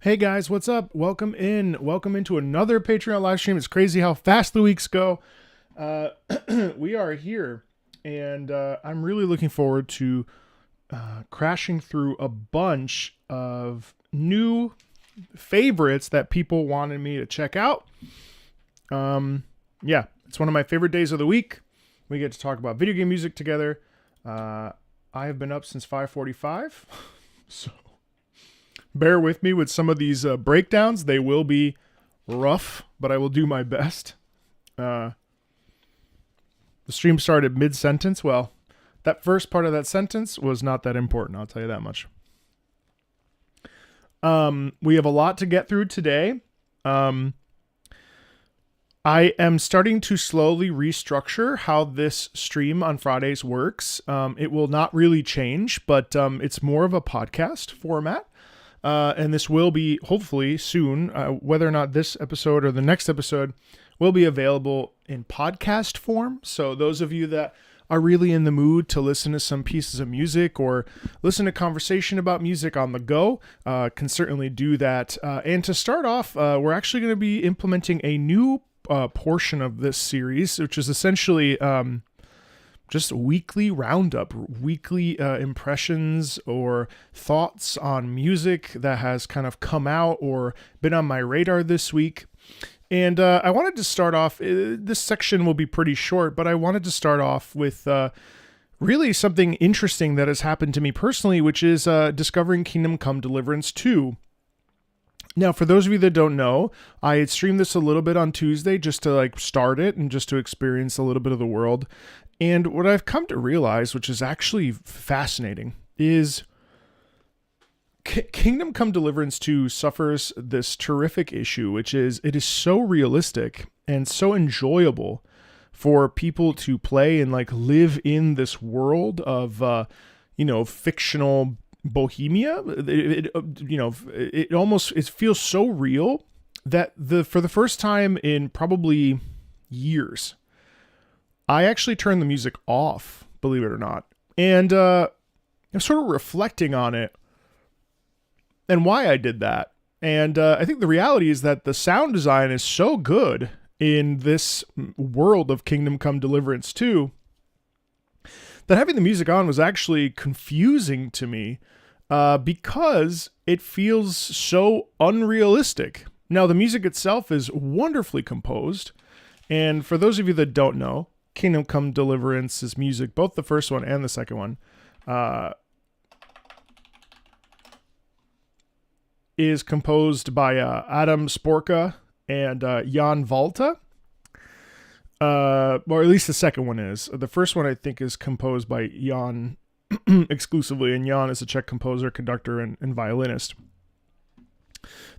Hey guys, what's up? Welcome in. Welcome into another Patreon live stream. It's crazy how fast the weeks go. Uh, we are here, and I'm really looking forward to crashing through a bunch of new favorites that people wanted me to check out. Yeah, it's one of my favorite days of the week. We get to talk about video game music together. I have been up since 5:45, so bear with me with some of these breakdowns. They will be rough, but I will do my best. The stream started mid-sentence. Well, that first part of that sentence was not that important, I'll tell you that much. We have a lot to get through today. I am starting to slowly restructure how this stream on Fridays works. It will not really change, but it's more of a podcast format. And this will be hopefully soon, whether or not this episode or the next episode will be available in podcast form. So those of you that are really in the mood to listen to some pieces of music or listen to conversation about music on the go, can certainly do that. And to start off, we're actually going to be implementing a new portion of this series, which is essentially just a weekly roundup, weekly impressions or thoughts on music that has kind of come out or been on my radar this week. And I wanted to start off, this section will be pretty short, but I wanted to start off with really something interesting that has happened to me personally, which is discovering Kingdom Come Deliverance 2. Now, for those of you that don't know, I had streamed this a little bit on Tuesday just to start it and just to experience a little bit of the world. And what I've come to realize, which is actually fascinating, is Kingdom Come Deliverance 2 suffers this terrific issue, which is it is so realistic and so enjoyable for people to play and live in this world of, fictional Bohemia. It feels so real that for the first time in probably years, I actually turned the music off, believe it or not. And I'm sort of reflecting on it and why I did that. And I think the reality is that the sound design is so good in this world of Kingdom Come Deliverance 2 that having the music on was actually confusing to me because it feels so unrealistic. Now, the music itself is wonderfully composed. And for those of you that don't know, Kingdom Come Deliverance's music, both the first one and the second one, is composed by Adam Sporka and Jan Valta. Or at least the second one is. The first one, I think, is composed by Jan exclusively, and Jan is a Czech composer, conductor, and violinist.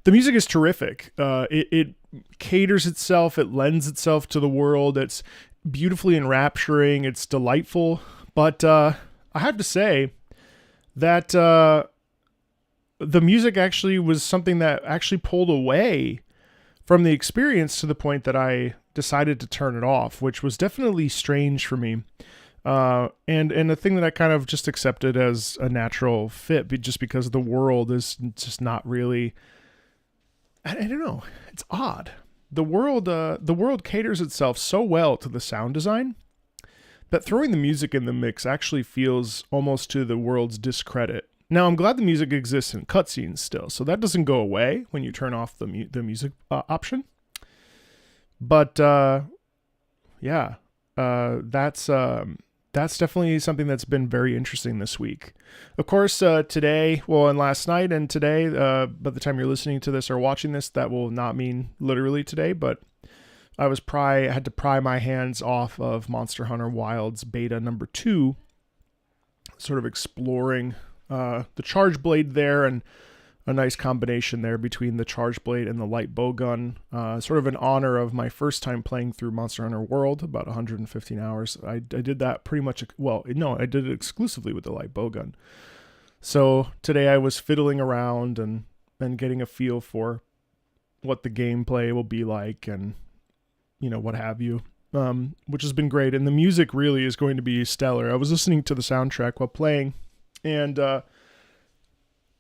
The music is terrific. It caters itself. It lends itself to the world. It's beautifully enrapturing. It's delightful. But I have to say that the music actually was something that actually pulled away from the experience to the point that I decided to turn it off, which was definitely strange for me. And a thing that I kind of just accepted as a natural fit, just because the world is just not really, I don't know. It's odd. The world caters itself so well to the sound design that throwing the music in the mix actually feels almost to the world's discredit. Now, I'm glad the music exists in cutscenes still, so that doesn't go away when you turn off the music option. But that's definitely something that's been very interesting this week. Of course, today, and last night and today, by the time you're listening to this or watching this, that will not mean literally today, but I had to pry my hands off of Monster Hunter Wilds beta number 2, sort of exploring the charge blade there, and a nice combination there between the charge blade and the light bow gun, sort of in honor of my first time playing through Monster Hunter World, about 115 hours. I did that pretty much, I did it exclusively with the light bow gun. So today I was fiddling around and getting a feel for what the gameplay will be like and, what have you, which has been great. And the music really is going to be stellar. I was listening to the soundtrack while playing, and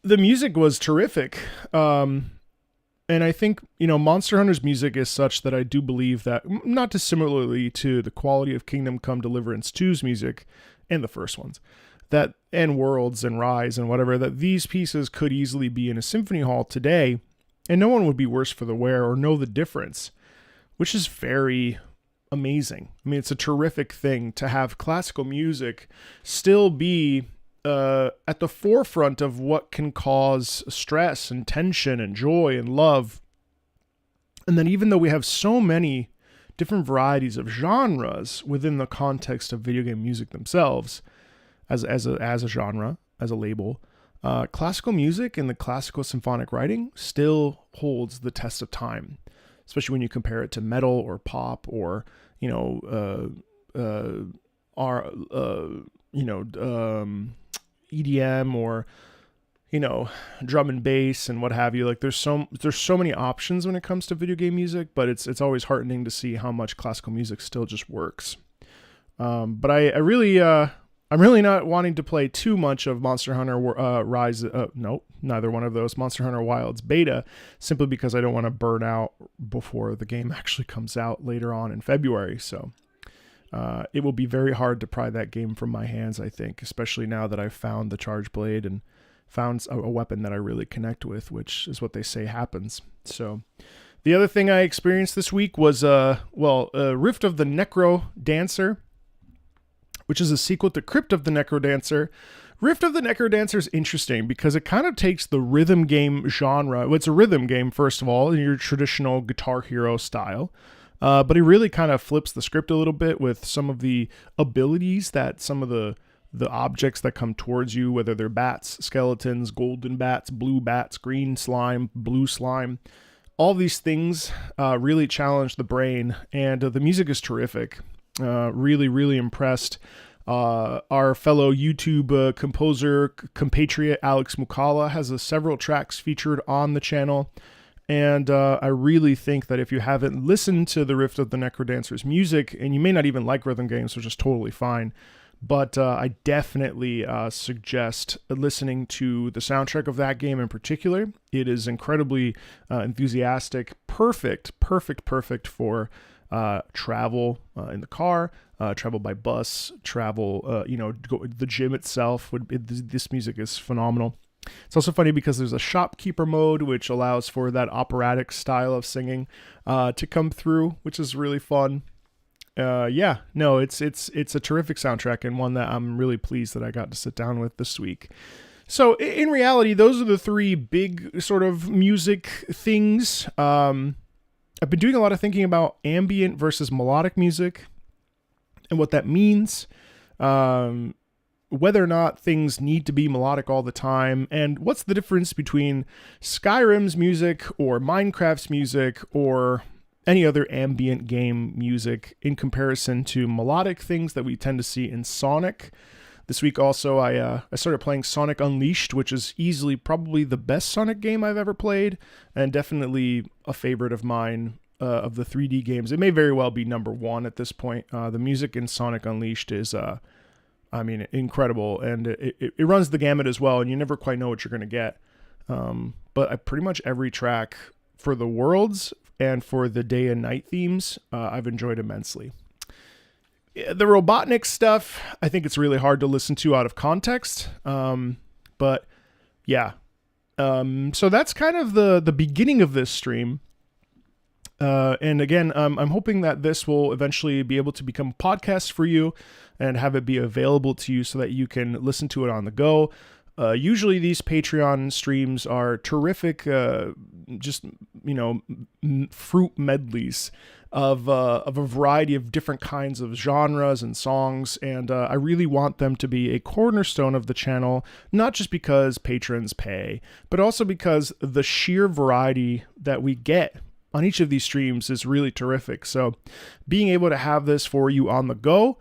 the music was terrific. And I think, Monster Hunter's music is such that I do believe that, not dissimilarly to the quality of Kingdom Come Deliverance 2's music and the first ones, that and Worlds and Rise and whatever, that these pieces could easily be in a symphony hall today, and no one would be worse for the wear or know the difference, which is very amazing. I mean, it's a terrific thing to have classical music still be at the forefront of what can cause stress and tension and joy and love. And then even though we have so many different varieties of genres within the context of video game music themselves, as a genre, as a label, classical music and the classical symphonic writing still holds the test of time, especially when you compare it to metal or pop or EDM or drum and bass and what have you. Like there's so many options when it comes to video game music, but it's always heartening to see how much classical music still just works. But I'm really not wanting to play too much of Monster Hunter Rise. Nope, neither one of those. Monster Hunter Wilds beta, simply because I don't want to burn out before the game actually comes out later on in February. So it will be very hard to pry that game from my hands, I think, especially now that I've found the Charge Blade and found a weapon that I really connect with, which is what they say happens. So the other thing I experienced this week was Rift of the Necro Dancer, which is a sequel to Crypt of the Necro Dancer. Rift of the Necro Dancer is interesting because it kind of takes the rhythm game genre. Well, it's a rhythm game, first of all, in your traditional Guitar Hero style. But it really kind of flips the script a little bit with some of the abilities that some of the objects that come towards you, whether they're bats, skeletons, golden bats, blue bats, green slime, blue slime, all these things really challenge the brain, and the music is terrific. Really, really impressed. Our fellow YouTube composer, compatriot Alex Mukala has several tracks featured on the channel. And I really think that if you haven't listened to the Rift of the Necrodancer's music, and you may not even like rhythm games, which is totally fine, but I definitely suggest listening to the soundtrack of that game in particular. It is incredibly enthusiastic, perfect for travel in the car, travel by bus, travel, the gym itself. This music is phenomenal. It's also funny because there's a shopkeeper mode, which allows for that operatic style of singing to come through, which is really fun. It's a terrific soundtrack, and one that I'm really pleased that I got to sit down with this week. So in reality, those are the three big sort of music things. I've been doing a lot of thinking about ambient versus melodic music and what that means. Whether or not things need to be melodic all the time, and what's the difference between Skyrim's music or Minecraft's music or any other ambient game music in comparison to melodic things that we tend to see in Sonic. This week also I started playing Sonic Unleashed, which is easily probably the best Sonic game I've ever played, and definitely a favorite of mine of the 3D games. It may very well be number one at this point. The music in Sonic Unleashed is incredible, and it runs the gamut as well, and you never quite know what you're going to get. But pretty much every track for the worlds and for the day and night themes, I've enjoyed immensely. The Robotnik stuff, I think it's really hard to listen to out of context. But yeah. So that's kind of the beginning of this stream. And again, I'm hoping that this will eventually be able to become a podcast for you and have it be available to you so that you can listen to it on the go. Usually these Patreon streams are terrific, fruit medleys of a variety of different kinds of genres and songs. And I really want them to be a cornerstone of the channel, not just because patrons pay, but also because the sheer variety that we get on each of these streams is really terrific. So being able to have this for you on the go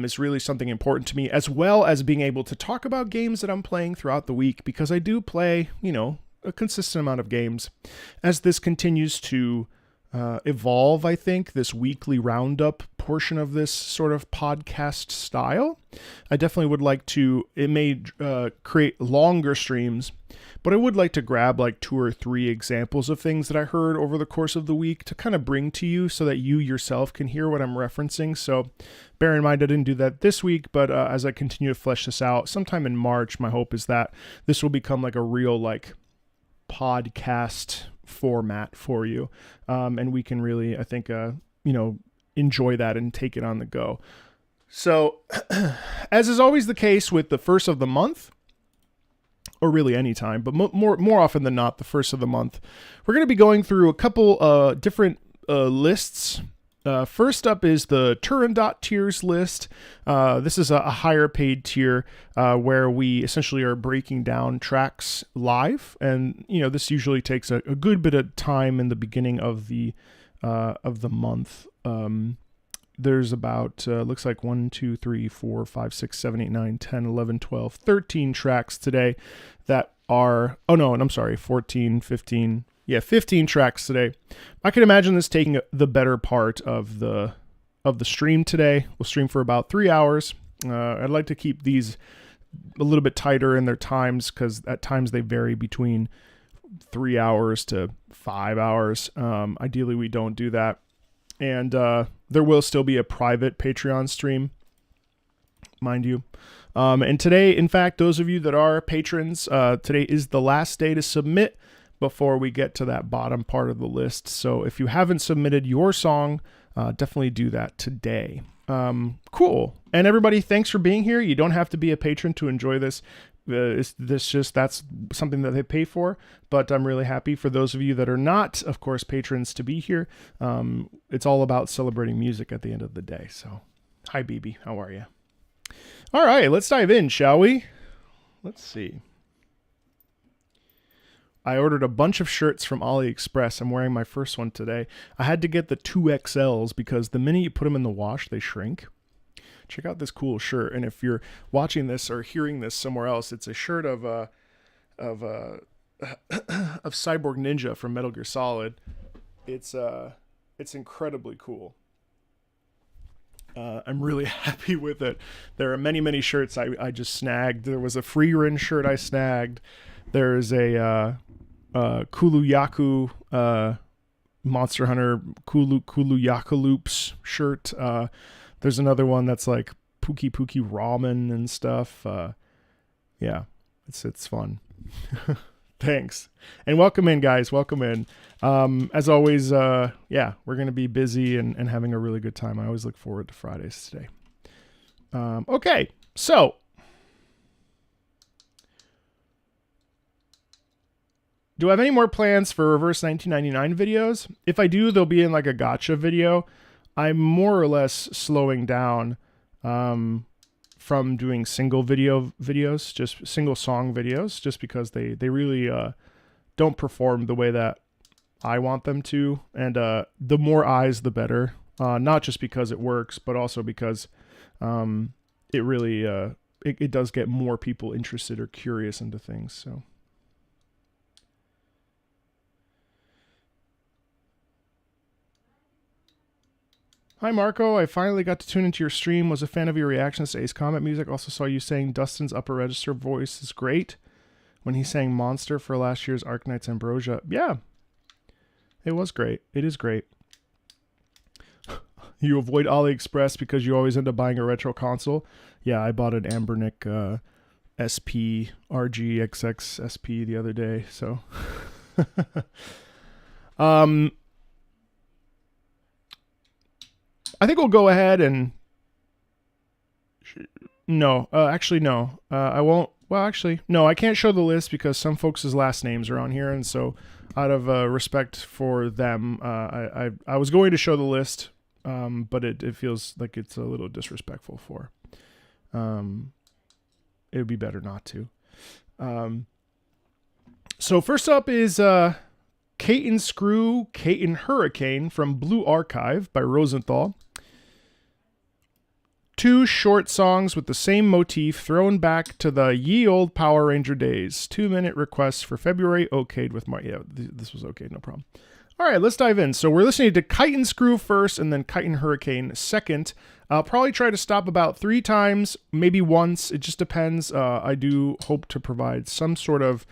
is really something important to me, as well as being able to talk about games that I'm playing throughout the week, because I do play, a consistent amount of games. As this continues to evolve, I think, this weekly roundup portion of this sort of podcast style. I definitely would like to, it may create longer streams, but I would like to grab like 2 or 3 examples of things that I heard over the course of the week to kind of bring to you so that you yourself can hear what I'm referencing. So bear in mind, I didn't do that this week, but as I continue to flesh this out, sometime in March, my hope is that this will become like a real like podcast format for you. And we can really, I think, enjoy that and take it on the go. So as is always the case with the first of the month, or really any time, but more often than not, the first of the month, we're going to be going through a couple different lists. First up is the Turandot tiers list. This is a higher paid tier where we essentially are breaking down tracks live, and this usually takes a good bit of time in the beginning of the month. There's about, looks like 1, 2, 3, 4, 5, 6, 7, 8, 9, 10, 11, 12, 13 tracks today that are, 14, 15. Yeah, 15 tracks today. I can imagine this taking the better part of the stream today. We'll stream for about 3 hours. I'd like to keep these a little bit tighter in their times because at times they vary between 3 hours to 5 hours. Ideally, we don't do that. And there will still be a private Patreon stream, mind you. And today, in fact, those of you that are patrons, today is the last day to submit before we get to that bottom part of the list. So if you haven't submitted your song, definitely do that today. Cool. And everybody, thanks for being here. You don't have to be a patron to enjoy this. That's something that they pay for, but I'm really happy for those of you that are not, of course, patrons to be here. It's all about celebrating music at the end of the day. So hi, BB. How are you? All right, let's dive in, shall we? Let's see. I ordered a bunch of shirts from AliExpress. I'm wearing my first one today. I had to get the 2XLs because the minute you put them in the wash, they shrink. Check out this cool shirt. And if you're watching this or hearing this somewhere else, it's a shirt of Cyborg Ninja from Metal Gear Solid. It's incredibly cool. I'm really happy with it. There are many, many shirts I just snagged. There was a Free Rin shirt I snagged. There's a Kulu-Yaku Monster Hunter Kulu-Yaku Loops shirt. There's another one that's like Pookie Ramen and stuff. Yeah, it's fun. Thanks. And welcome in, guys. Welcome in. As always, we're going to be busy and having a really good time. I always look forward to Fridays today. Okay, so do I have any more plans for Reverse 1999 videos? If I do, they'll be in like a gotcha video. I'm more or less slowing down from doing single videos, just single song videos, just because they really don't perform the way that I want them to. And the more eyes, the better. Not just because it works, but also because it really it does get more people interested or curious into things. So. Hi, Marco. I finally got to tune into your stream. Was a fan of your reactions to Ace Combat music. Also saw you saying Dustin's upper register voice is great when he sang Monster for last year's Arknight's Ambrosia. Yeah, it was great. It is great. You avoid AliExpress because you always end up buying a retro console. Yeah, I bought an Ambernick SP RGXX SP the other day. So, I think we'll go ahead and no, actually, no, I won't. Well, actually, no, I can't show the list because some folks' last names are on here. And so out of respect for them, I was going to show the list, but it feels like it's a little disrespectful for, it would be better not to. So first up is, Kate Screw, Kate Hurricane from Blue Archive by Rosenthal. 2 short songs with the same motif thrown back to the ye old Power Ranger days. 2-minute requests for February, okayed with March. Yeah, this was okay, no problem. All right, let's dive in. So we're listening to Kite and Screw first and then Kite and Hurricane second. I'll probably try to stop about 3 times, maybe once. It just depends. I do hope to provide some sort of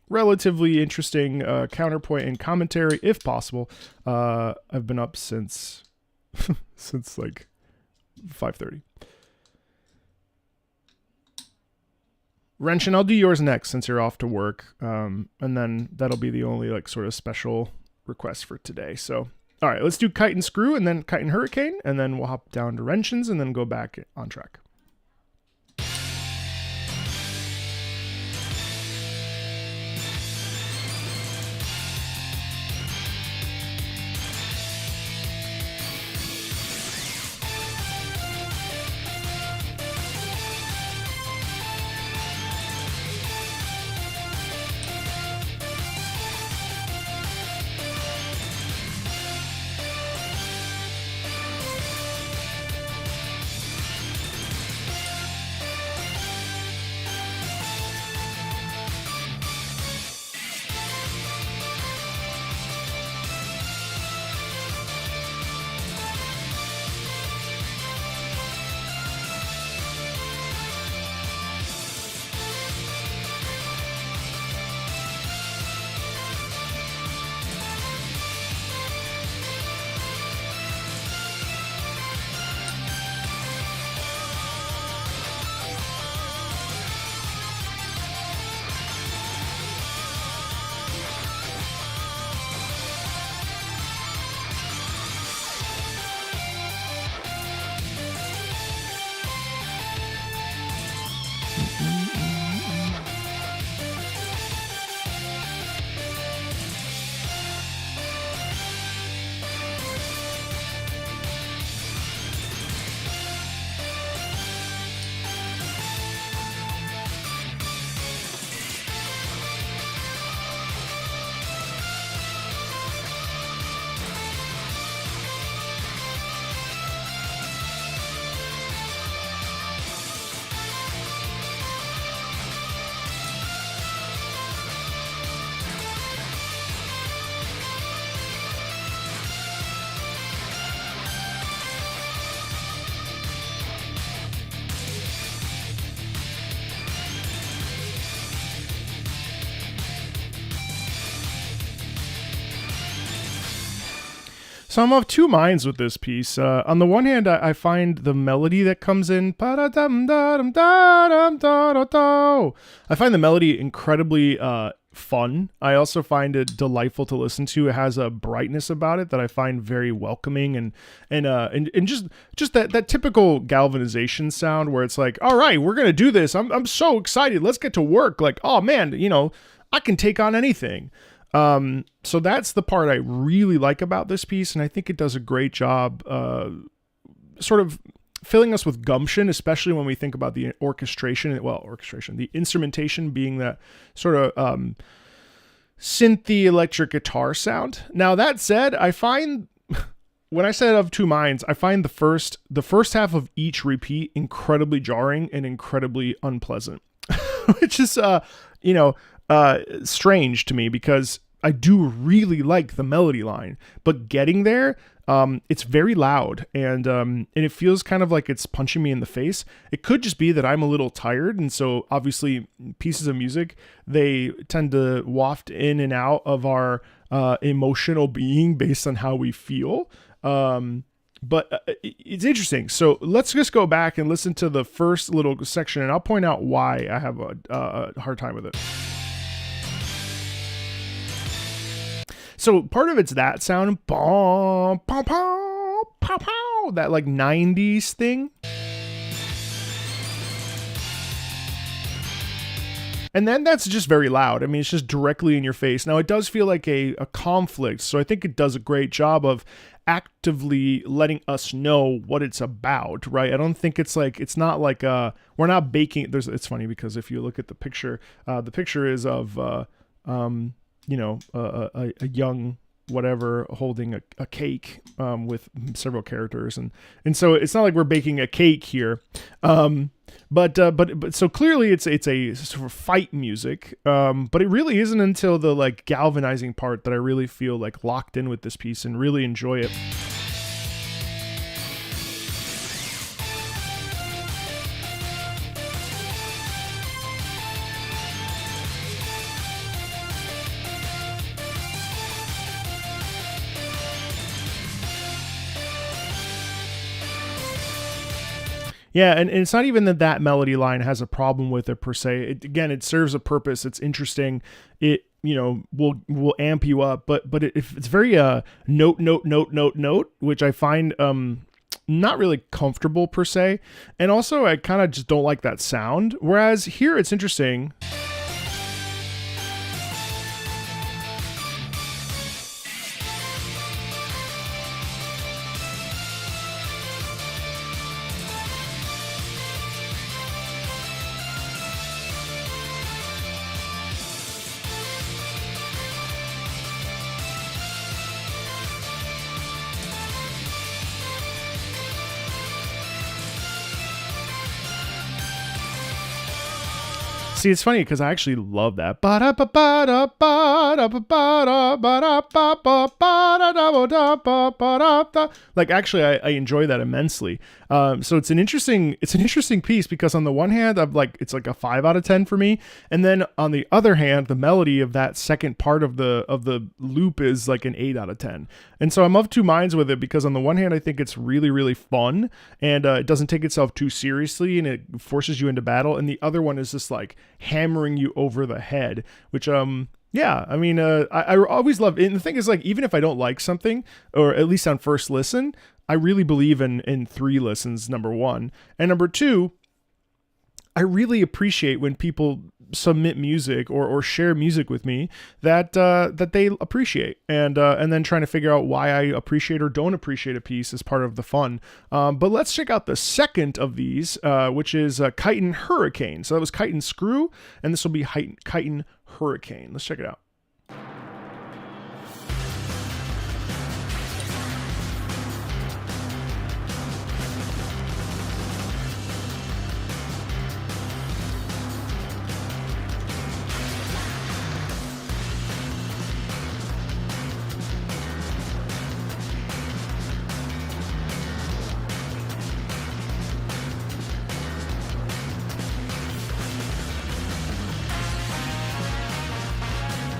relatively interesting counterpoint and commentary if possible. I've been up since like 5:30. Wrenchin', I'll do yours next since you're off to work. And then that'll be the only like sort of special request for today. So, all right, let's do Kite and Screw and then Kite and Hurricane. And then we'll hop down to Wrenchin's and then go back on track. So I'm of 2 minds with this piece. On the one hand, I find the melody that comes in, I find the melody incredibly fun. I also find it delightful to listen to. It has a brightness about it that I find very welcoming and just that typical galvanization sound where it's like, all right, we're gonna do this. I'm so excited. Let's get to work. Like, oh man, I can take on anything. So that's the part I really like about this piece, and I think it does a great job sort of filling us with gumption, especially when we think about the orchestration, the instrumentation being that sort of synthy electric guitar sound. Now, that said, I find, when I said of 2 minds, I find the first half of each repeat incredibly jarring and incredibly unpleasant, which is, strange to me because I do really like the melody line, but getting there, it's very loud and it feels kind of like it's punching me in the face. It could just be that I'm a little tired. And so obviously pieces of music, they tend to waft in and out of our emotional being based on how we feel. But it's interesting. So let's just go back and listen to the first little section and I'll point out why I have a hard time with it. So part of it's that sound, that like 90s thing. And then that's just very loud. I mean, it's just directly in your face. Now, it does feel like a conflict. So I think it does a great job of actively letting us know what it's about, right? I don't think it's not like, we're not baking. It's funny because if you look at the picture is of, a young whatever holding a cake with several characters, and so it's not like we're baking a cake here. But so clearly it's a sort of fight music, but it really isn't until the like galvanizing part that I really feel like locked in with this piece and really enjoy it. Yeah, and it's not even that melody line has a problem with it per se. It serves a purpose. It's interesting. It will amp you up, but it's very note, which I find not really comfortable per se. And also I kind of just don't like that sound. Whereas here it's interesting. See, it's funny because I actually love that. Like, actually, I enjoy that immensely. So it's an interesting piece because on the one hand, it's like a 5 out of 10 for me, and then on the other hand, the melody of that second part of the loop is like an 8 out of 10. And so I'm of two minds with it because on the one hand, I think it's really, really fun and it doesn't take itself too seriously and it forces you into battle. And the other one is just like hammering you over the head, which, yeah, I mean, I always love it. And the thing is, like, even if I don't like something, or at least on first listen, I really believe in 3 listens, number one. And number two, I really appreciate when people submit music or share music with me that they appreciate, and then trying to figure out why I appreciate or don't appreciate a piece is part of the fun. But let's check out the second of these, which is Chitin Hurricane. So that was Chitin Screw, and this will be Chitin Hurricane. Let's check it out.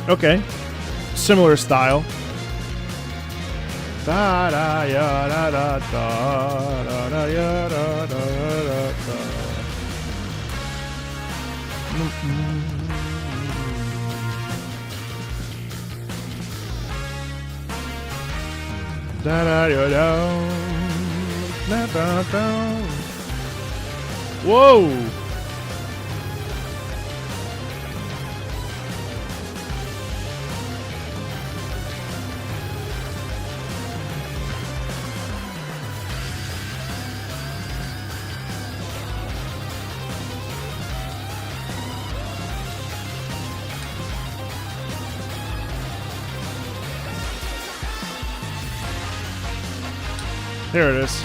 Okay, similar style. Da da ya da da da da da ya da da da da. Da da ya da da da. Whoa. There it is.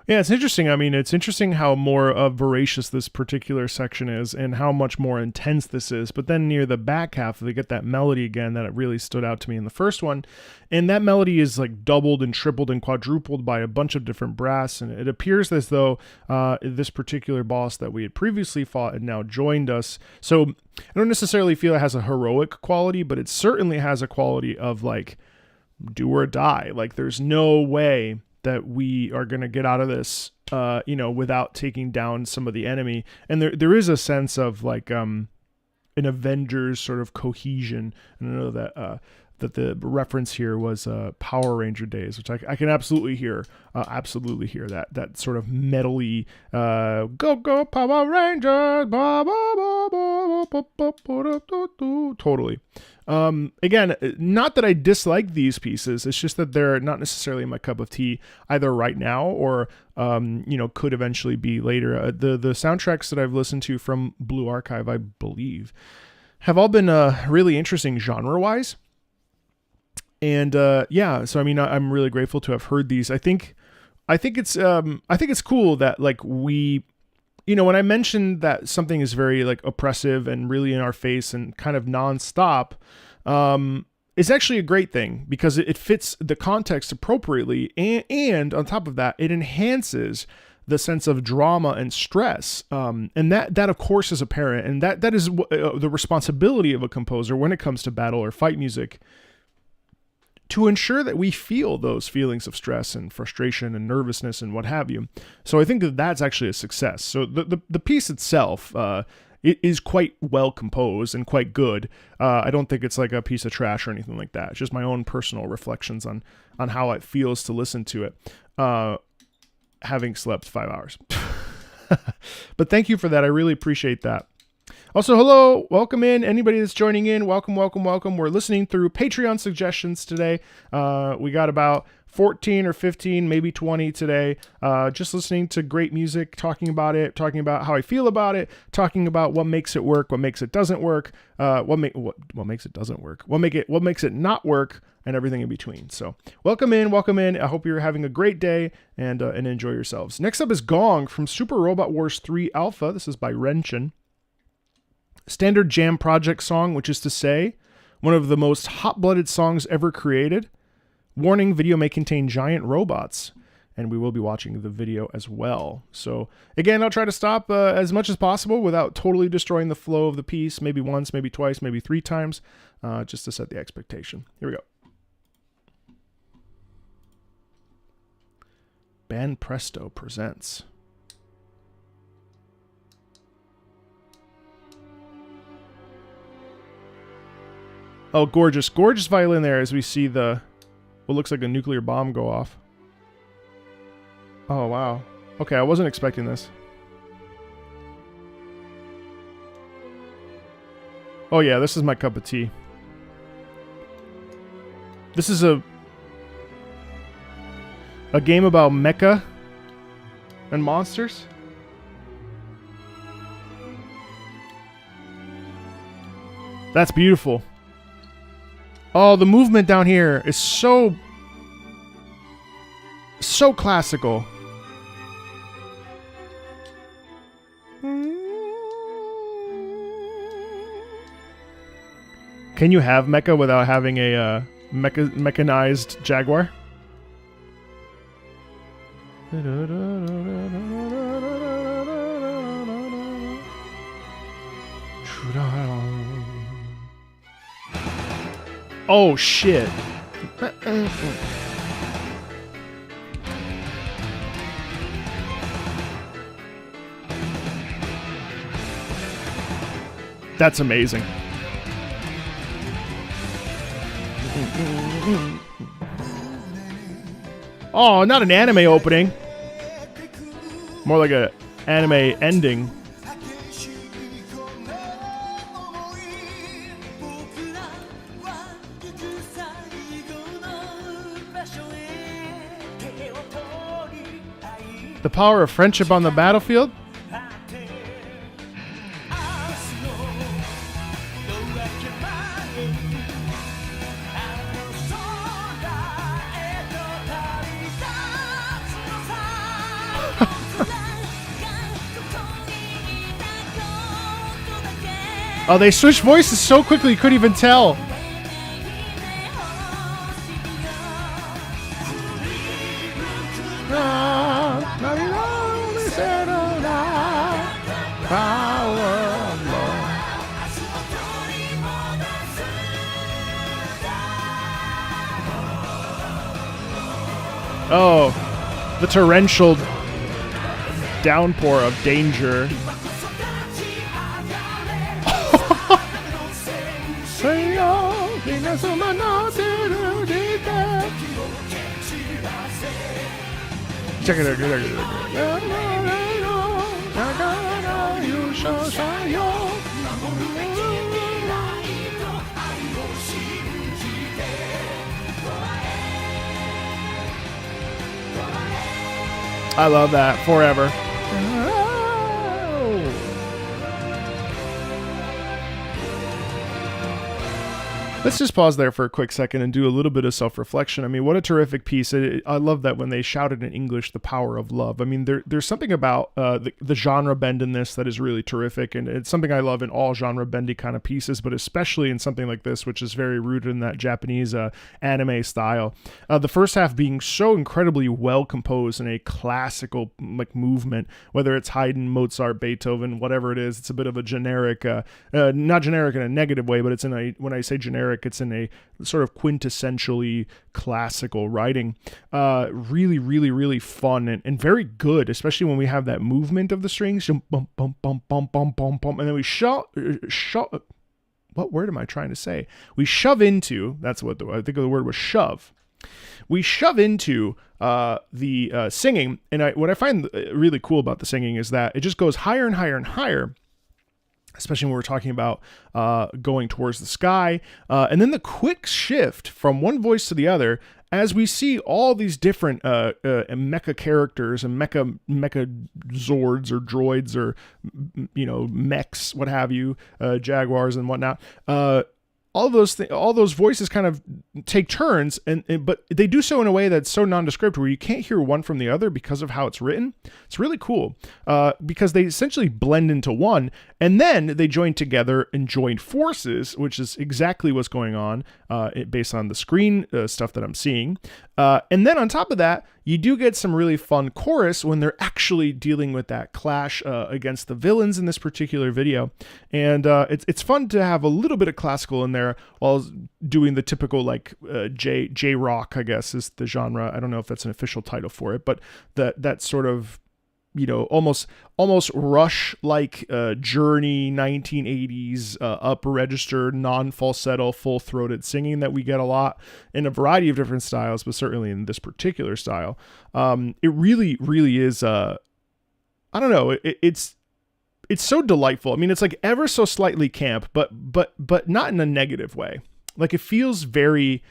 Yeah, it's interesting. I mean, it's interesting how more voracious this particular section is and how much more intense this is. But then near the back half, they get that melody again that it really stood out to me in the first one. And that melody is like doubled and tripled and quadrupled by a bunch of different brass. And it appears as though this particular boss that we had previously fought had now joined us. So I don't necessarily feel it has a heroic quality, but it certainly has a quality of like do or die. Like there's no way that we are going to get out of this, without taking down some of the enemy. And there is a sense of like an Avengers sort of cohesion. And I know that that the reference here was Power Ranger days, which I can absolutely hear that sort of metally go Power Rangers, totally. Again, not that I dislike these pieces, it's just that they're not necessarily my cup of tea either right now or could eventually be later. The soundtracks that I've listened to from Blue Archive, I believe, have all been really interesting genre wise. And so I mean, I'm really grateful to have heard these. I think it's cool that like we, when I mentioned that something is very like oppressive and really in our face and kind of nonstop, it's actually a great thing because it fits the context appropriately, and on top of that, it enhances the sense of drama and stress, and that of course is apparent, and that is the responsibility of a composer when it comes to battle or fight music, to ensure that we feel those feelings of stress and frustration and nervousness and what have you. So I think that that's actually a success. So the piece itself it is quite well composed and quite good. I don't think it's like a piece of trash or anything like that. It's just my own personal reflections on how it feels to listen to it, having slept 5 hours. But thank you for that. I really appreciate that. Also, hello, welcome in. Anybody that's joining in, welcome. We're listening through Patreon suggestions today. We got about 14 or 15, maybe 20 today. Just listening to great music, talking about it, talking about how I feel about it, talking about what makes it work, what makes it doesn't work, what makes it doesn't work, what makes it not work, and everything in between. So welcome in. I hope you're having a great day and enjoy yourselves. Next up is Gong from Super Robot Wars 3 Alpha. This is by Renshin. Standard jam project song, which is to say, one of the most hot-blooded songs ever created. Warning, video may contain giant robots, and we will be watching the video as well. So again, I'll try to stop as much as possible without totally destroying the flow of the piece, maybe once, maybe twice, maybe 3 times, just to set the expectation. Here we go. Band Presto presents. Oh, gorgeous violin there as we see what looks like a nuclear bomb go off. Oh, wow. Okay, I wasn't expecting this. Oh yeah, this is my cup of tea. This is a game about mecha and monsters. That's beautiful. Oh, the movement down here is so classical. Can you have mecha without having a mechanized Jaguar? Oh shit. That's amazing. Oh, not an anime opening. More like an anime ending. The power of friendship on the battlefield? Oh, they switched voices so quickly you couldn't even tell. Oh, The torrential downpour of danger. Check it I love that. Forever. Let's just pause there for a quick second and do a little bit of self-reflection. I mean, what a terrific piece. I love that when they shouted in English, the power of love. I mean, there's something about the genre bend in this that is really terrific. And it's something I love in all genre bendy kind of pieces, but especially in something like this, which is very rooted in that Japanese anime style. The first half being so incredibly well composed in a classical like movement, whether it's Haydn, Mozart, Beethoven, whatever it is. It's a bit of a generic, not generic in a negative way, but it's when I say generic, it's in a sort of quintessentially classical writing. Really, really, really fun and very good, especially when we have that movement of the strings. Bum, bum, bum, bum, bum, bum, bum, and then we what word am I trying to say? We shove into, that's what I think the word was shove. We shove into the singing, and what I find really cool about the singing is that it just goes higher and higher and higher, especially when we're talking about going towards the sky. And then the quick shift from one voice to the other as we see all these different mecha characters and mecha zords or droids or, mechs, what have you, jaguars and whatnot. All those voices kind of take turns, but they do so in a way that's so nondescript where you can't hear one from the other because of how it's written. It's really cool because they essentially blend into one, and then they join together and join forces, which is exactly what's going on based on the screen stuff that I'm seeing. And then on top of that, you do get some really fun chorus when they're actually dealing with that clash against the villains in this particular video. And it's fun to have a little bit of classical in there while doing the typical like J-rock, I guess is the genre. I don't know if that's an official title for it, but that sort of, almost Rush-like Journey 1980s upper register, non-falsetto, full-throated singing that we get a lot in a variety of different styles, but certainly in this particular style. It really, really is, I don't know, it's so delightful. I mean, it's like ever so slightly camp, but not in a negative way. Like it feels very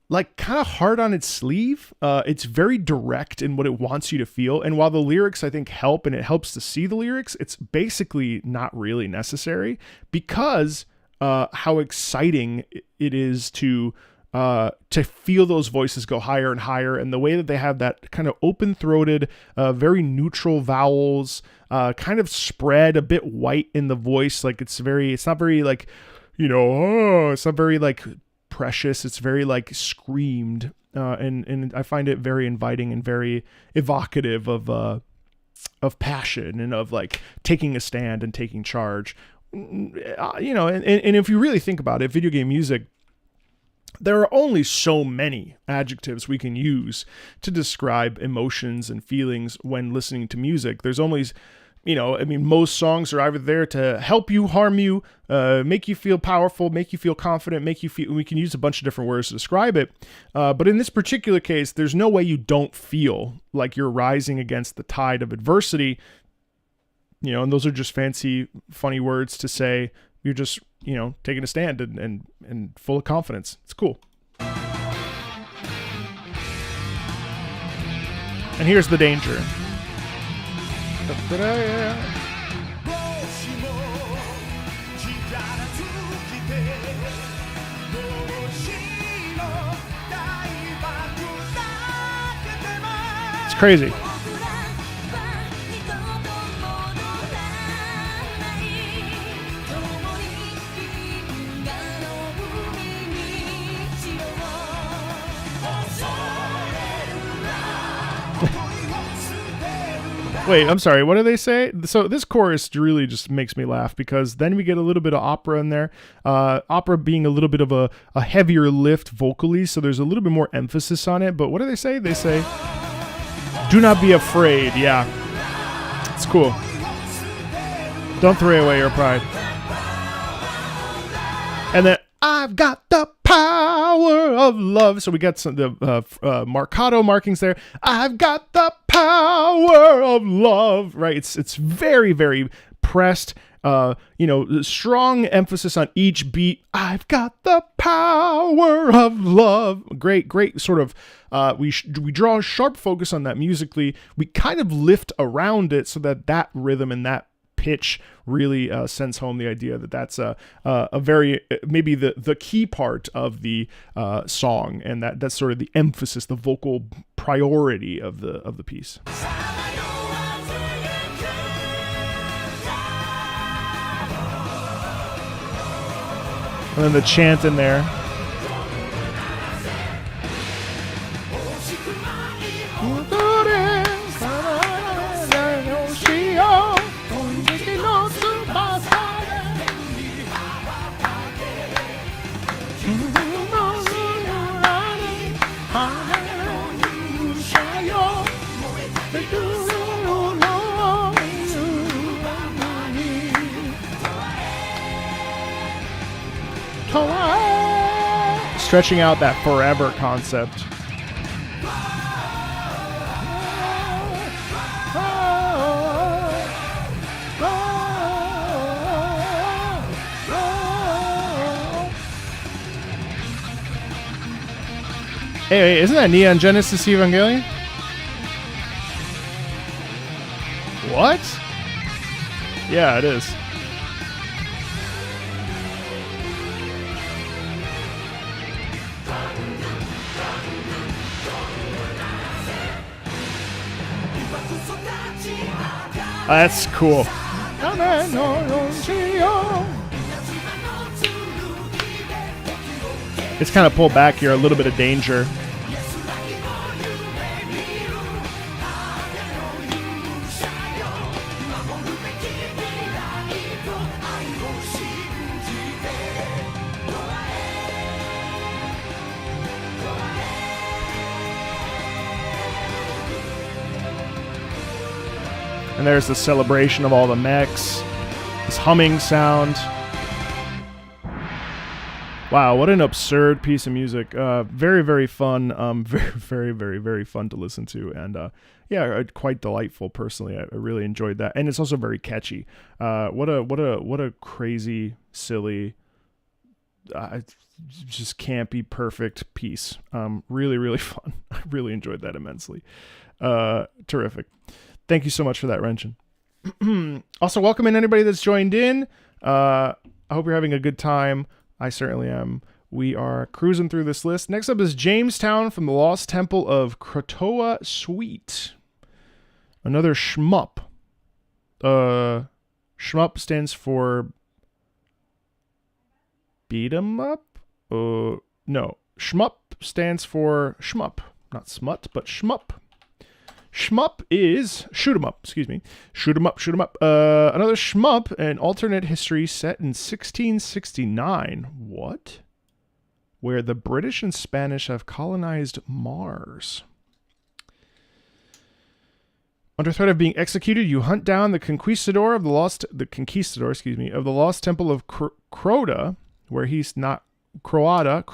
like kind of hard on its sleeve. It's very direct in what it wants you to feel. And while the lyrics, I think, help and it helps to see the lyrics, it's basically not really necessary because how exciting it is to feel those voices go higher and higher. And the way that they have that kind of open-throated, very neutral vowels, kind of spread a bit white in the voice. Like it's not very like, it's not very like precious. It's very like screamed, and I find it very inviting and very evocative of passion and of like taking a stand and taking charge. And if you really think about it, video game music, there are only so many adjectives we can use to describe emotions and feelings when listening to music. There's only, most songs are either there to help you, harm you, make you feel powerful, make you feel confident, we can use a bunch of different words to describe it. But in this particular case, there's no way you don't feel like you're rising against the tide of adversity. And those are just fancy, funny words to say you're just, taking a stand and full of confidence. It's cool. And here's the danger. It's crazy. Wait, I'm sorry. What do they say? So this chorus really just makes me laugh because then we get a little bit of opera in there. Opera being a little bit of a heavier lift vocally, so there's a little bit more emphasis on it. But what do they say? They say, Do not be afraid. Yeah. It's cool. Don't throw away your pride. And then I've got the power of love. So we got some the marcato markings there. I've got the power of love. Right. It's very, very pressed. Strong emphasis on each beat. I've got the power of love. Great sort of, we draw a sharp focus on that musically. We kind of lift around it so that rhythm and that pitch really sends home the idea that that's a very, maybe the key part of the song, and that's sort of the emphasis, the vocal priority of the piece. And then the chant in there. Stretching out that forever concept. Hey, isn't that Neon Genesis Evangelion? What? Yeah, it is. That's cool. It's kind of pulled back here, a little bit of danger. And there's the celebration of all the mechs. This humming sound. Wow, what an absurd piece of music. Very, very fun. Very, very, very, very fun to listen to. And quite delightful personally. I really enjoyed that. And it's also very catchy. What a crazy, silly, just campy, perfect piece. Really, really fun. I really enjoyed that immensely. Terrific. Thank you so much for that, Renshin. Also, welcome in anybody that's joined in. I hope you're having a good time. I certainly am. We are cruising through this list. Next up is Jamestown from the Lost Temple of Krotoa Suite. Another shmup. Shmup stands for beat 'em up? No. Shmup stands for shmup. Not smut, but shmup. Shmup is shoot 'em up, excuse me. Shoot 'em up, shoot 'em up. Another shmup, an alternate history set in 1669. What? Where the British and Spanish have colonized Mars. Under threat of being executed, you hunt down the conquistador of the lost temple of Crota, where he's not Crota,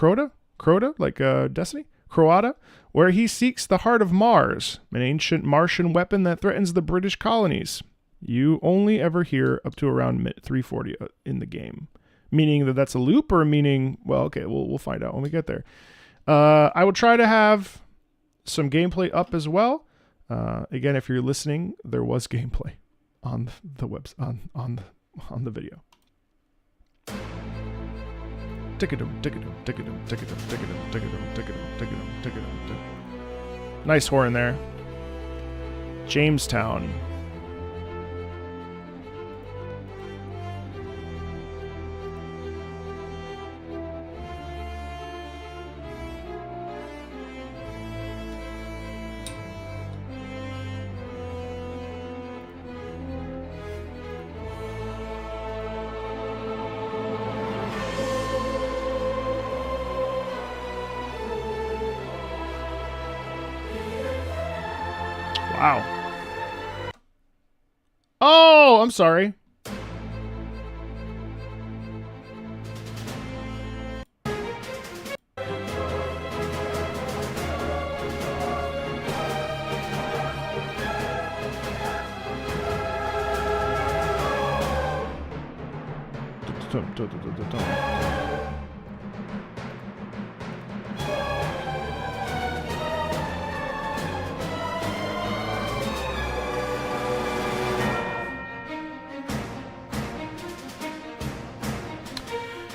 like Destiny? Croata, where he seeks the heart of Mars, an ancient Martian weapon that threatens the British colonies. You only ever hear up to around 340 in the game. Meaning that that's a loop, or meaning, well, okay, we'll find out when we get there. I will try to have some gameplay up as well. Again, if you're listening, there was gameplay on the on the video. Nice horn there. Jamestown. Wow. Oh, I'm sorry.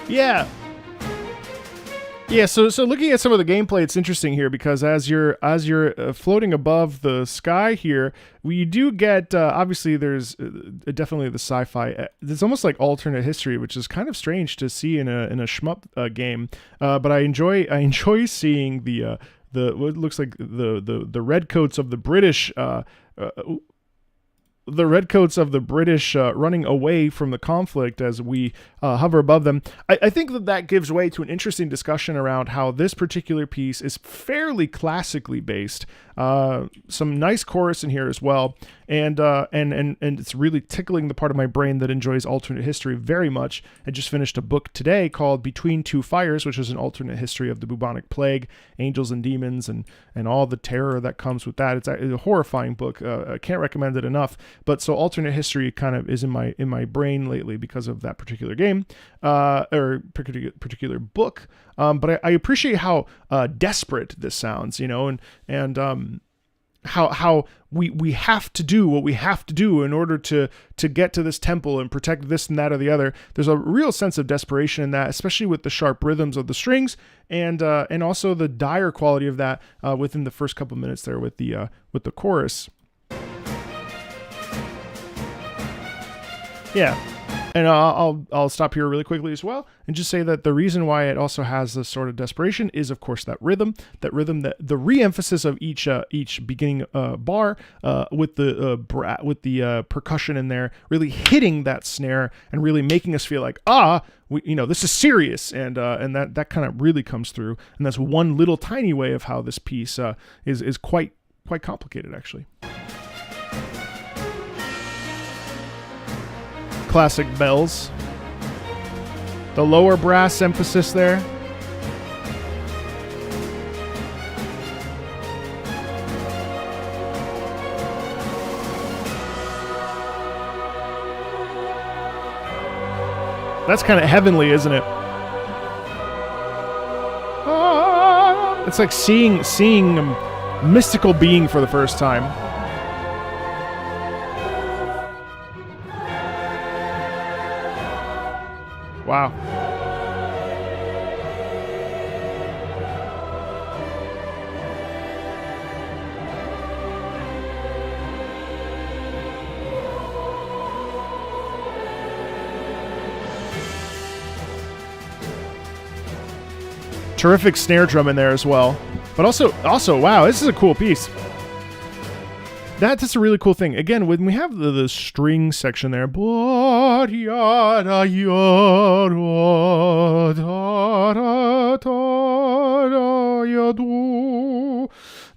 Yeah. Yeah, so looking at some of the gameplay, it's interesting here because as you're floating above the sky here, we do get obviously there's definitely the sci-fi. It's almost like alternate history, which is kind of strange to see in a shmup game. But I enjoy seeing the what looks like the redcoats of the British. The redcoats of the British running away from the conflict as we hover above them. I think that gives way to an interesting discussion around how this particular piece is fairly classically based. Some nice chorus in here as well, and it's really tickling the part of my brain that enjoys alternate history very much. I just finished a book today called Between Two Fires, which is an alternate history of the bubonic plague, angels and demons, and all the terror that comes with that. It's a horrifying book. I can't recommend it enough. But so alternate history kind of is in my brain lately because of that particular game or particular book. But I appreciate how desperate this sounds, and how we have to do what we have to do in order to get to this temple and protect this and that or the other. There's a real sense of desperation in that, especially with the sharp rhythms of the strings and also the dire quality of that within the first couple minutes there with the chorus. Yeah. And I'll stop here really quickly as well and just say that the reason why it also has this sort of desperation is, of course, that the re-emphasis of each beginning bar with the percussion in there really hitting that snare and really making us feel like this is serious, and that kind of really comes through. And that's one little tiny way of how this piece is quite complicated, actually. Classic bells. The lower brass emphasis there. That's kind of heavenly, isn't it? It's like seeing a mystical being for the first time. Wow. Terrific snare drum in there as well. But also, wow, this is a cool piece. That's a really cool thing. Again, when we have the string section there,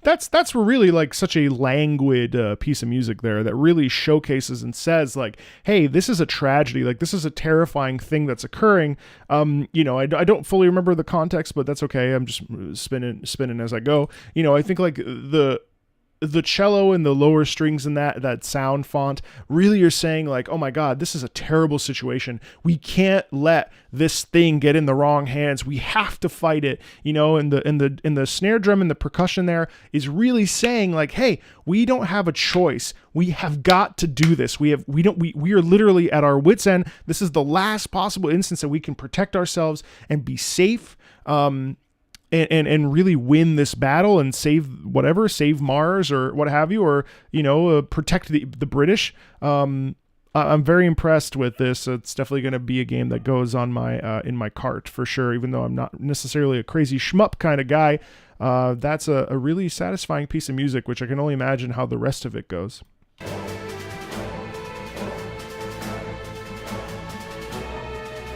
that's really like such a languid piece of music there that really showcases and says like, hey, this is a tragedy. Like, this is a terrifying thing that's occurring. I don't fully remember the context, but that's okay. I'm just spinning as I go. I think like the cello and the lower strings in that sound font really are saying like, oh my God, this is a terrible situation. We can't let this thing get in the wrong hands. We have to fight it, and the snare drum and the percussion there is really saying like, hey, we don't have a choice. We have got to do this. We are literally at our wits' end. This is the last possible instance that we can protect ourselves and be safe. And really win this battle and save Mars or what have you, or protect the British. I'm very impressed with this. It's definitely going to be a game that goes on my in my cart for sure. Even though I'm not necessarily a crazy shmup kind of guy, that's a really satisfying piece of music, which I can only imagine how the rest of it goes.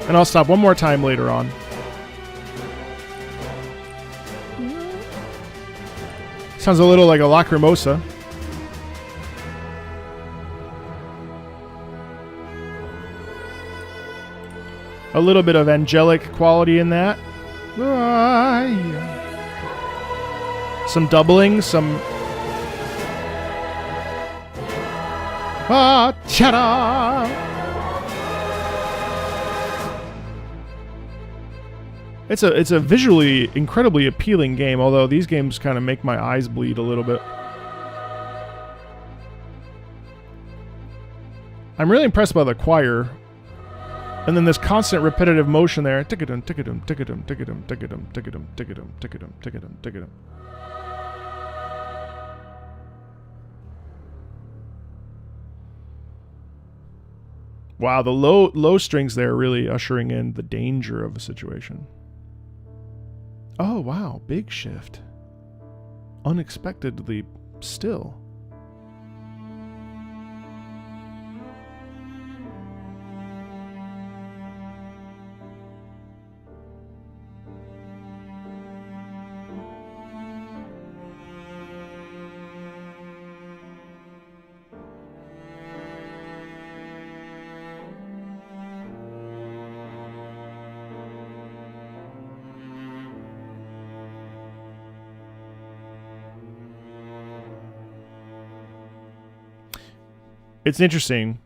And I'll stop one more time later on. Sounds a little like a Lacrimosa. A little bit of angelic quality in that. Some doubling, some... Cha-da! It's a visually incredibly appealing game, although these games kind of make my eyes bleed a little bit. I'm really impressed by the choir. And then this constant repetitive motion there. Tick-a-dum, tick-a-dum, tick-a-dum, tick-a-dum, tick-a-dum, tick-a-dum, tick-a-dum, tick-a-dum, tick-a-dum, tick-a-dum. Wow, the low strings there really ushering in the danger of a situation. Oh, wow, big shift. Unexpectedly still. It's interesting,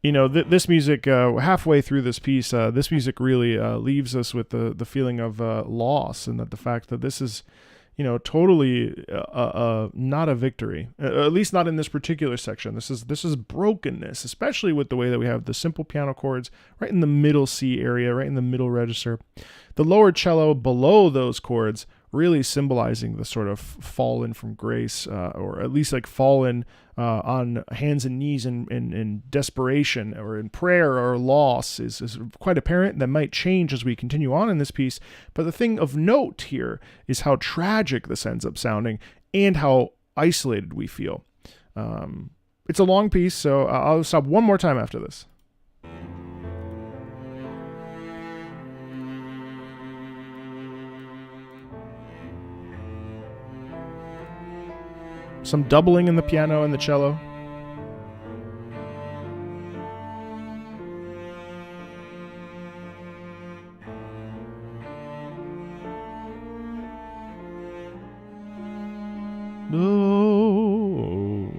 you know, this music, halfway through this piece, this music really leaves us with the feeling of loss, and that the fact that this is, you know, totally not a victory, at least not in this particular section. This is brokenness, especially with the way that we have the simple piano chords right in the middle C area, right in the middle register. The lower cello below those chords really symbolizing the sort of fallen from grace, or at least like fallen on hands and knees in desperation or in prayer or loss is quite apparent. That might change as we continue on in this piece. But the thing of note here is how tragic this ends up sounding and how isolated we feel. It's a long piece, so I'll stop one more time after this. Some doubling in the piano and the cello. Oh.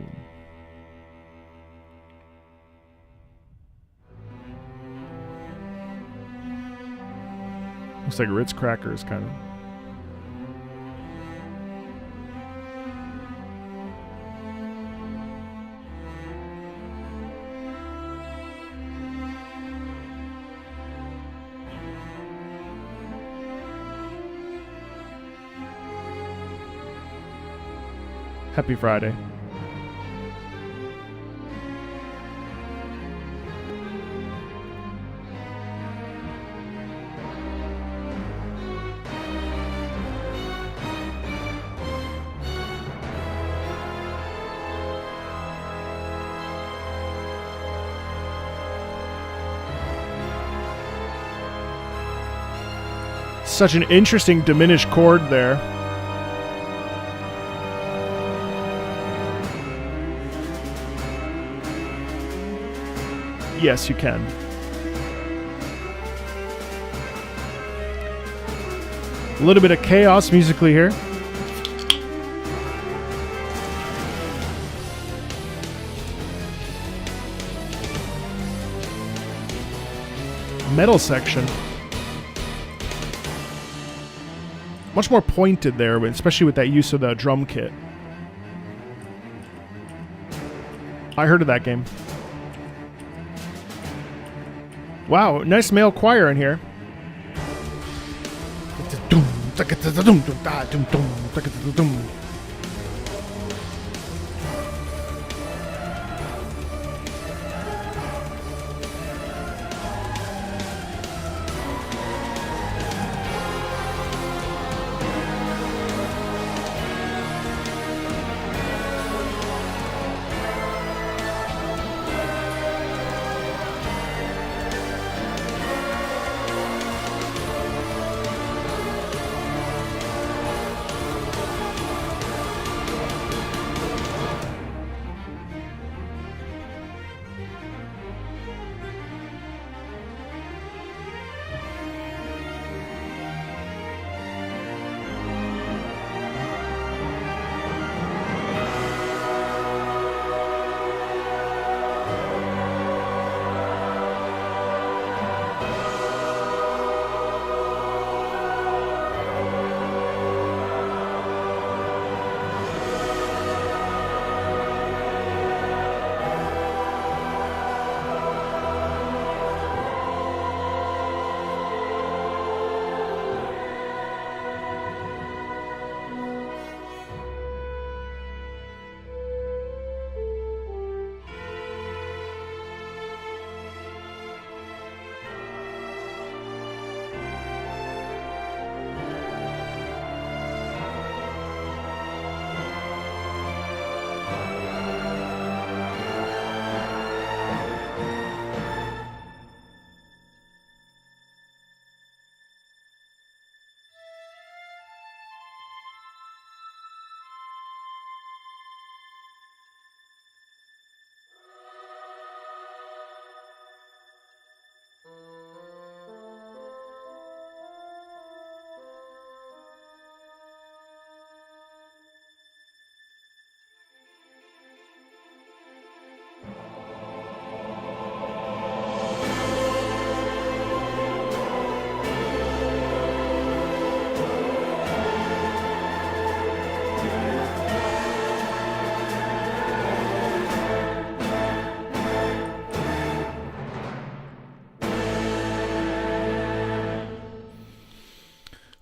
Looks like Ritz crackers, kind of. Happy Friday. Such an interesting diminished chord there. Yes, you can. A little bit of chaos musically here. Metal section. Much more pointed there, especially with that use of the drum kit. I heard of that game. Wow, nice male choir in here.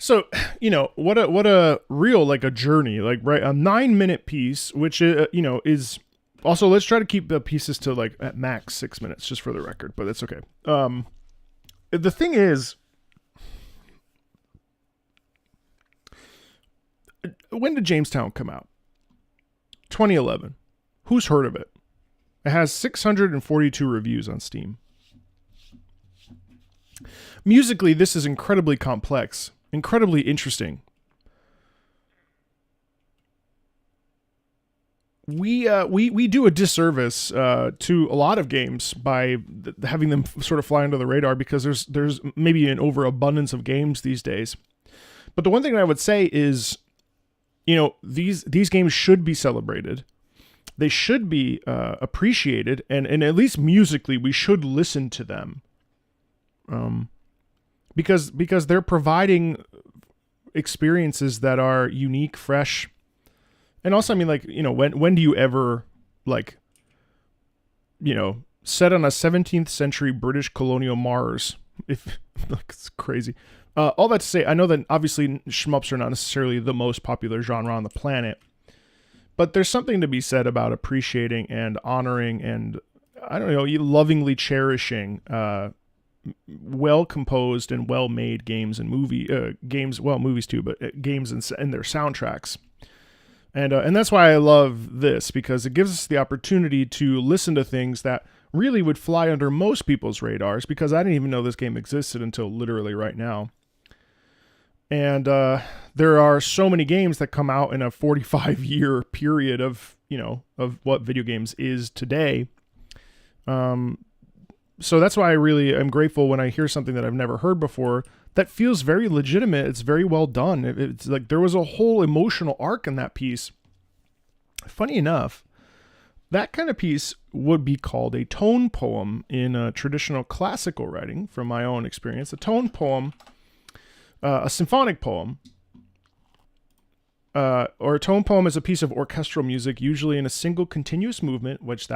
So, what a real, like, a journey, like, right, a 9-minute piece, which, is also, let's try to keep the pieces to, like, at max 6 minutes, just for the record, but it's okay. The thing is, when did Jamestown come out? 2011. Who's heard of it? It has 642 reviews on Steam. Musically, this is incredibly complex, incredibly interesting. We do a disservice to a lot of games by having them sort of fly under the radar, because there's maybe an overabundance of games these days. But the one thing I would say is, these games should be celebrated. They should be appreciated, and at least musically, we should listen to them. Because they're providing experiences that are unique, fresh, and also, I mean, like, when do you ever, like, set on a 17th century British colonial Mars? If like, it's crazy. All that to say, I know that obviously shmups are not necessarily the most popular genre on the planet, but there's something to be said about appreciating and honoring and, I don't know, lovingly cherishing well-composed and well-made games and movies too, but games and their soundtracks. And that's why I love this, because it gives us the opportunity to listen to things that really would fly under most people's radars, because I didn't even know this game existed until literally right now. And there are so many games that come out in a 45-year period of what video games is today. So that's why I really am grateful when I hear something that I've never heard before that feels very legitimate. It's very well done. It's like there was a whole emotional arc in that piece. Funny enough, that kind of piece would be called a tone poem in traditional classical writing, from my own experience. A tone poem, a symphonic poem, or a tone poem is a piece of orchestral music, usually in a single continuous movement, which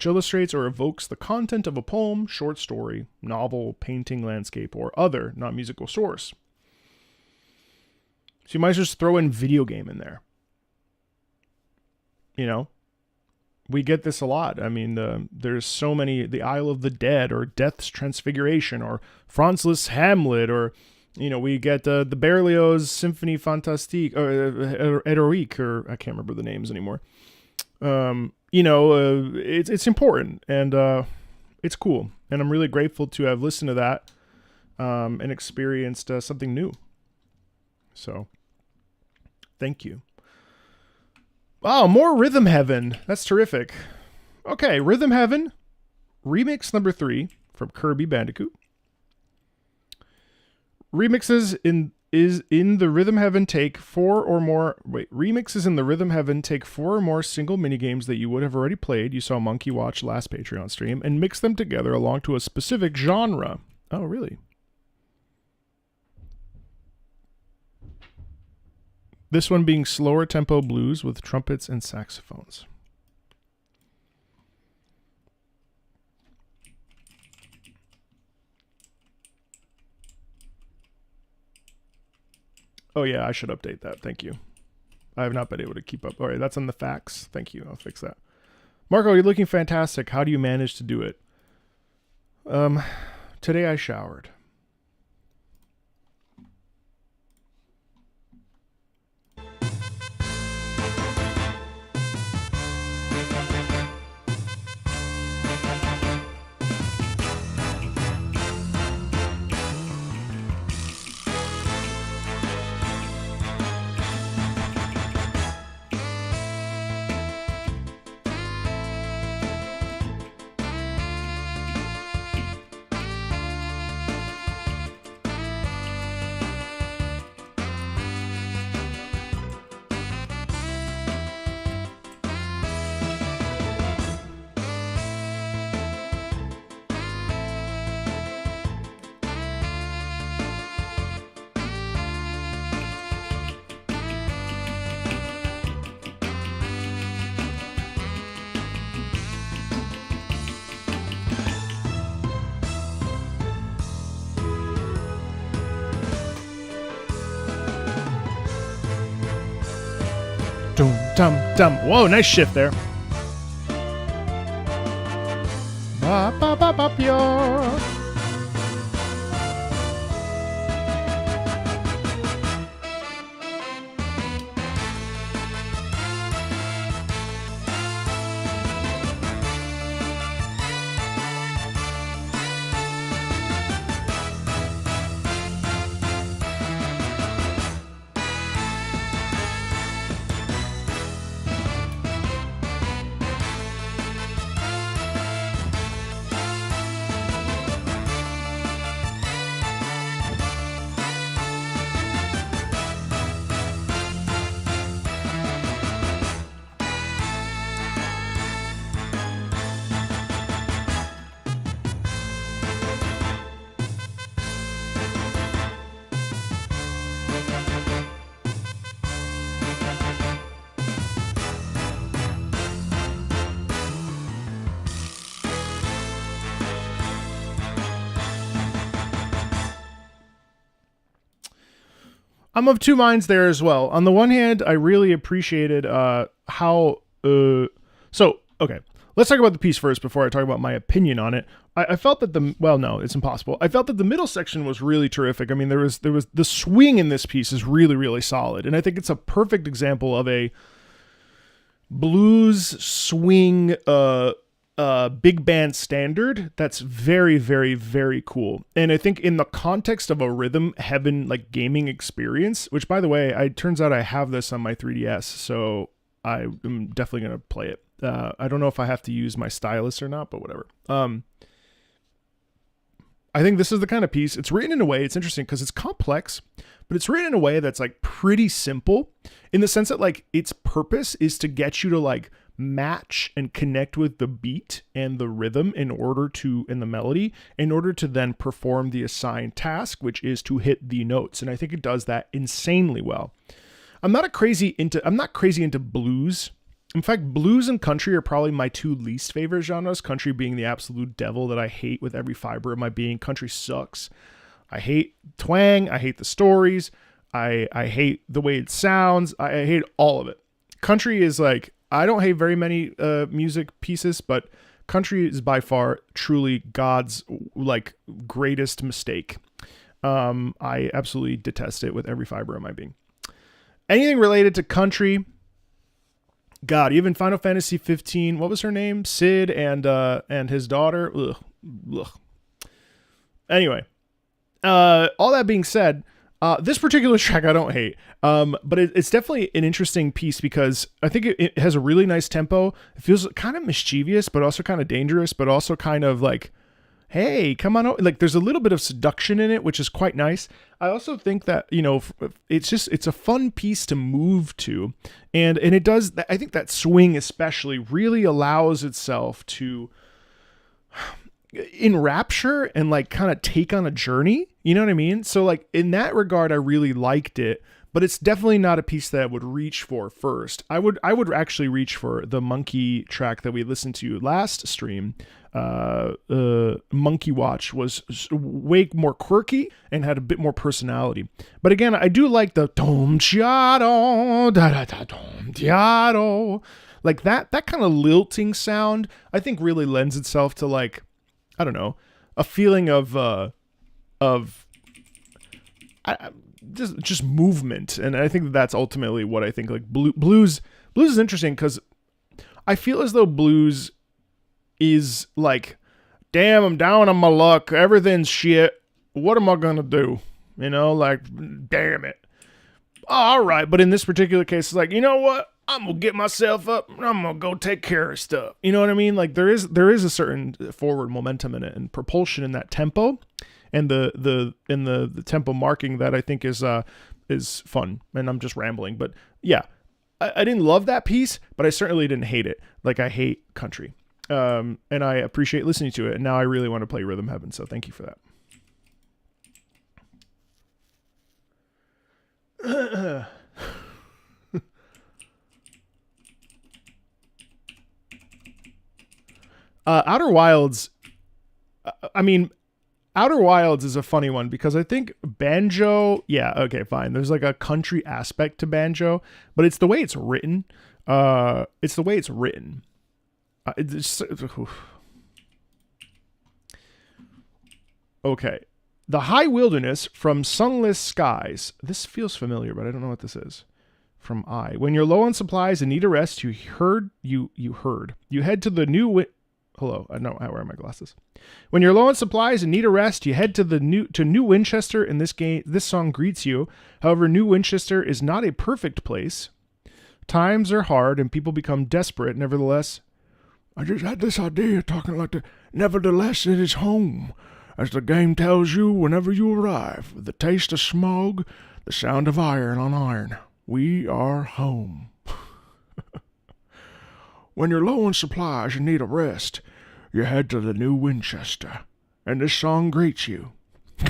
illustrates or evokes the content of a poem, short story, novel, painting, landscape, or other non-musical source. So you might just throw in video game in there. We get this a lot. I mean, there's so many, The Isle of the Dead, or Death's Transfiguration, or Franz Liszt's Hamlet, or we get the Berlioz Symphonie Fantastique, or Héroïque, or I can't remember the names anymore. It's important, and it's cool. And I'm really grateful to have listened to that and experienced something new. So, thank you. Oh, more Rhythm Heaven. That's terrific. Okay, Rhythm Heaven, remix number 3 from Kirby Bandicoot. Remixes in the Rhythm Heaven take 4 or more. Remixes in the Rhythm Heaven take 4 or more single minigames that you would have already played. You saw Monkey Watch last Patreon stream, and mix them together along to a specific genre. Oh, really? This one being slower tempo blues with trumpets and saxophones. Oh yeah, I should update that. Thank you. I have not been able to keep up. All right, that's on the facts. Thank you. I'll fix that. Marco, you're looking fantastic. How do you manage to do it? Today I showered. dum, dum. Whoa, nice shift there. Ba, ba, ba, ba, pure. I'm of two minds there as well. On the one hand, I really appreciated how... okay, let's talk about the piece first before I talk about my opinion on it. I felt that no, it's impossible. I felt that the middle section was really terrific. I mean, there was the swing in this piece is really, really solid. And I think it's a perfect example of a blues swing big band standard that's very, very, very cool. And I think in the context of a rhythm heaven like gaming experience, which by the way, it turns out I have this on my 3DS, so I'm definitely gonna play it. I don't know if I have to use my stylus or not, but whatever. I think this is the kind of piece, it's written in a way, it's interesting because it's complex, but it's written in a way that's like pretty simple in the sense that like its purpose is to get you to like match and connect with the beat and the rhythm in the melody in order to then perform the assigned task, which is to hit the notes. And I think it does that insanely well. I'm not crazy into blues. In fact, blues and country are probably my two least favorite genres. Country being the absolute devil that I hate with every fiber of my being. Country sucks. I hate twang. I hate the stories. I hate the way it sounds. I hate all of it. Country is like, I don't hate very many music pieces, but country is by far truly God's like greatest mistake. I absolutely detest it with every fiber of my being. Anything related to country, God, even Final Fantasy 15, what was her name? Sid and his daughter. Ugh. Anyway, all that being said, this particular track I don't hate, but it's definitely an interesting piece because I think it has a really nice tempo. It feels kind of mischievous, but also kind of dangerous, but also kind of like, hey, come on out. Like there's a little bit of seduction in it, which is quite nice. I also think that, it's a fun piece to move to. And it does, I think that swing especially really allows itself to enrapture and like kind of take on a journey. You know what I mean? So like in that regard, I really liked it, but it's definitely not a piece that I would reach for first. I would actually reach for the Monkey track that we listened to last stream. Monkey Watch was way more quirky and had a bit more personality. But again, I do like the dom chiado da da da dom chiado, like that kind of lilting sound. I think really lends itself to like, I don't know, a feeling of just movement, and I think that's ultimately what I think. Like blues is interesting because I feel as though blues is like, damn, I'm down on my luck, everything's shit, what am I gonna do? Like, damn it. All right, but in this particular case, it's like, you know what? I'm gonna get myself up and I'm gonna go take care of stuff. You know what I mean? Like there is a certain forward momentum in it and propulsion in that tempo, and the tempo marking that I think is fun. And I'm just rambling, but yeah, I didn't love that piece, but I certainly didn't hate it. Like I hate country, and I appreciate listening to it. And now I really want to play Rhythm Heaven. So thank you for that. Outer Wilds. Outer Wilds is a funny one because I think banjo, yeah, okay, fine. There's like a country aspect to banjo, but it's the way it's written. It's the way it's written. Okay. The high wilderness from sunless skies. This feels familiar, but I don't know what this is. From I. When you're low on supplies and need a rest, you head to the new Hello, I know I wear my glasses. When you're low on supplies and need a rest, you head to New Winchester. In this game, this song greets you. However, New Winchester is not a perfect place. Times are hard and people become desperate. Nevertheless, I just had this idea talking like the. Nevertheless, it is home, as the game tells you whenever you arrive. The taste of smog, the sound of iron on iron. We are home. When you're low on supplies and need a rest, you head to the New Winchester, and this song greets you. I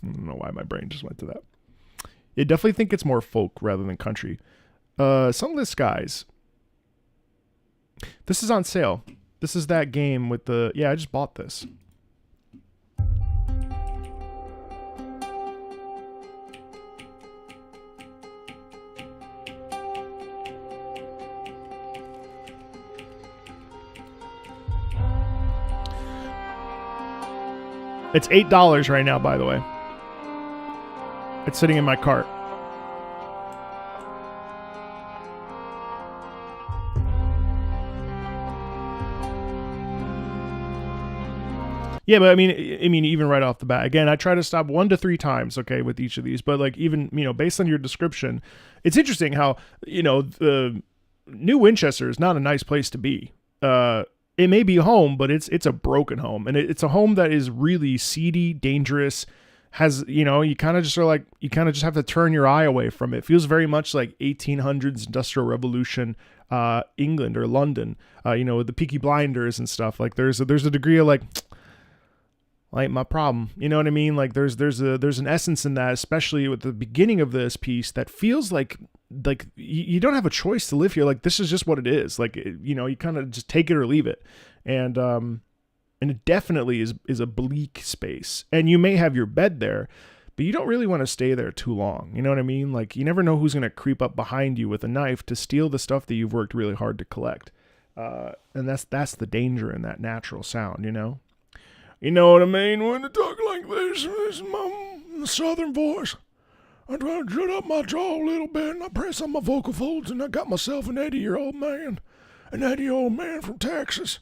don't know why my brain just went to that. I definitely think it's more folk rather than country. Sunless Skies. This is on sale. This is that game with the... Yeah, I just bought this. It's $8 right now, by the way. It's sitting in my cart. Yeah, but I mean, even right off the bat, again, I try to stop 1 to 3 times, okay, with each of these. But like, even based on your description, it's interesting how the New Winchester is not a nice place to be. It may be home, but it's a broken home, and it's a home that is really seedy, dangerous. Has you kind of just are like you kind of just have to turn your eye away from it. It feels very much like 1800s Industrial Revolution, England or London. With the Peaky Blinders and stuff. Like there's a degree of like my problem. You know what I mean? Like there's an essence in that, especially with the beginning of this piece, that feels like you don't have a choice to live here. Like this is just what it is. Like you kind of just take it or leave it, and it definitely is a bleak space. And you may have your bed there, but you don't really want to stay there too long. You know what I mean? Like you never know who's gonna creep up behind you with a knife to steal the stuff that you've worked really hard to collect. And that's the danger in that natural sound. You know what I mean? When I talk like this is my southern voice. I try to shut up my jaw a little bit, and I press on my vocal folds, and I got myself an 80-year-old man. An 80-year-old man from Texas.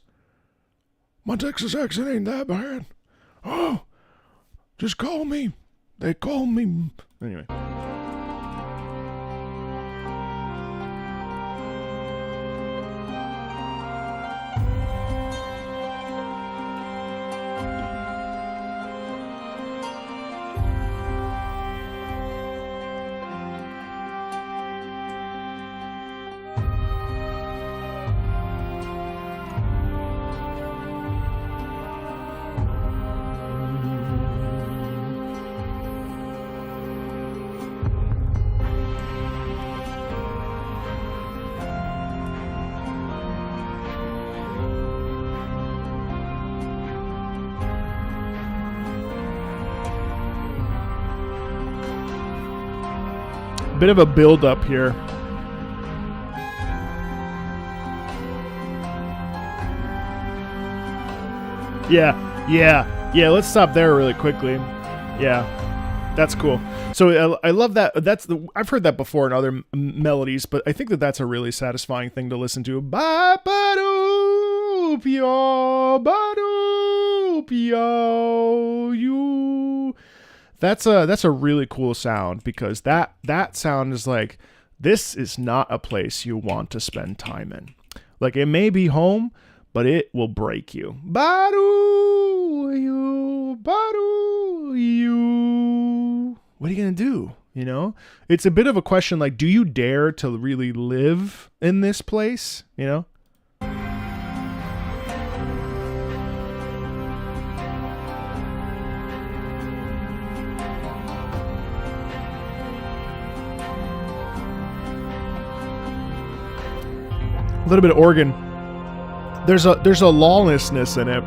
My Texas accent ain't that bad. Oh, just call me. They call me. Anyway. Bit of a build up here. Yeah. Let's stop there really quickly. Yeah, that's cool. So I love that. I've heard that before in other melodies, but I think that's a really satisfying thing to listen to. You. That's a really cool sound, because that sound is like, this is not a place you want to spend time in. Like it may be home, but it will break you. What are you gonna do? It's a bit of a question. Like, do you dare to really live in this place? A little bit of organ. There's a lawlessness in it.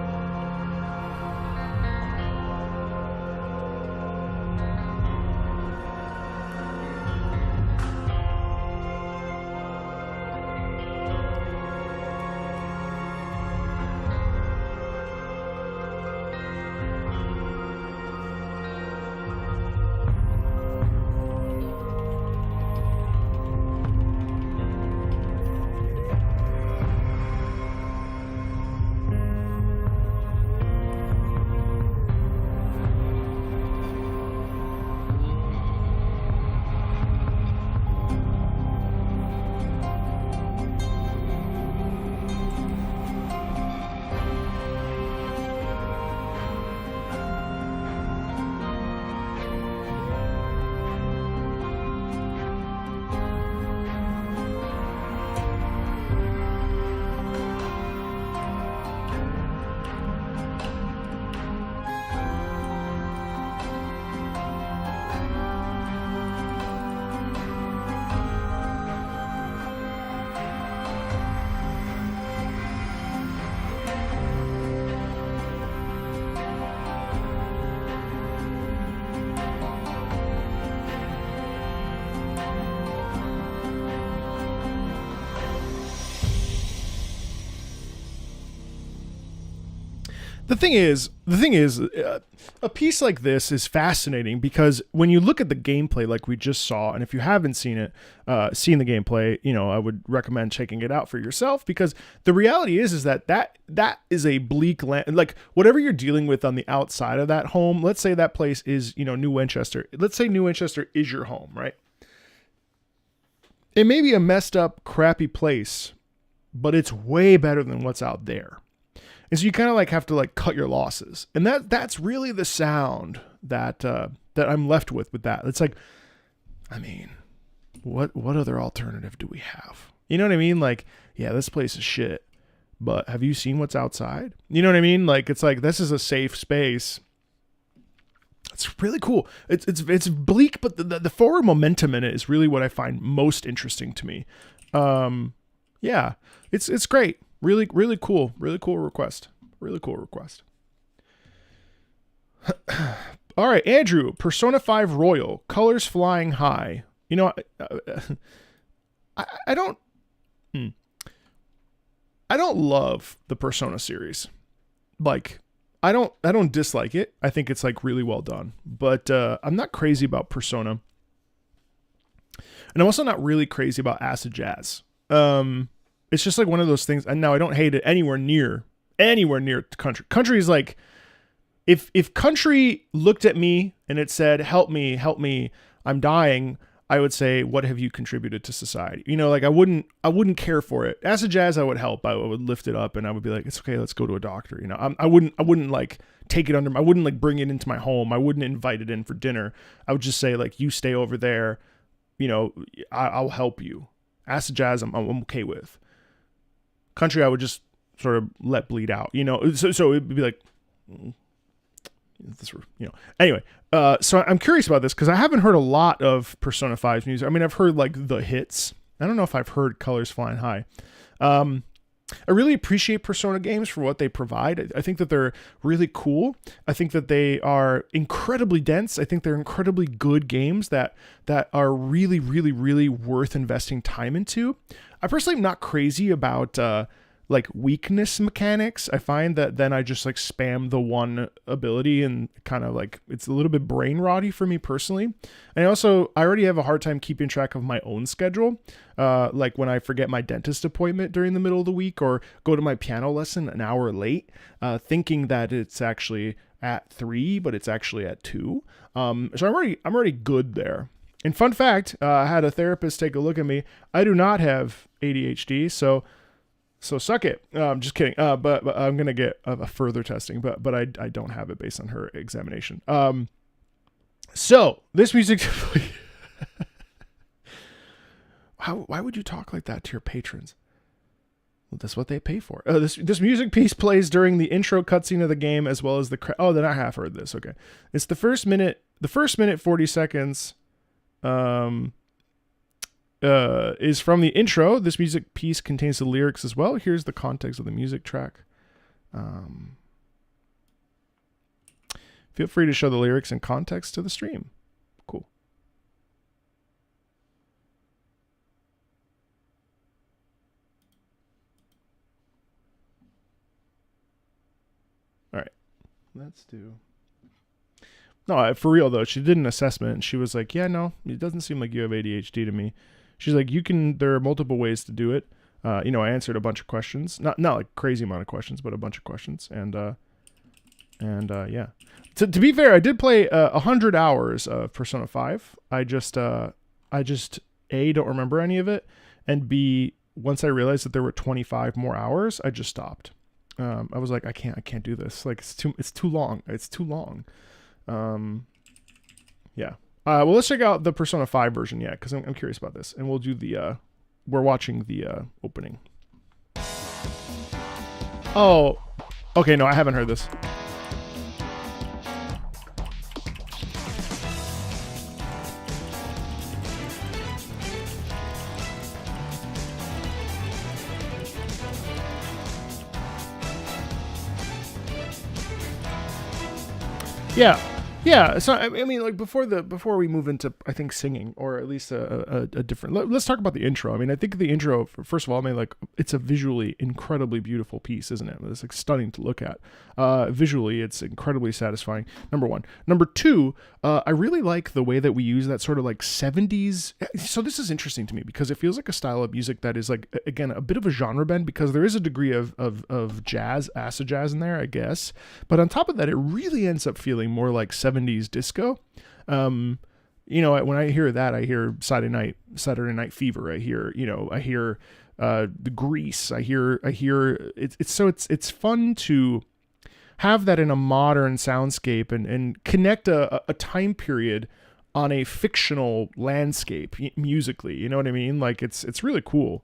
the thing is, a piece like this is fascinating because when you look at the gameplay, like we just saw, and if you haven't seen it, seen the gameplay, I would recommend checking it out for yourself, because the reality is that is a bleak land. Like whatever you're dealing with on the outside of that home, let's say that place is, New Winchester. Let's say New Winchester is your home, right? It may be a messed up, crappy place, but it's way better than what's out there. And so you kind of like have to like cut your losses. And that's really the sound that that I'm left with that. It's like, I mean, what other alternative do we have? You know what I mean? Like, yeah, this place is shit, but have you seen what's outside? You know what I mean? Like, it's like, this is a safe space. It's really cool. It's bleak, but the forward momentum in it is really what I find most interesting to me. Yeah, it's great. Really, really cool. Really cool request. Really cool request. All right, Andrew, Persona 5 Royal, colors flying high. I don't love the Persona series. Like, I don't dislike it. I think it's like really well done, but I'm not crazy about Persona. And I'm also not really crazy about acid jazz. It's just like one of those things. And now I don't hate it anywhere near Country. Country is like, if Country looked at me and it said, help me, I'm dying, I would say, what have you contributed to society? Like I wouldn't care for it. Acid jazz, I would help. I would lift it up and I would be like, it's okay, let's go to a doctor. I wouldn't like take it under, I wouldn't like bring it into my home. I wouldn't invite it in for dinner. I would just say like, you stay over there, I'll help you. Acid jazz, I'm okay with. Country, I would just sort of let bleed out, so it'd be like, anyway, so I'm curious about this because I haven't heard a lot of Persona 5's music. I mean, I've heard like the hits. I don't know if I've heard Colors Flying High. I really appreciate Persona games for what they provide. I think that they're really cool. I think that they are incredibly dense. I think they're incredibly good games that are really, really, really worth investing time into. I personally am not crazy about like weakness mechanics. I find that then I just like spam the one ability and kind of like it's a little bit brain rotty for me personally. And I already have a hard time keeping track of my own schedule. Like when I forget my dentist appointment during the middle of the week or go to my piano lesson an hour late, thinking that it's actually at 3, but it's actually at 2. So I'm already good there. And fun fact, I had a therapist take a look at me. I do not have ADHD, so suck it. Just kidding. But I'm gonna get a further testing. But I don't have it based on her examination. So this music. Why would you talk like that to your patrons? Well, that's what they pay for. This music piece plays during the intro cutscene of the game as well as the. Then I have heard this. Okay, it's the first minute 40 seconds. Is from the intro. This music piece contains the lyrics as well. Here's the context of the music track. Feel free to show the lyrics and context to the stream. Cool. All right, let's do. No, for real though, she did an assessment and she was like, yeah, no, it doesn't seem like you have ADHD to me. She's like, there are multiple ways to do it. I answered a bunch of questions, not like crazy amount of questions, but a bunch of questions. And yeah, to be fair, I did play 100 hours of Persona 5. I just A, don't remember any of it. And B, once I realized that there were 25 more hours, I just stopped. I was like, I can't do this. Like it's too long. It's too long. Yeah. Well, let's check out the Persona 5 version, yeah, because I'm curious about this, and we'll do we're watching the opening. Oh, okay, no, I haven't heard this. Yeah. Yeah, so I mean, like before we move into, I think, singing, or at least a different. Let's talk about the intro. I mean, I think the intro, first of all, I mean, like, it's a visually incredibly beautiful piece, isn't it? It's like stunning to look at. Visually, it's incredibly satisfying. Number one. Number two, I really like the way that we use that sort of like 70s. So this is interesting to me because it feels like a style of music that is, like, again, a bit of a genre bend, because there is a degree of jazz, acid jazz in there, I guess. But on top of that, it really ends up feeling more like 70s disco. When I hear that, I hear Saturday Night Fever. I hear the Grease. I hear it's fun to have that in a modern soundscape and connect a time period on a fictional landscape musically. You know what I mean? Like, it's really cool.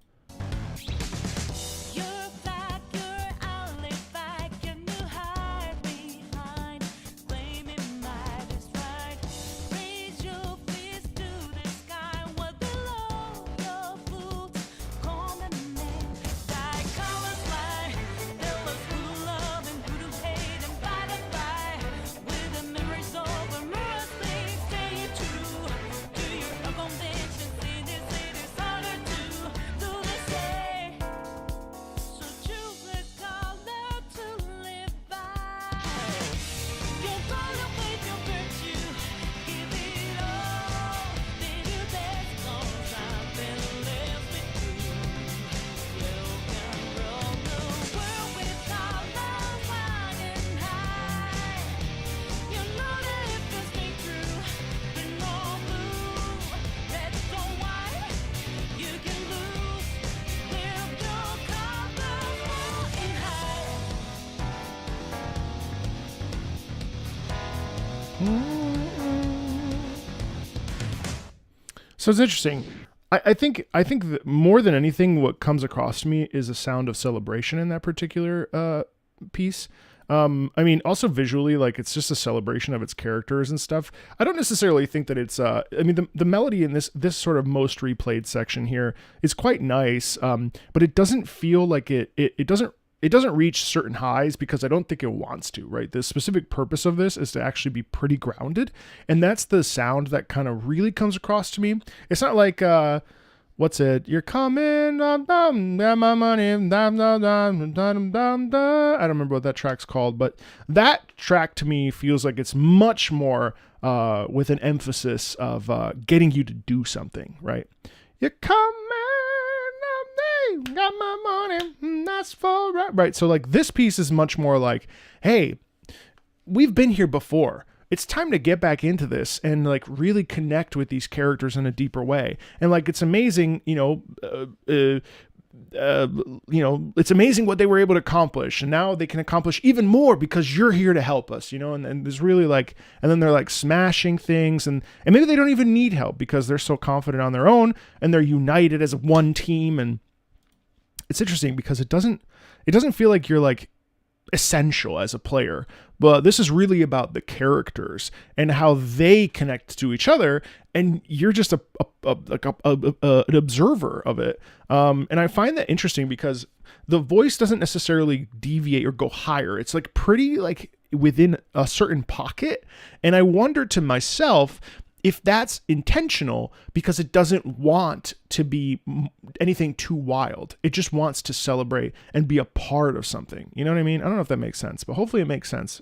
So it's interesting. I think that more than anything, what comes across to me is a sound of celebration in that particular piece. I mean, also visually, like, it's just a celebration of its characters and stuff. I don't necessarily think that it's, I mean, the melody in this sort of most replayed section here is quite nice, but it doesn't feel like it doesn't reach certain highs because I don't think it wants to, right? The specific purpose of this is to actually be pretty grounded, and that's the sound that kind of really comes across to me. It's not like, what's it? You're coming, got my money, I don't remember what that track's called, but that track to me feels like it's much more with an emphasis of getting you to do something, right? You're coming, got my money, that's for right. So, like, this piece is much more like, hey, we've been here before. It's time to get back into this and, like, really connect with these characters in a deeper way. And, like, it's amazing, it's amazing what they were able to accomplish, and now they can accomplish even more because you're here to help us, and there's really, like, and then they're, like, smashing things, and maybe they don't even need help because they're so confident on their own and they're united as one team. And it's interesting because it doesn't feel like you're, like, essential as a player, but this is really about the characters and how they connect to each other, and you're just an observer of it. And I find that interesting because the voice doesn't necessarily deviate or go higher. It's, like, pretty, like, within a certain pocket, and I wonder to myself if that's intentional because it doesn't want to be anything too wild. It just wants to celebrate and be a part of something. You know what I mean? I don't know if that makes sense, but hopefully it makes sense.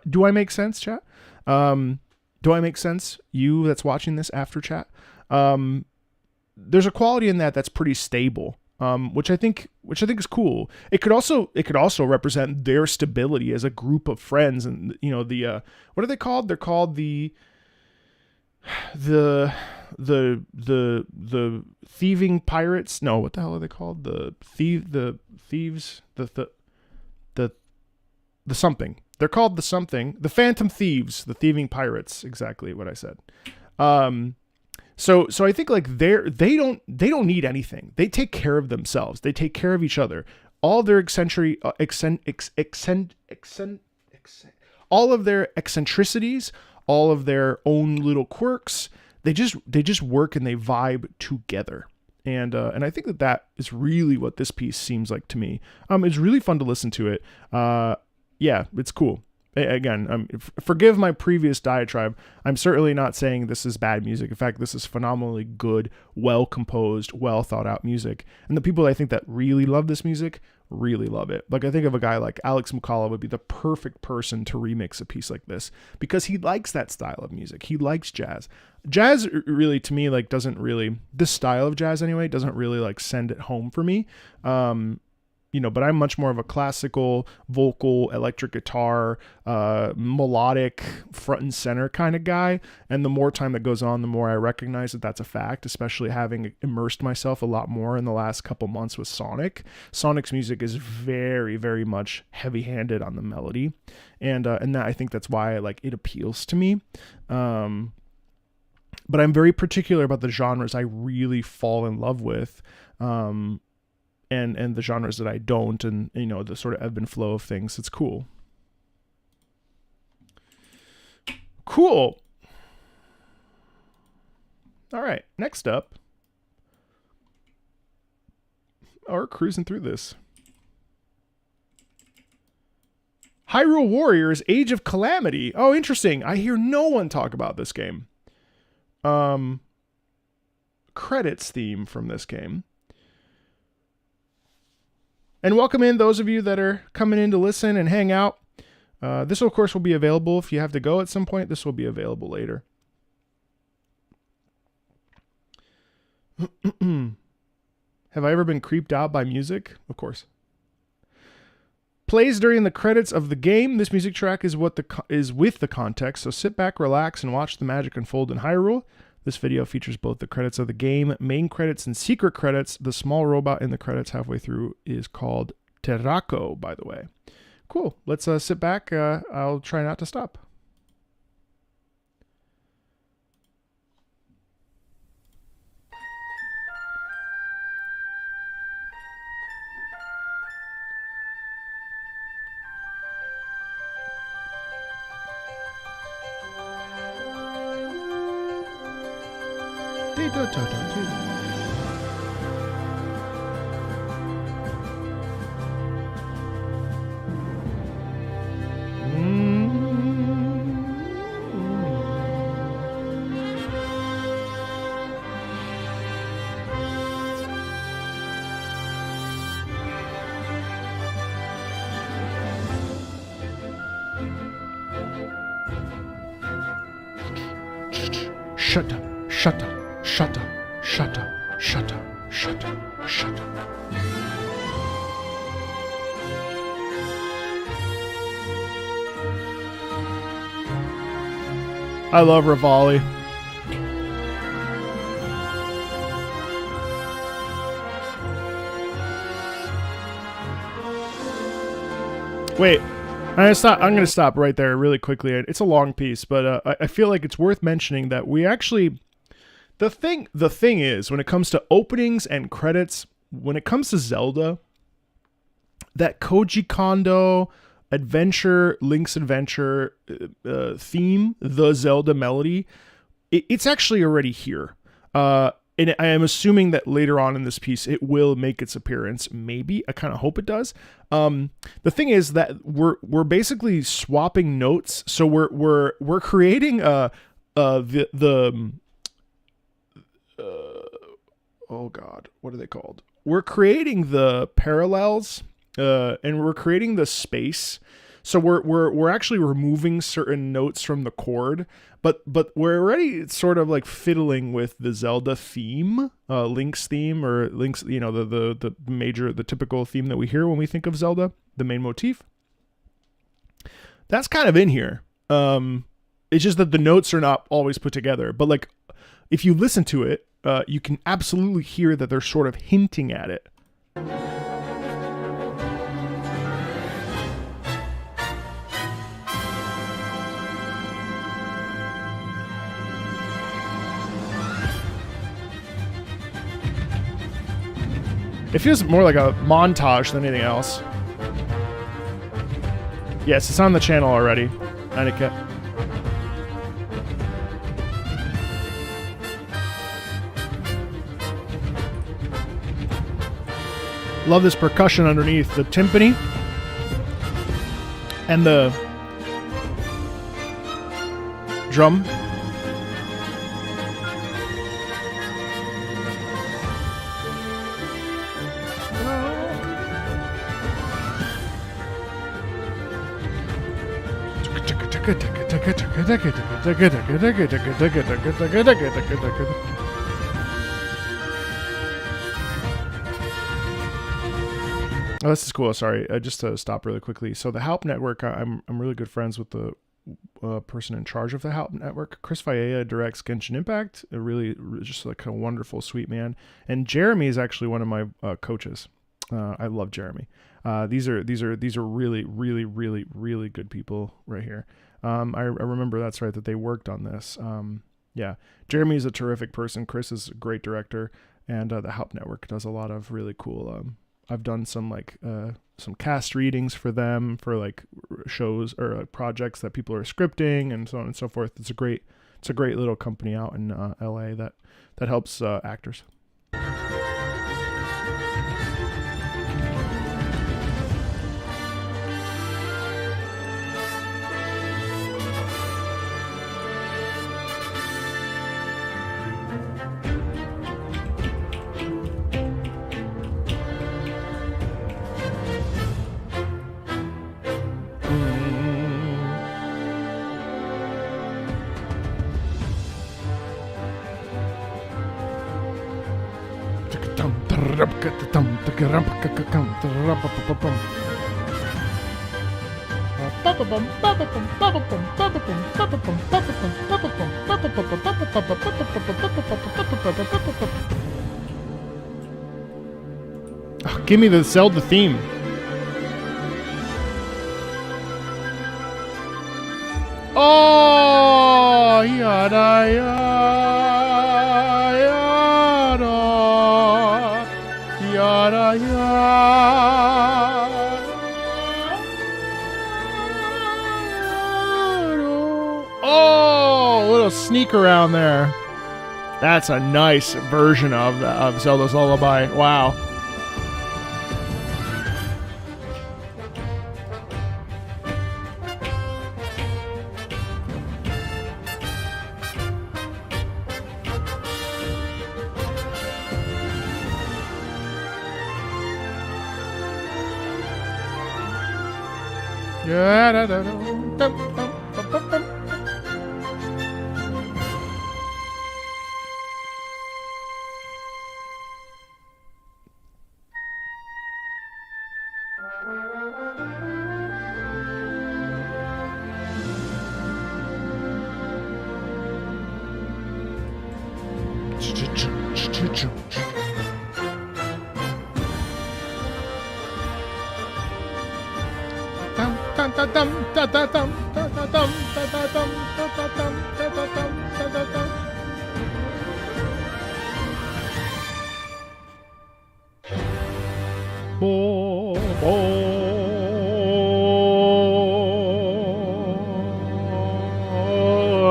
Do I make sense, chat? Do I make sense? You that's watching this after chat? There's a quality in that that's pretty stable, which I think is cool. It could also represent their stability as a group of friends, and what are they called? They're called the thieving pirates. No, what the hell are they called? The thieves, the something. They're called the something. The Phantom Thieves, the thieving pirates. Exactly what I said. So I think, like, they don't need anything. They take care of themselves. They take care of each other. All their all of their eccentricities, all of their own little quirks, they just work and they vibe together. And I think that is really what this piece seems like to me. It's really fun to listen to it. Yeah, it's cool. Again, forgive my previous diatribe. I'm certainly not saying this is bad music. In fact, this is phenomenally good, well composed, well thought out music. And the people I think that really love this music really love it. Like, I think of a guy like Alex McCullough would be the perfect person to remix a piece like this because he likes that style of music. He likes jazz. Jazz really, to me, like, doesn't really, this style of jazz anyway, doesn't really like send it home for me. But I'm much more of a classical, vocal, electric guitar, melodic, front and center kind of guy. And the more time that goes on, the more I recognize that that's a fact, especially having immersed myself a lot more in the last couple months with Sonic. Sonic's music is very, very much heavy-handed on the melody. And that, I think that's why it appeals to me. But I'm very particular about the genres I really fall in love with. And the genres that I don't, and the sort of ebb and flow of things. It's cool. Cool. All right, next up. We're cruising through this. Hyrule Warriors: Age of Calamity. Oh, interesting. I hear no one talk about this game. Credits theme from this game. And welcome in those of you that are coming in to listen and hang out. This, of course, will be available if you have to go at some point. This will be available later. Have I ever been creeped out by music? Of course. Plays during the credits of the game. This music track is with the context, so sit back, relax, and watch the magic unfold in Hyrule. This video features both the credits of the game, main credits, and secret credits. The small robot in the credits halfway through is called Terrako, by the way. Cool. Let's sit back. I'll try not to stop. Shut up, shut up, shut up, shut up, shut up, shut up, shut up. I love Rivali. Wait, I'm going to stop right there really quickly. It's a long piece, but I feel like it's worth mentioning that we actually, the thing is, when it comes to openings and credits, when it comes to Zelda, that Koji Kondo Link's Adventure theme, the Zelda melody, it's actually already here. And I am assuming that later on in this piece, it will make its appearance. Maybe. I kind of hope it does. The thing is that we're basically swapping notes. So we're creating oh God, what are they called? We're creating the parallels, and we're creating the space. So we're actually removing certain notes from the chord, but we're already sort of like fiddling with the Zelda theme, Link's theme, or Link's, the typical theme that we hear when we think of Zelda, the main motif. That's kind of in here. It's just that the notes are not always put together, but like if you listen to it, you can absolutely hear that they're sort of hinting at it. It feels more like a montage than anything else. Yes, it's on the channel already. Annika. Love this percussion underneath the timpani. And drum. Oh, this is cool. Sorry, just to stop really quickly. So the Halp Network, I'm really good friends with the person in charge of the Halp Network. Chris Vallea directs Genshin Impact. Really, just like a wonderful, sweet man. And Jeremy is actually one of my coaches. I love Jeremy. These are really, really, really, really good people right here. I remember that's right that they worked on this. Yeah, Jeremy is a terrific person. Chris is a great director, and the Halp Network does a lot of really cool. I've done some some cast readings for them for like shows or projects that people are scripting and so on and so forth. It's a great little company out in LA that helps actors. Oh, give me the Zelda theme. Oh, yada yada yada yada. Oh, a little sneak around there. That's a nice version of Zelda's Lullaby. Wow.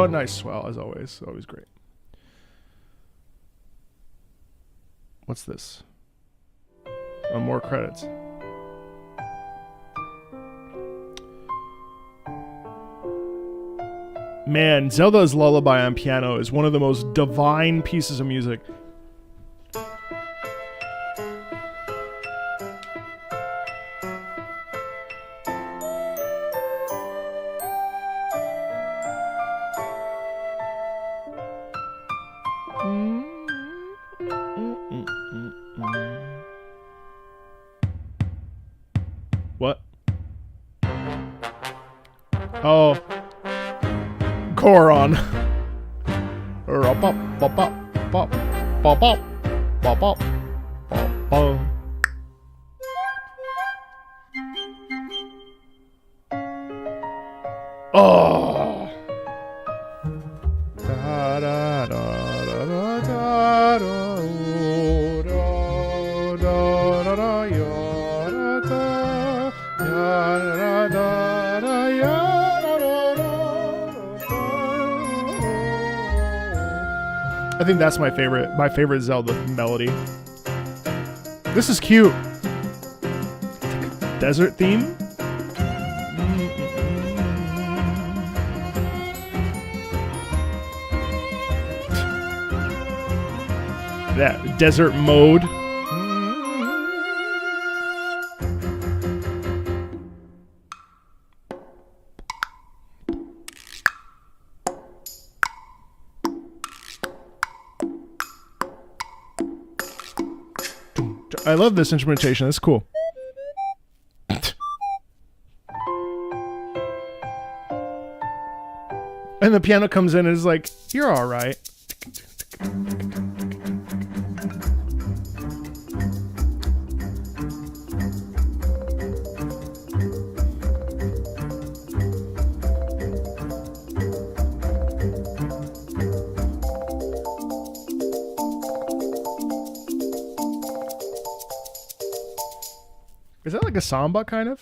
Nice swell as always. Always great. What's this? Oh, more credits. Man, Zelda's Lullaby on piano is one of the most divine pieces of music. What? Oh. Goron. Oh. Da, da, da, da, da, da, da, da, da, ya, da, da, ya, da, da, ya, da, da. I think that's my favorite Zelda melody. This is cute. Desert theme. that desert mode. I love this instrumentation. That's cool. And the piano comes in and is like, you're all right. Is that like a samba kind of?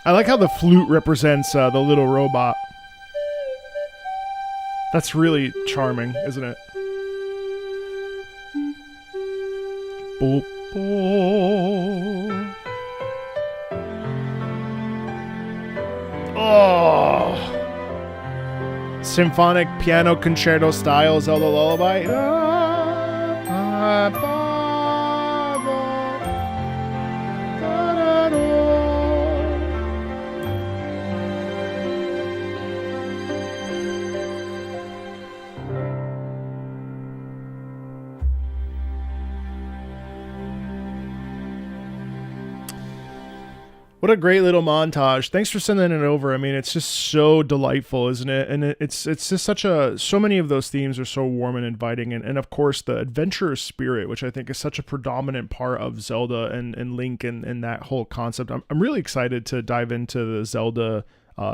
I like how the flute represents the little robot. That's really charming, isn't it? Boop, boop. Oh! Symphonic piano concerto style Zelda lullaby. What a great little montage. Thanks for sending it over. I mean, it's just so delightful, isn't it? And it's just so many of those themes are so warm and inviting. And of course, the adventurer spirit, which I think is such a predominant part of Zelda and Link and that whole concept. I'm really excited to dive into the Zelda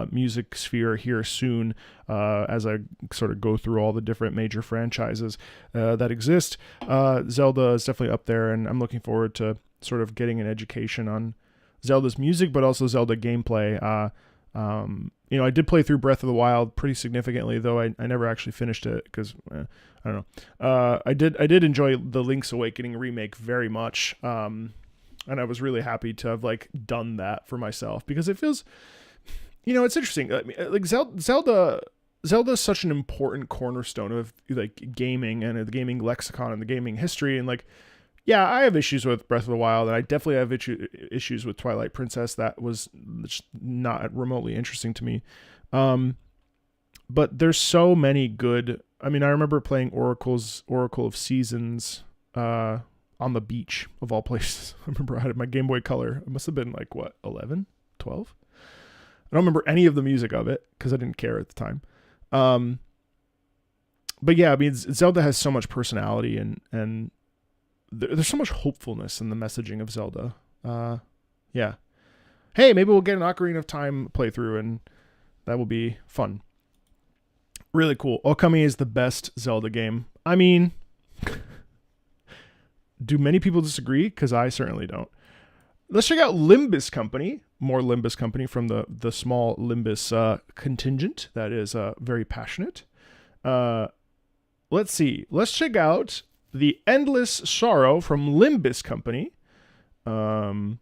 music sphere here soon as I sort of go through all the different major franchises that exist. Zelda is definitely up there, and I'm looking forward to sort of getting an education on Zelda's music, but also Zelda gameplay. I did play through Breath of the Wild pretty significantly, though I never actually finished it because I don't know. I did enjoy the Link's Awakening remake very much, and I was really happy to have like done that for myself because it feels, it's interesting. Like Zelda is such an important cornerstone of like gaming and the gaming lexicon and the gaming history, and like. Yeah, I have issues with Breath of the Wild, and I definitely have issues with Twilight Princess. That was not remotely interesting to me. But there's so many good... I mean, I remember playing Oracle of Seasons on the beach, of all places. I remember I had my Game Boy Color. It must have been like, 11? 12? I don't remember any of the music of it, because I didn't care at the time. But yeah, I mean, Zelda has so much personality, and there's so much hopefulness in the messaging of Zelda. Yeah. Hey, maybe we'll get an Ocarina of Time playthrough, and that will be fun. Really cool. Okami is the best Zelda game. I mean, do many people disagree? Because I certainly don't. Let's check out Limbus Company. More Limbus Company from the small Limbus contingent that is very passionate. Let's see. Let's check out The Endless Sorrow from Limbus Company. One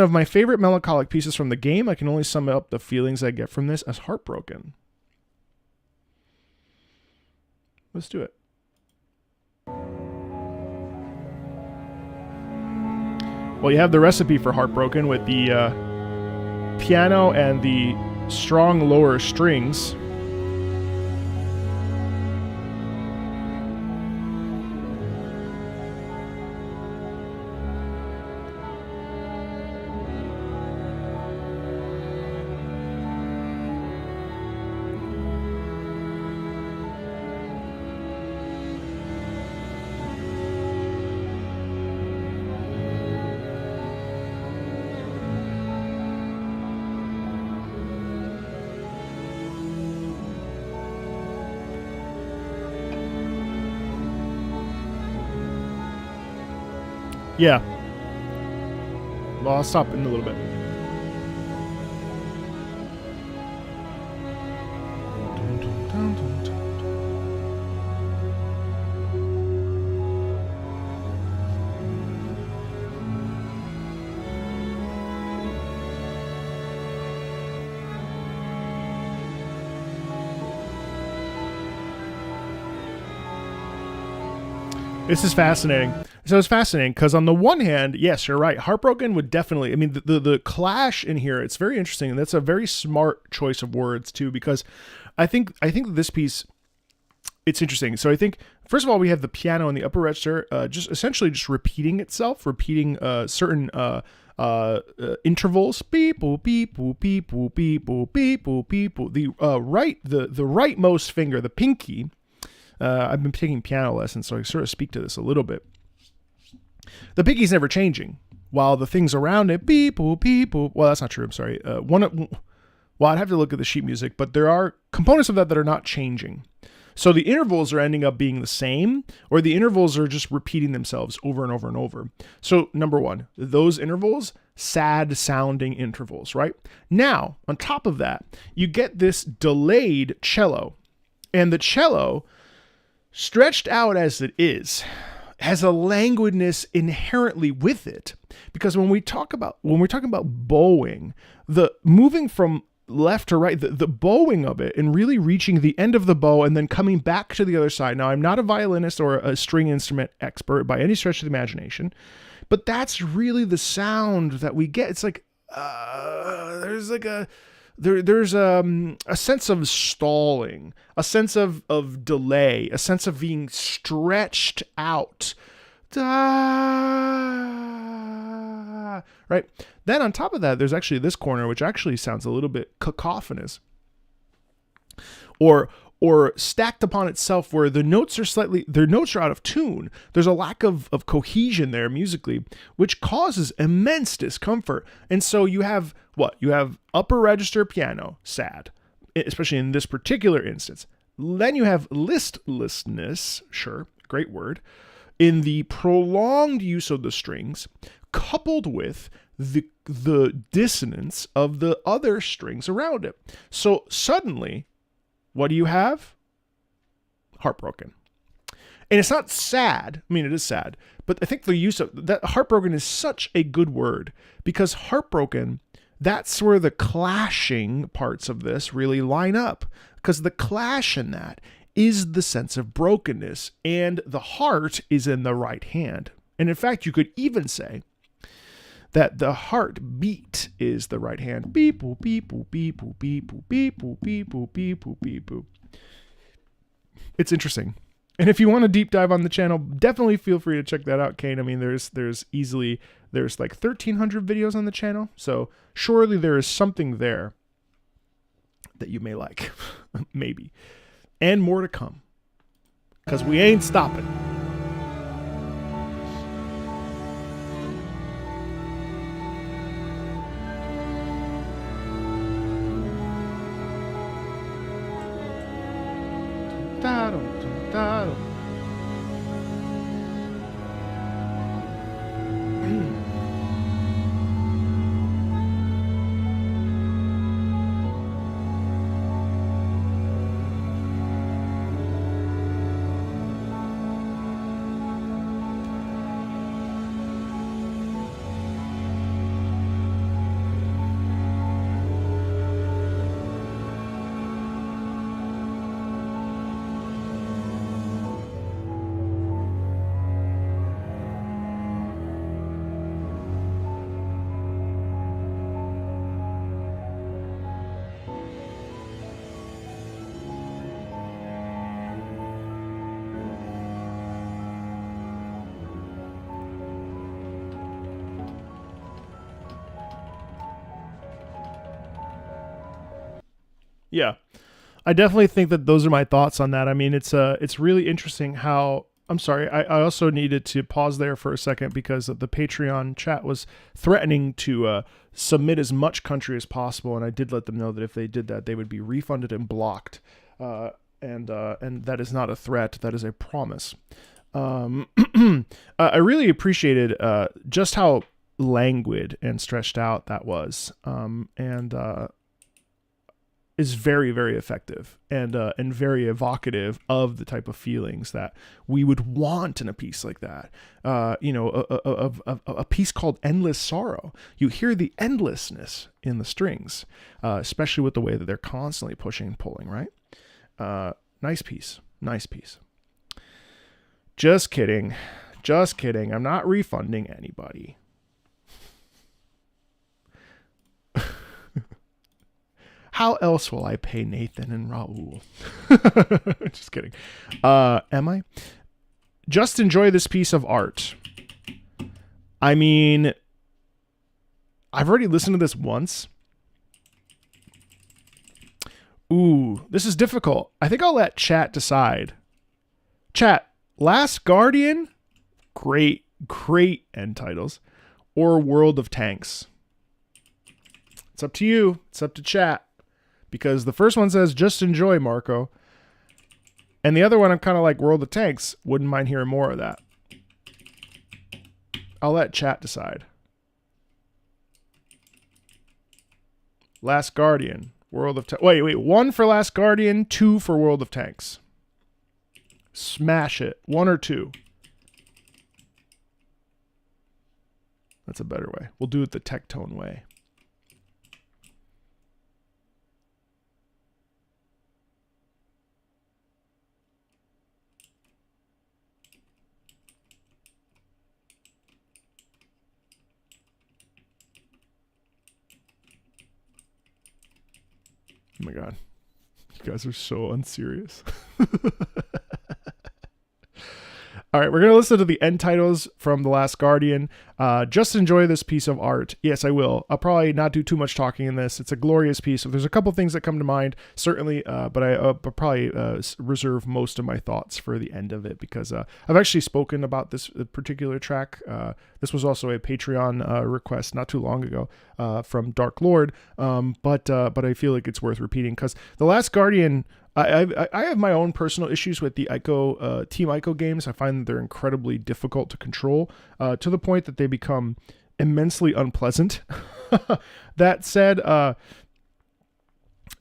of my favorite melancholic pieces from the game. I can only sum up the feelings I get from this as heartbroken. Let's do it. Well, you have the recipe for heartbroken with the piano and the strong lower strings. Yeah. Well, I'll stop in a little bit. This is fascinating. So it's fascinating because on the one hand, yes, you're right. Heartbroken would definitely, I mean, the clash in here, it's very interesting. And that's a very smart choice of words too, because I think this piece, it's interesting. So I think, first of all, we have the piano in the upper register, just essentially just repeating itself, repeating certain intervals. Beep boop beep boop beep boop beep boop beep boop beep boop. The rightmost finger, the pinky. I've been taking piano lessons, so I sort of speak to this a little bit. The pinky's never changing, while the things around it, beep boop beep boop. Well, that's not true. I'm sorry. Well, I'd have to look at the sheet music, but there are components of that are not changing. So the intervals are ending up being the same, or the intervals are just repeating themselves over and over and over. So number one, those intervals, sad sounding intervals, right? Now, on top of that, you get this delayed cello, and the cello, stretched out as it is, has a languidness inherently with it, because when we're talking about bowing, the moving from left to right, the bowing of it and really reaching the end of the bow and then coming back to the other side. Now, I'm not a violinist or a string instrument expert by any stretch of the imagination, but that's really the sound that we get. It's like there's a sense of stalling, a sense of delay, a sense of being stretched out. Right? Then on top of that, there's actually this corner, which actually sounds a little bit cacophonous, or stacked upon itself, where their notes are out of tune. There's a lack of cohesion there musically, which causes immense discomfort. And so you have what? You have upper register piano, sad, especially in this particular instance. Then you have listlessness, sure, great word, in the prolonged use of the strings, coupled with the dissonance of the other strings around it. So suddenly, what do you have? Heartbroken. And it's not sad. I mean, it is sad, but I think the use of that, heartbroken, is such a good word, because heartbroken, that's where the clashing parts of this really line up, because the clash in that is the sense of brokenness, and the heart is in the right hand. And in fact, you could even say that the heartbeat is the right hand. Beep boop beep boop beep boop beep boop beep boop beep boop beep boop beep boop. It's interesting. And if you want to deep dive on the channel, definitely feel free to check that out, Kane. I mean, there's like 1,300 videos on the channel, so surely there is something there that you may like, maybe, and more to come, because we ain't stopping. Yeah, I definitely think that those are my thoughts on that. I mean, it's really interesting how, I'm sorry, I also needed to pause there for a second, because the Patreon chat was threatening to submit as much country as possible, and I did let them know that if they did that, they would be refunded and blocked. And that is not a threat, that is a promise. I really appreciated just how languid and stretched out that was, and is very, very effective and very evocative of the type of feelings that we would want in a piece like that. A piece called Endless Sorrow. You hear the endlessness in the strings, especially with the way that they're constantly pushing and pulling, right? Nice piece. Just kidding. Just kidding. I'm not refunding anybody. How else will I pay Nathan and Raul? Just kidding. Am I? Just enjoy this piece of art. I mean, I've already listened to this once. Ooh, this is difficult. I think I'll let chat decide. Chat, Last Guardian, great end titles, or World of Tanks. It's up to you. It's up to chat. Because the first one says, just enjoy, Marco. And the other one, I'm kind of like, World of Tanks. Wouldn't mind hearing more of that. I'll let chat decide. Last Guardian, World of Tanks. Wait. 1 for Last Guardian, 2 for World of Tanks. Smash it. 1 or 2. That's a better way. We'll do it the Tectone way. Oh my God. You guys are so unserious. All right, we're going to listen to the end titles from The Last Guardian. Just enjoy this piece of art. Yes, I will. I'll probably not do too much talking in this. It's a glorious piece. There's a couple things that come to mind, certainly, but I'll probably reserve most of my thoughts for the end of it because I've actually spoken about this particular track. This was also a Patreon request not too long ago from Dark Lord, but I feel like it's worth repeating because The Last Guardian... I have my own personal issues with the Ico Team Ico games. I find that they're incredibly difficult to control to the point that they become immensely unpleasant. That said,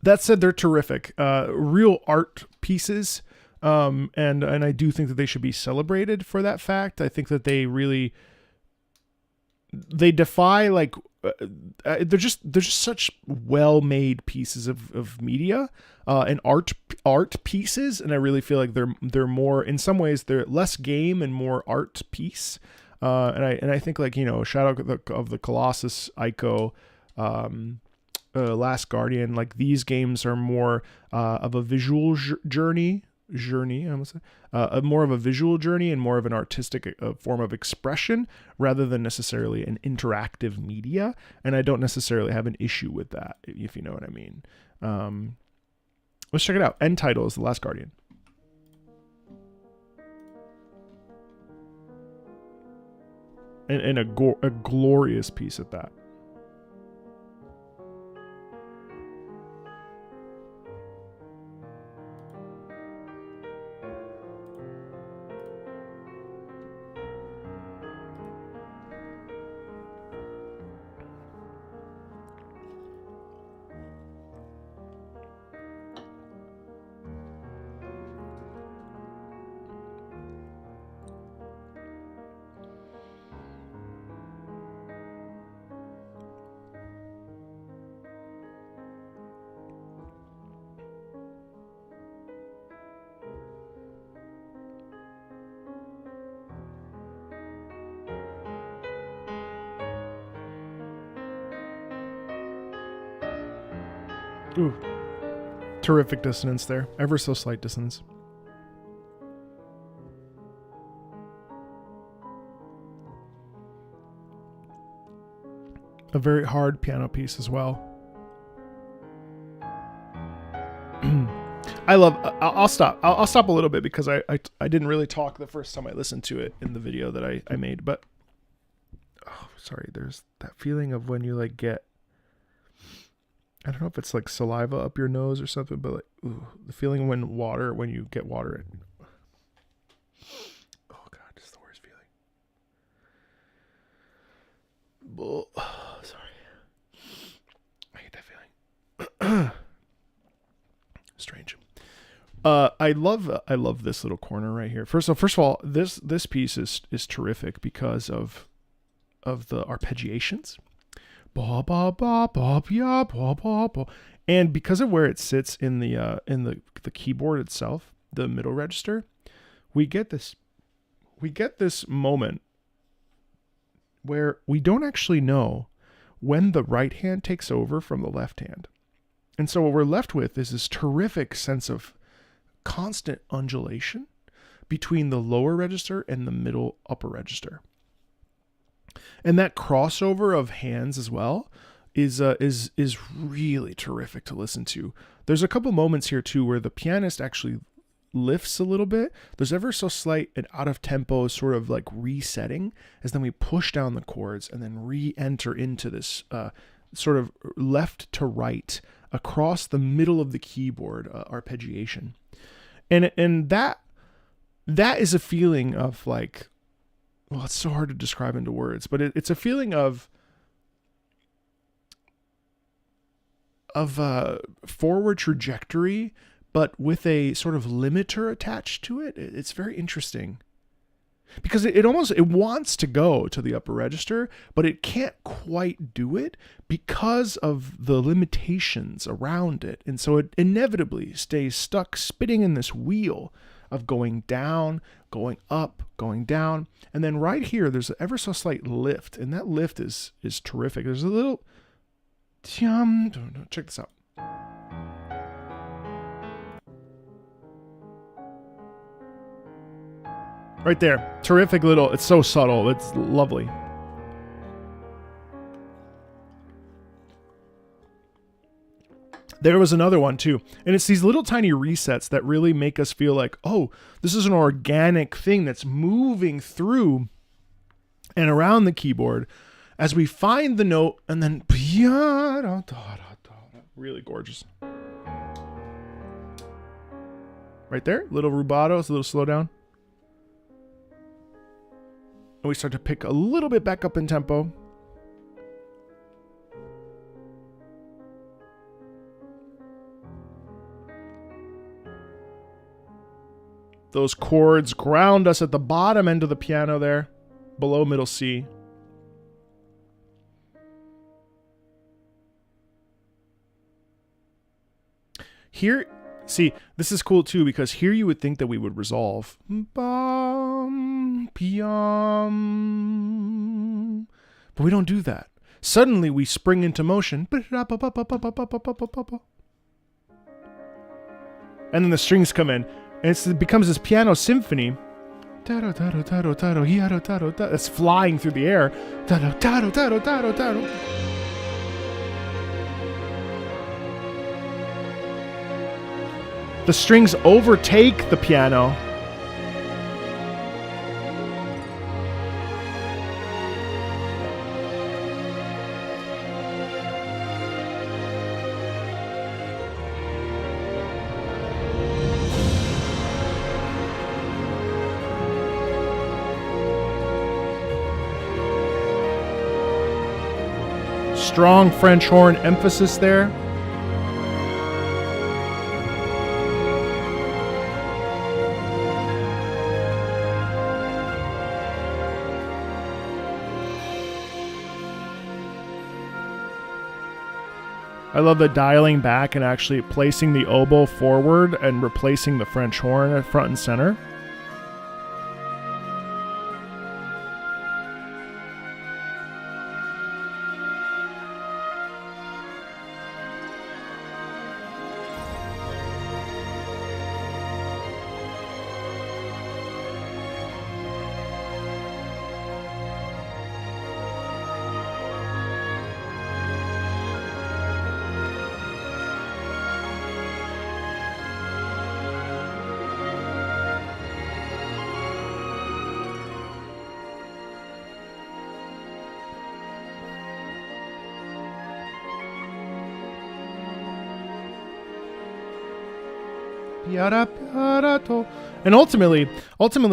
they're terrific, real art pieces, and I do think that they should be celebrated for that fact. I think that they defy like. They're just such well-made pieces of media and art pieces, and I really feel like they're more, in some ways they're less game and more art piece. And I think, like, Shadow of the Colossus, Ico, Last Guardian, like these games are more of a visual journey, I must say, more of a visual journey and more of an artistic form of expression rather than necessarily an interactive media. And I don't necessarily have an issue with that, if you know what I mean. Let's check it out. End title is The Last Guardian. And a glorious piece at that. Ooh, terrific dissonance there. Ever so slight dissonance. A very hard piano piece as well. I'll stop a little bit because I didn't really talk the first time I listened to it in the video that I made, but sorry, there's that feeling of when you like get, I don't know if it's like saliva up your nose or something, but like, ooh, the feeling when you get water in. Oh God, it's the worst feeling. Oh, sorry. I hate that feeling. Strange. I love this little corner right here. First of all, this piece is terrific because of the arpeggiations. Ba ba ba ba ba ba ba ba, and because of where it sits in the keyboard itself, the middle register, we get this we get this moment where we don't actually know when the right hand takes over from the left hand. And so what we're left with is this terrific sense of constant undulation between the lower register and the middle upper register. And that crossover of hands as well is really terrific to listen to. There's a couple moments here too where the pianist actually lifts a little bit. There's ever so slight and out of tempo sort of like resetting as then we push down the chords and then re-enter into this sort of left to right across the middle of the keyboard arpeggiation. And that is a feeling of like, well, it's so hard to describe into words, but it's a feeling of forward trajectory, but with a sort of limiter attached to it. It's very interesting because it wants to go to the upper register, but it can't quite do it because of the limitations around it. And so it inevitably stays stuck spinning in this wheel of going down, going up, going down. And then right here, there's an ever so slight lift, and that lift is terrific. There's a little, check this out. Right there. Terrific little, it's so subtle. It's lovely. There was another one too. And it's these little tiny resets that really make us feel like, oh, this is an organic thing that's moving through and around the keyboard as we find the note and then really gorgeous. Right there, little rubato, it's a little slow down. And we start to pick a little bit back up in tempo. Those chords ground us at the bottom end of the piano there, below middle C. Here, see, this is cool too, because here you would think that we would resolve. Bum, pium. But we don't do that. Suddenly we spring into motion. And then the strings come in. And it becomes this piano symphony. It's flying through the air. The strings overtake the piano. Strong French horn emphasis there. I love the dialing back and actually placing the oboe forward and replacing the French horn at front and center. And ultimately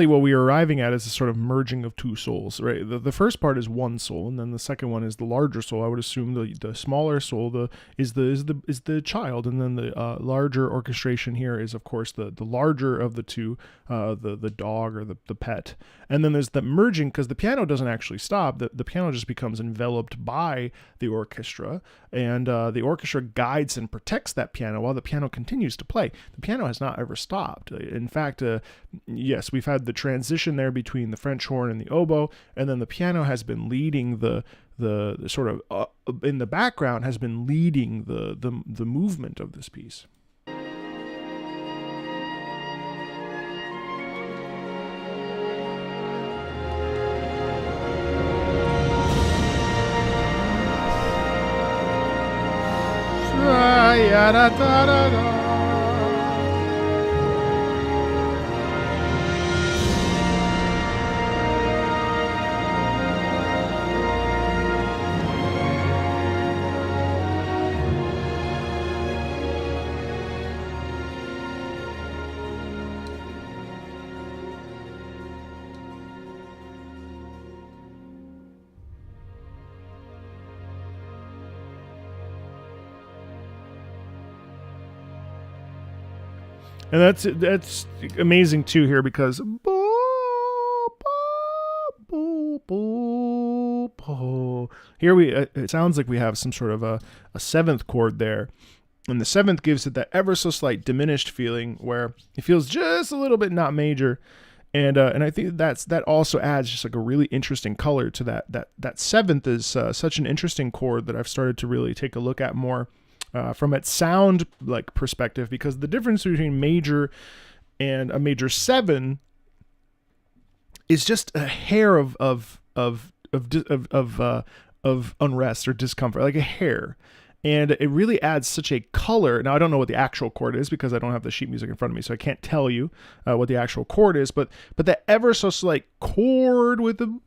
what we are arriving at is a sort of merging of two souls, right? The first part is one soul, and then the second one is the larger soul. I would assume the smaller soul is the child, and then the larger orchestration here is of course the larger of the two, the dog or the pet. And then there's the merging, because the piano doesn't actually stop. The piano just becomes enveloped by the orchestra, and the orchestra guides and protects that piano while the piano continues to play. The piano has not ever stopped. In fact, yes, we've had the transition there between the French horn and the oboe, and then the piano has been leading the sort of in the background has been leading the movement of this piece. And that's amazing too here, because here it sounds like we have some sort of a seventh chord there, and the seventh gives it that ever so slight diminished feeling where it feels just a little bit not major, and I think that also adds just like a really interesting color to that seventh is such an interesting chord that I've started to really take a look at more. From its sound like perspective, because the difference between major and a major 7 is just a hair of unrest or discomfort, like a hair, and it really adds such a color. Now I don't know what the actual chord is because I don't have the sheet music in front of me, so I can't tell you what the actual chord is. But that ever so slight chord with the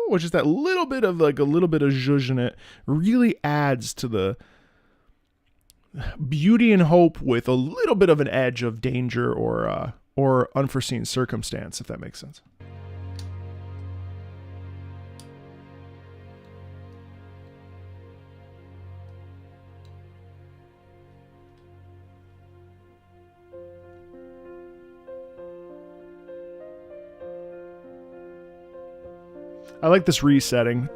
which is that little bit of zhuzh in it, really adds to the beauty and hope with a little bit of an edge of danger or unforeseen circumstance, if that makes sense. I like this resetting.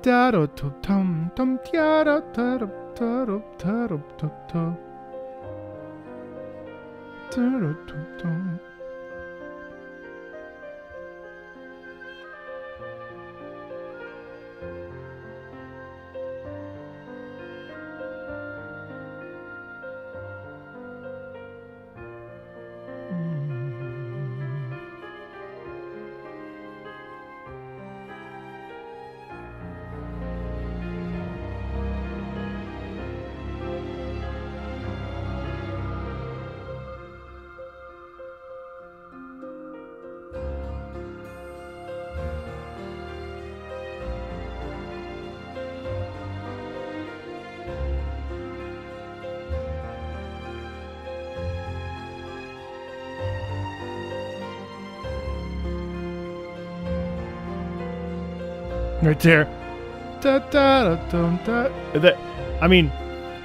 Right there. I mean,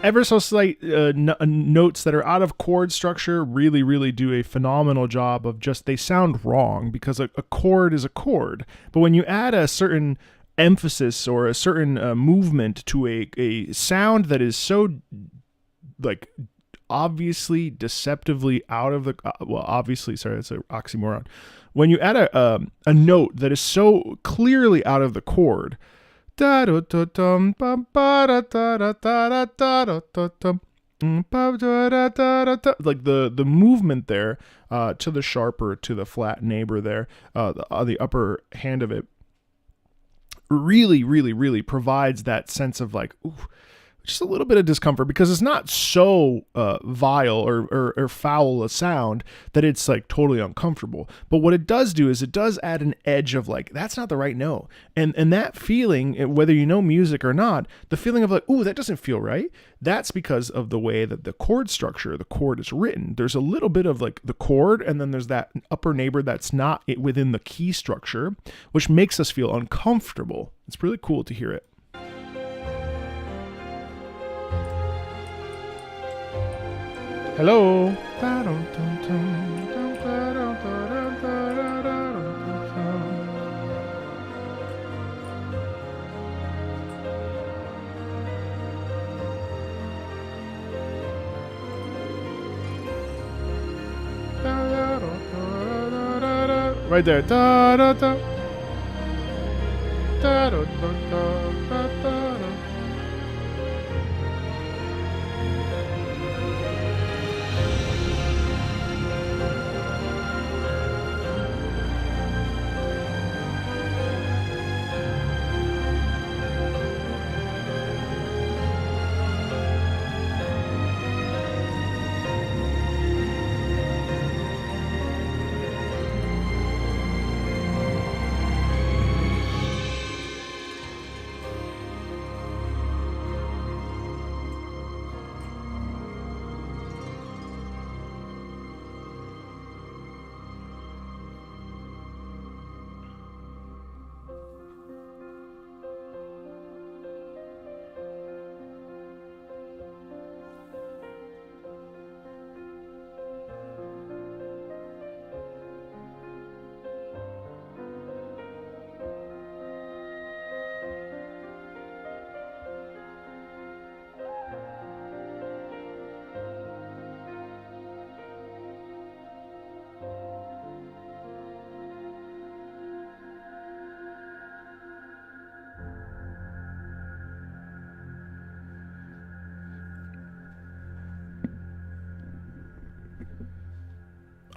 ever so slight notes that are out of chord structure really, really do a phenomenal job of just, they sound wrong because a chord is a chord. But when you add a certain emphasis or a certain movement to a sound that is so like obviously deceptively out of the obviously, sorry, that's an oxymoron. When you add a note that is so clearly out of the chord, like the movement there to the sharp or to the flat neighbor there, the upper hand of it, really, really, really provides that sense of like, ooh, just a little bit of discomfort, because it's not so vile or foul a sound that it's like totally uncomfortable. But what it does do is it does add an edge of like, that's not the right note. And that feeling, whether you know music or not, the feeling of like, ooh, that doesn't feel right. That's because of the way that the chord structure, the chord is written. There's a little bit of like the chord, and then there's that upper neighbor that's not within the key structure, which makes us feel uncomfortable. It's really cool to hear it. Hello. Right there. Da, da, da. Da, da, da, da, da, da, da.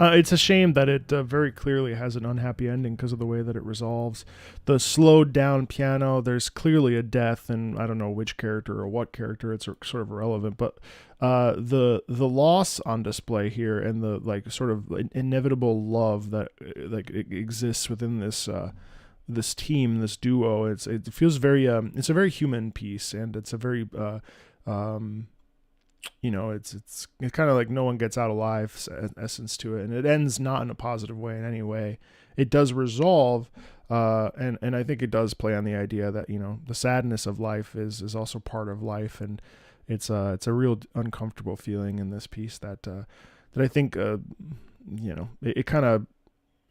It's a shame that it very clearly has an unhappy ending because of the way that it resolves. The slowed down piano, there's clearly a death, and I don't know which character or what character, it's sort of irrelevant, but the loss on display here and the like sort of inevitable love that like exists within this team, this duo, it feels very it's a very human piece, and it's a very it's kind of like no one gets out alive essence to it, and it ends not in a positive way in any way. It does resolve, and I think it does play on the idea that the sadness of life is also part of life, and it's a real uncomfortable feeling in this piece that I think it kind of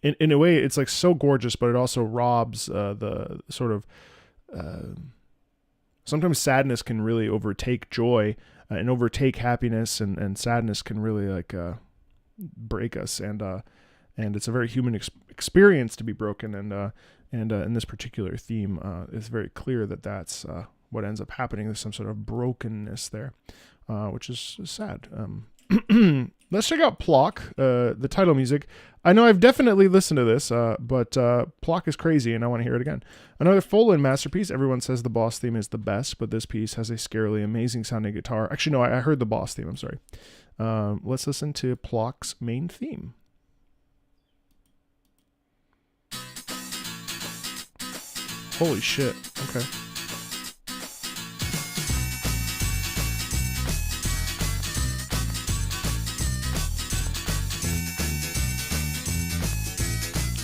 in a way it's like so gorgeous, but it also robs the sort of sometimes sadness can really overtake joy. And overtake happiness, and sadness can really like break us, and it's a very human experience to be broken, and in this particular theme, it's very clear that that's what ends up happening. There's some sort of brokenness there, which is sad. Let's check out Plock, the title music. I know I've definitely listened to this, but Plock is crazy, and I want to hear it again. Another full-in masterpiece. Everyone says the boss theme is the best, but this piece has a scarily amazing-sounding guitar. Actually, no, I heard the boss theme. I'm sorry. Let's listen to Plock's main theme. Holy shit. Okay.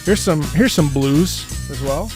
Here's some blues as well.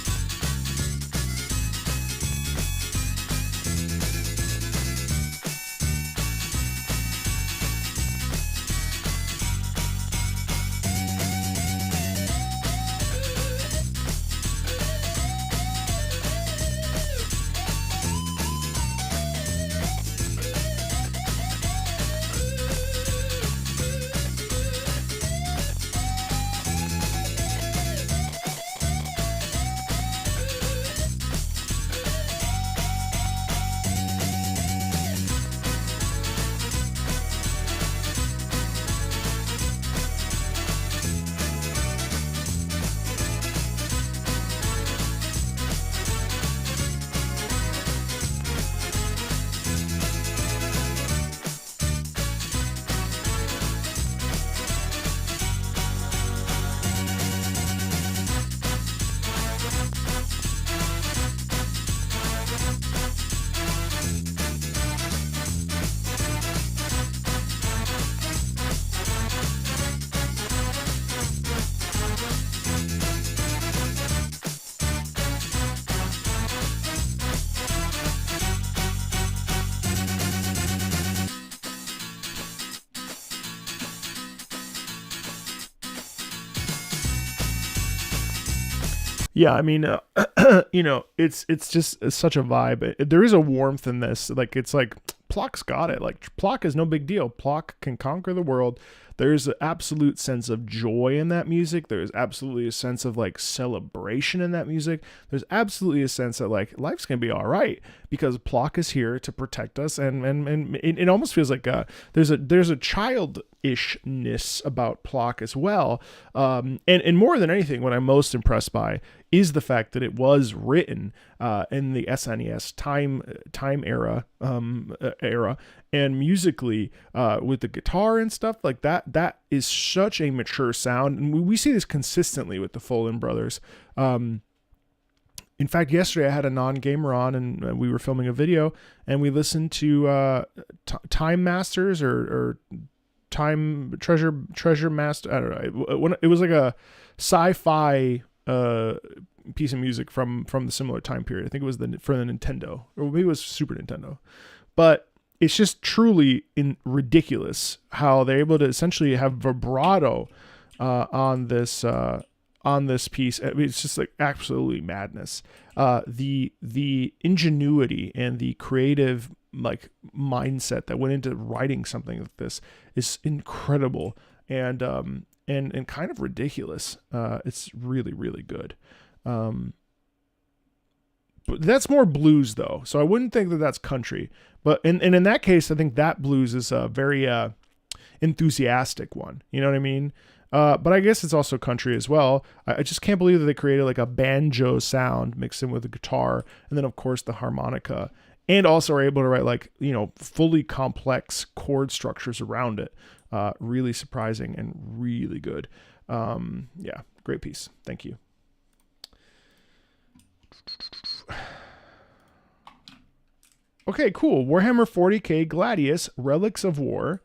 Yeah, I mean, it's just such a vibe. There is a warmth in this. Like, it's like Plock's got it. Like, Plock is no big deal. Plock can conquer the world. There's an absolute sense of joy in that music. There's absolutely a sense of like celebration in that music. There's absolutely a sense that like life's gonna be all right because Plock is here to protect us, and it almost feels like there's a childishness about Plock as well. And more than anything, what I'm most impressed by is the fact that it was written in the SNES time era, and musically with the guitar and stuff like that. That is such a mature sound, and we see this consistently with the Folan brothers. In fact, yesterday I had a non-gamer on, and we were filming a video, and we listened to Time Masters or Time Treasure Master. I don't know. It was like a sci-fi piece of music from the similar time period. I think it was for the Nintendo, or maybe it was Super Nintendo. But it's just truly ridiculous how they're able to essentially have vibrato on this piece. I mean, it's just like absolutely madness. The ingenuity and the creative like mindset that went into writing something like this is incredible and kind of ridiculous. It's really, really good. But that's more blues though, so I wouldn't think that that's country. But in that case, I think that blues is a very enthusiastic one. You know what I mean? But I guess it's also country as well. I just can't believe that they created like a banjo sound mixed in with the guitar, and then of course the harmonica, and also are able to write like, you know, fully complex chord structures around it. Really surprising and really good. Yeah, great piece. Thank you. Okay, cool. Warhammer 40k Gladius, Relics of War,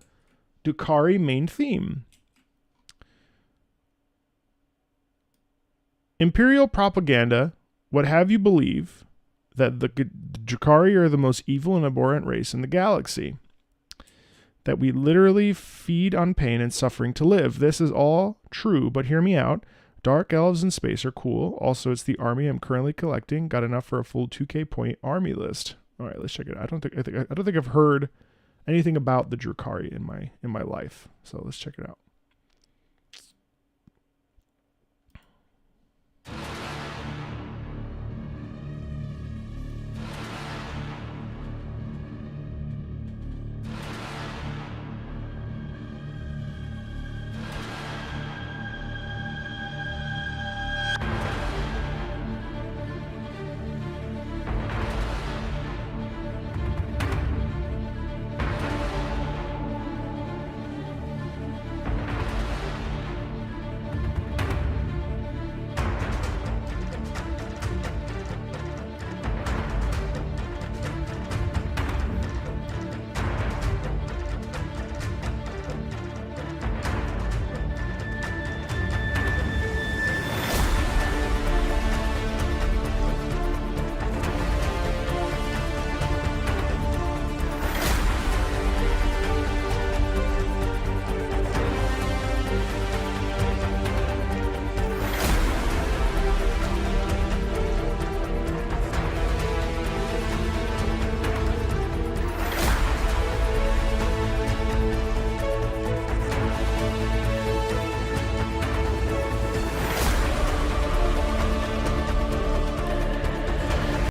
Drukhari main theme. Imperial propaganda would have you believe that the Drukhari are the most evil and abhorrent race in the galaxy. That we literally feed on pain and suffering to live. This is all true, but hear me out. Dark elves in space are cool. Also, it's the army I'm currently collecting. Got enough for a full 2K point army list. All right, let's check it out. I don't think I've heard anything about the Drukhari in my life. So let's check it out.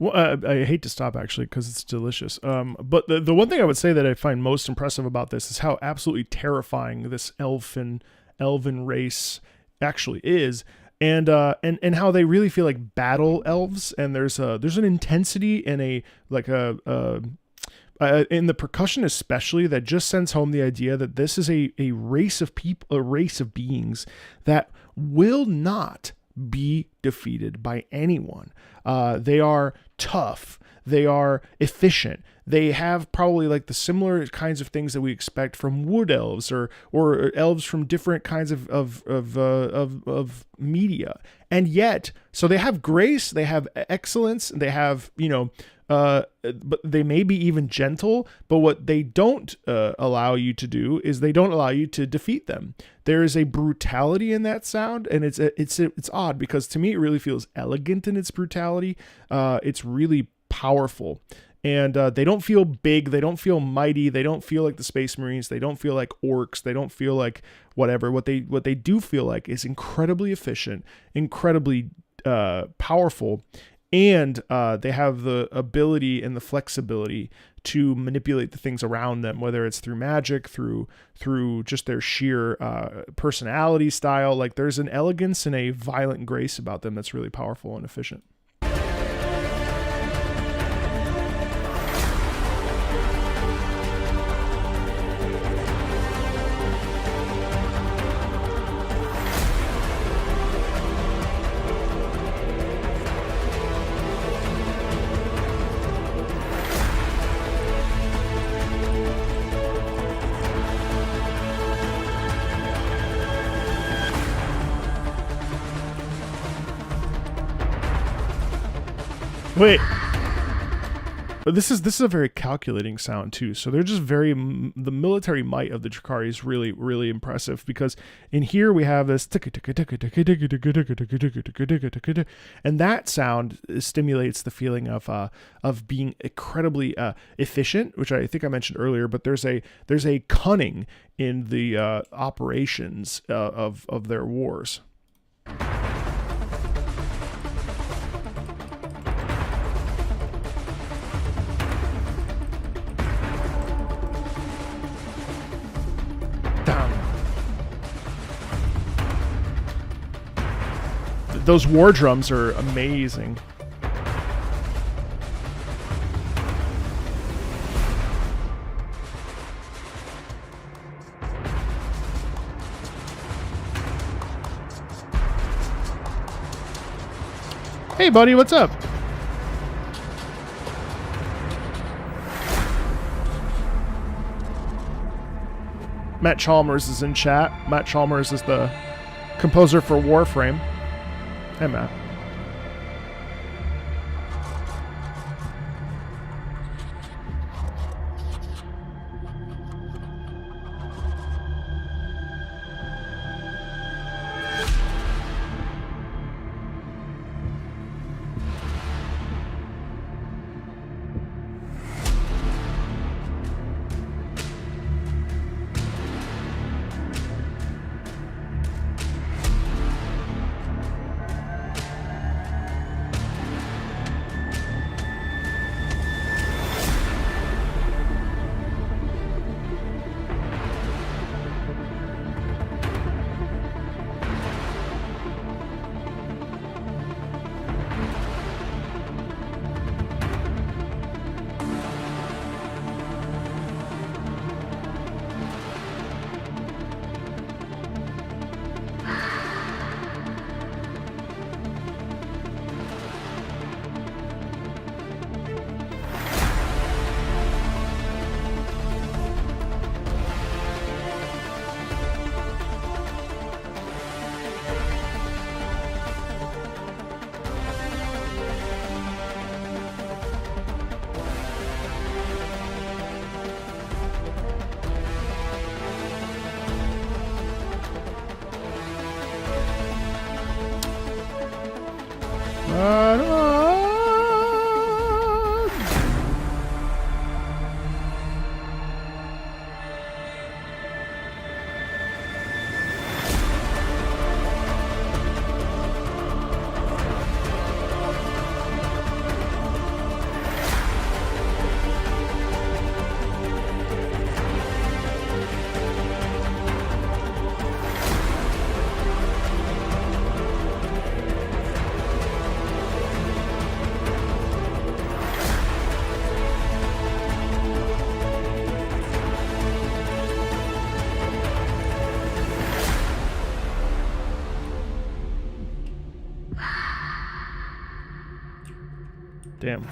Well, I hate to stop actually because it's delicious. But the one thing I would say that I find most impressive about this is how absolutely terrifying this elven race actually is, and how they really feel like battle elves. And there's an intensity and in the percussion especially that just sends home the idea that this is a race of people, a race of beings that will not be defeated by anyone. They are tough. They are efficient. They have probably like the similar kinds of things that we expect from wood elves or elves from different kinds of media. And yet, so they have grace, they have excellence, they have, but they may be even gentle, but what they don't allow you to do is they don't allow you to defeat them. There is a brutality in that sound, and it's odd because to me it really feels elegant in its brutality. It's really powerful, And they don't feel big. They don't feel mighty. They don't feel like the Space Marines. They don't feel like orcs. They don't feel like whatever. What they do feel like is incredibly efficient, incredibly powerful, and they have the ability and the flexibility to manipulate the things around them, whether it's through magic, through just their sheer personality style. Like, there's an elegance and a violent grace about them that's really powerful and efficient. Wait, but this is a very calculating sound too. So they're just the military might of the Drakari is really, really impressive, because in here we have this, and that sound stimulates the feeling of being incredibly efficient, which I think I mentioned earlier. But there's a cunning in the operations of their wars. Those war drums are amazing. Hey buddy, what's up? Matt Chalmers is in chat. Matt Chalmers is the composer for Warframe. Hey, Matt. Damn.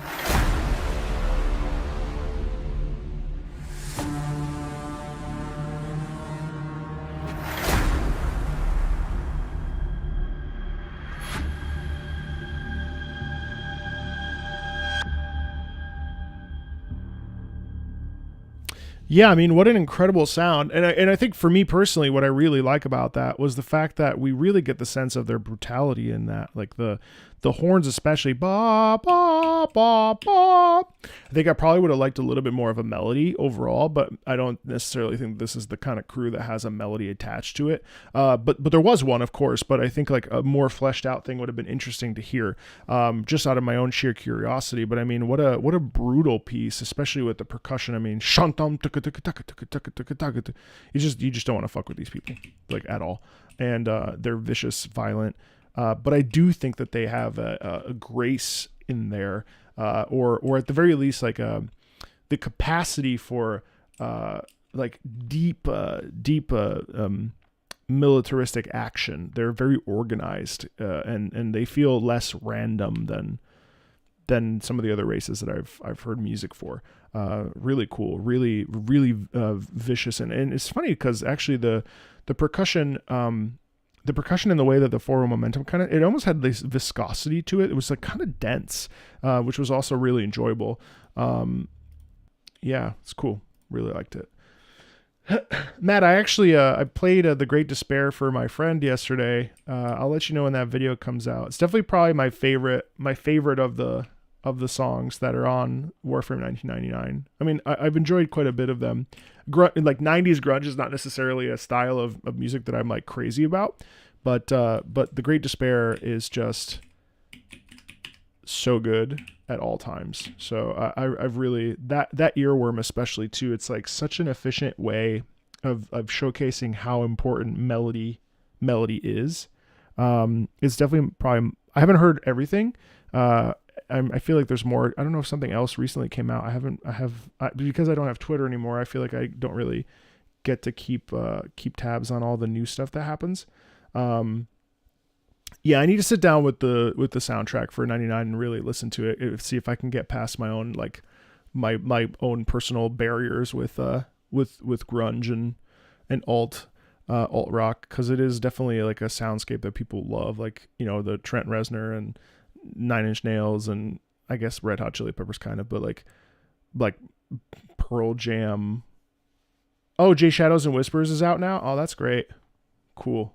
Yeah, I mean, what an incredible sound. And I think for me personally, what I really like about that was the fact that we really get the sense of their brutality in that. Like the the horns especially, ba ba ba ba. I think I probably would have liked a little bit more of a melody overall, but I don't necessarily think this is the kind of crew that has a melody attached to it. But there was one, of course, but I think like a more fleshed out thing would have been interesting to hear, just out of my own sheer curiosity. But I mean, what a brutal piece, especially with the percussion. I mean, shantam, you just don't want to fuck with these people like at all, and they're vicious, violent. But I do think that they have a grace in there, or at the very least, like the capacity for like deep militaristic action. They're very organized, and they feel less random than some of the other races that I've heard music for. Really cool, really vicious, and it's funny because actually the percussion. The percussion and the way that the four-row momentum it almost had this viscosity to it. It was like kind of dense, which was also really enjoyable. Yeah, it's cool. Really liked it. Matt, I actually I played The Great Despair for my friend yesterday. I'll let you know when that video comes out. It's definitely probably my favorite of the songs that are on Warframe 1999. I mean, I've enjoyed quite a bit of them. Like 90s grunge is not necessarily a style of music that I'm like crazy about, but The Great Despair is just so good at all times. So I've really that earworm especially too. It's like such an efficient way of showcasing how important melody is. It's definitely probably, I haven't heard everything. I feel like there's more. I don't know if something else recently came out. Because I don't have Twitter anymore. I feel like I don't really get to keep tabs on all the new stuff that happens. Yeah, I need to sit down with the soundtrack for 99 and really listen to it. See if I can get past my own like my own personal barriers with grunge and alt rock, because it is definitely like a soundscape that people love. Like, you know, the Trent Reznor and Nine Inch Nails and I guess Red Hot Chili Peppers kind of, but like Pearl Jam. Oh, Jay Shadows and Whispers is out now. Oh, that's great. Cool.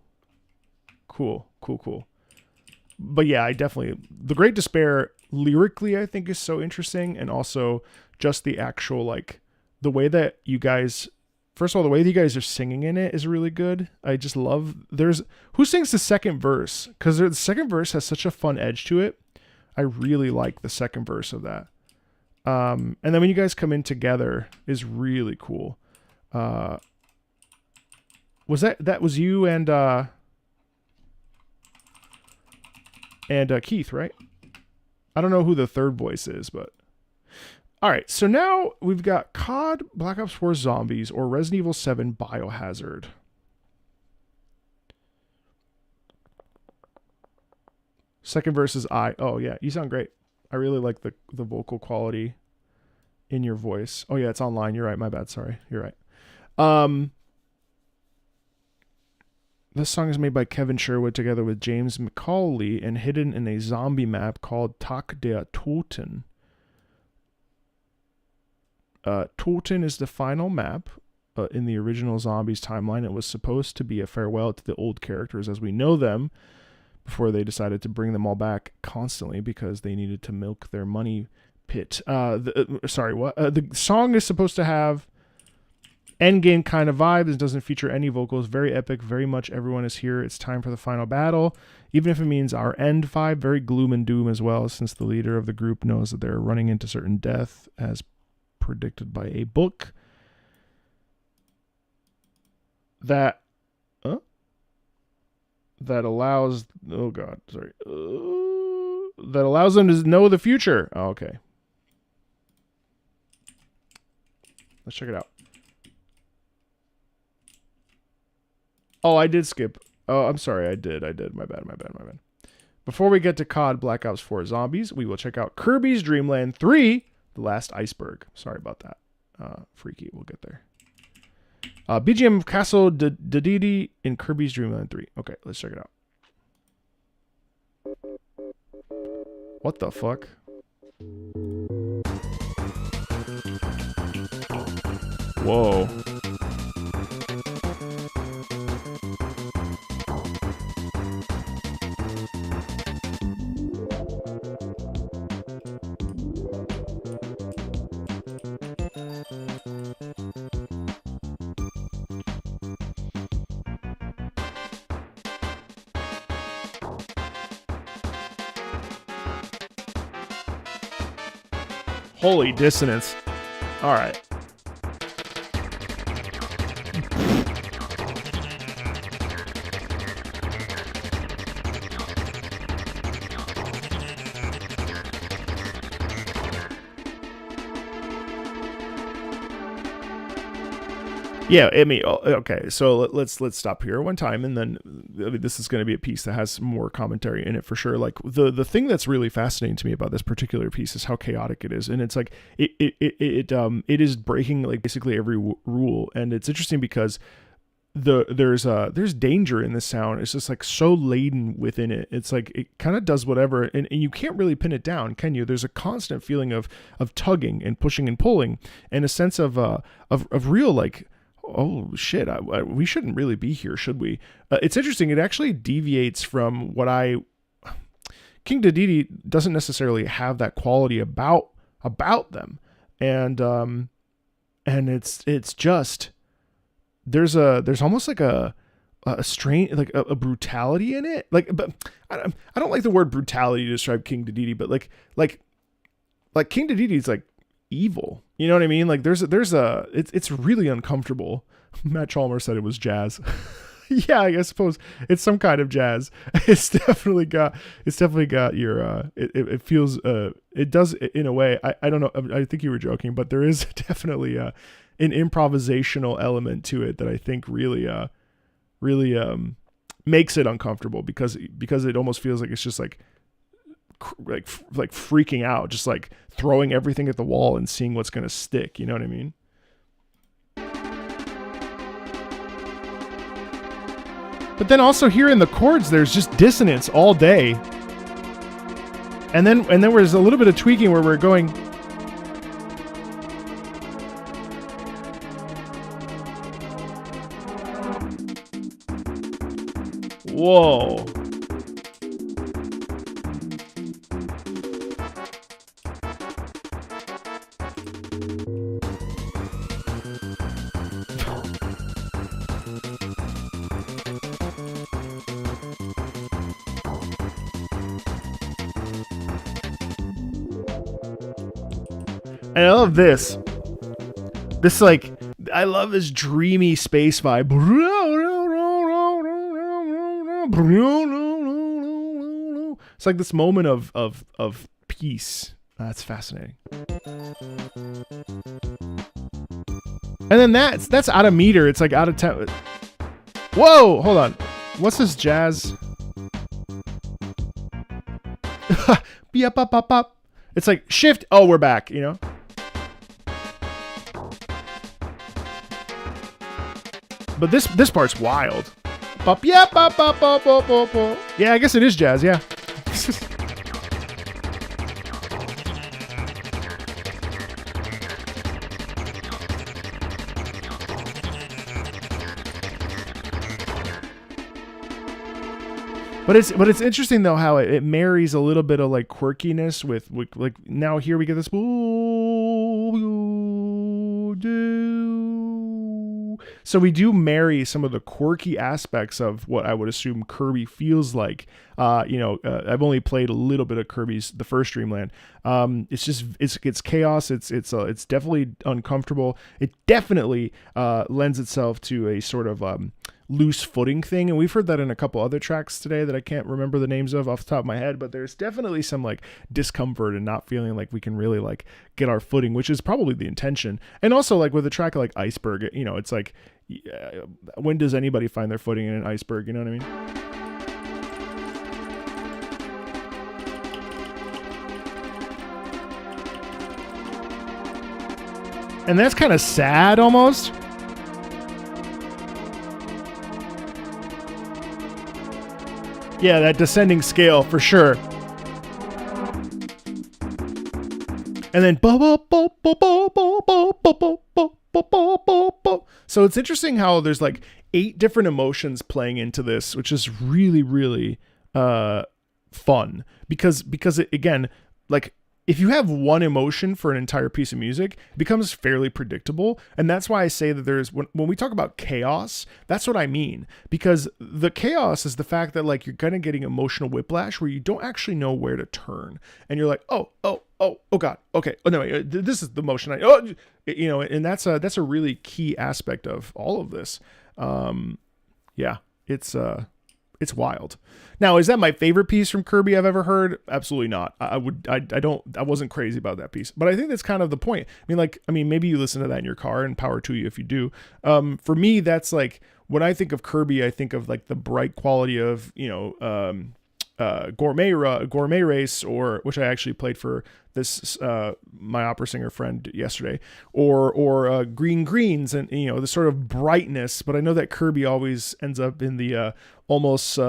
But yeah, I definitely, The Great Despair lyrically I think is so interesting, and also just the actual like the way that you guys, first of all, the way that you guys are singing in it is really good. I just love, who sings the second verse? Because the second verse has such a fun edge to it. I really like the second verse of that. And then when you guys come in together is really cool. Was that was you and Keith, right? I don't know who the third voice is, but all right. So now we've got COD, Black Ops 4 Zombies, or Resident Evil 7 Biohazard. Second verse is I. Oh yeah, you sound great. I really like the vocal quality in your voice. Oh yeah, it's online. You're right. My bad. Sorry. You're right. This song is made by Kevin Sherwood together with James McCauley and hidden in a zombie map called Tag der Toten. Toten is the final map in the original Zombies timeline. It was supposed to be a farewell to the old characters as we know them, before they decided to bring them all back constantly because they needed to milk their money pit. The song is supposed to have endgame kind of vibes. It doesn't feature any vocals. Very epic. Very much everyone is here. It's time for the final battle. Even if it means our end vibe. Very gloom and doom as well, since the leader of the group knows that they're running into certain death as predicted by a book. That allows, that allows them to know the future. Oh, okay. Let's check it out. Oh, I did skip. Oh, I'm sorry. I did. My bad. Before we get to COD Black Ops 4 Zombies, we will check out Kirby's Dream Land 3, The Last Iceberg. Sorry about that. Freaky. We'll get there. BGM of Castle Dedede in Kirby's Dream Land 3. Okay, let's check it out. What the fuck? Whoa. Holy dissonance. All right. Yeah, I mean, okay. So let's stop here one time, and then this is going to be a piece that has more commentary in it for sure. Like the thing that's really fascinating to me about this particular piece is how chaotic it is, and it's like it is breaking like basically every rule, and it's interesting because there's danger in this sound. It's just like so laden within it. It's like it kind of does whatever, and you can't really pin it down, can you? There's a constant feeling of tugging and pushing and pulling, and a sense of real like, oh shit, we shouldn't really be here, should we? It's interesting. It actually deviates from what King Dedede doesn't necessarily have that quality about them, and it's just there's almost like a strain, like a brutality in it. Like, but I don't like the word brutality to describe King Dedede, but like King Dedede is like evil, you know what I mean? Like it's really uncomfortable. Matt Chalmers said it was jazz. Yeah, I suppose it's some kind of jazz. It's definitely got your it feels it does in a way. I don't know, I think you were joking, but there is definitely an improvisational element to it that I think really makes it uncomfortable, because it almost feels like it's just like freaking out, just like throwing everything at the wall and seeing what's going to stick. You know what I mean? But then also here in the chords, there's just dissonance all day. And then there's a little bit of tweaking where we're going. Whoa. And I love this. This like, I love this dreamy space vibe. It's like this moment of peace. That's fascinating. And then that's out of meter. It's like out of tempo. Whoa, hold on. What's this jazz? It's like shift. Oh, we're back, you know? But this part's wild. Yeah, I guess it is jazz, yeah. But it's interesting though how it marries a little bit of like quirkiness with like, now here we get this. So we do marry some of the quirky aspects of what I would assume Kirby feels like. I've only played a little bit of Kirby's the first Dreamland. It's chaos. It's definitely uncomfortable. It definitely lends itself to a sort of loose footing thing, and we've heard that in a couple other tracks today that I can't remember the names of off the top of my head, but there's definitely some like discomfort and not feeling like we can really like get our footing, which is probably the intention. And also like with a track like Iceberg, you know, it's like, when does anybody find their footing in an iceberg, you know what I mean? And that's kind of sad almost. Yeah, that descending scale for sure. And then so it's interesting how there's like 8 different emotions playing into this, which is really, really fun because it, again, like if you have one emotion for an entire piece of music, it becomes fairly predictable. And that's why I say that there's, when we talk about chaos, that's what I mean. Because the chaos is the fact that like you're kind of getting emotional whiplash where you don't actually know where to turn. And you're like, oh, Oh God. Okay. Oh no, wait, this is the motion. And that's a really key aspect of all of this. Yeah, it's wild. Now, is that my favorite piece from Kirby I've ever heard? Absolutely not. I wasn't crazy about that piece, but I think that's kind of the point. Maybe you listen to that in your car, and power to you if you do. For me, that's like when I think of Kirby, I think of like the bright quality of gourmet race, or which I actually played for this my opera singer friend yesterday, or green greens, and the sort of brightness. But I know that Kirby always ends up in the almost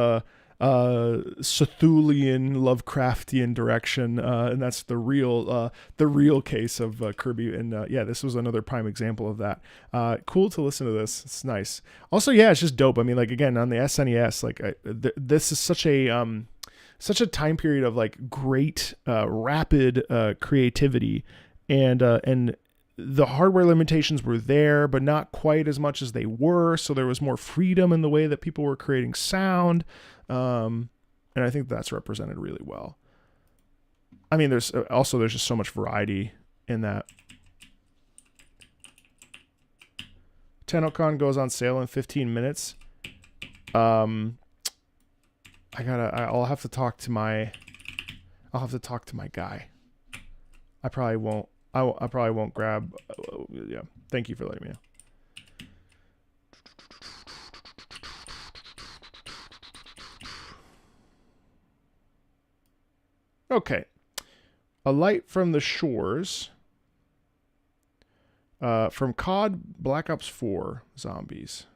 Cthulian Lovecraftian direction, and that's the real case of Kirby. And this was another prime example of that. Cool to listen to this. It's nice. Also, yeah, it's just dope. Again, on the SNES, this is such a time period of like great rapid creativity, and the hardware limitations were there, but not quite as much as they were. So there was more freedom in the way that people were creating sound. And I think that's represented really well. There's just so much variety in that. TennoCon goes on sale in 15 minutes. I'll have to talk to my guy. I probably won't grab. Yeah. Thank you for letting me know. Okay. A Light from the Shores. From COD Black Ops 4 Zombies.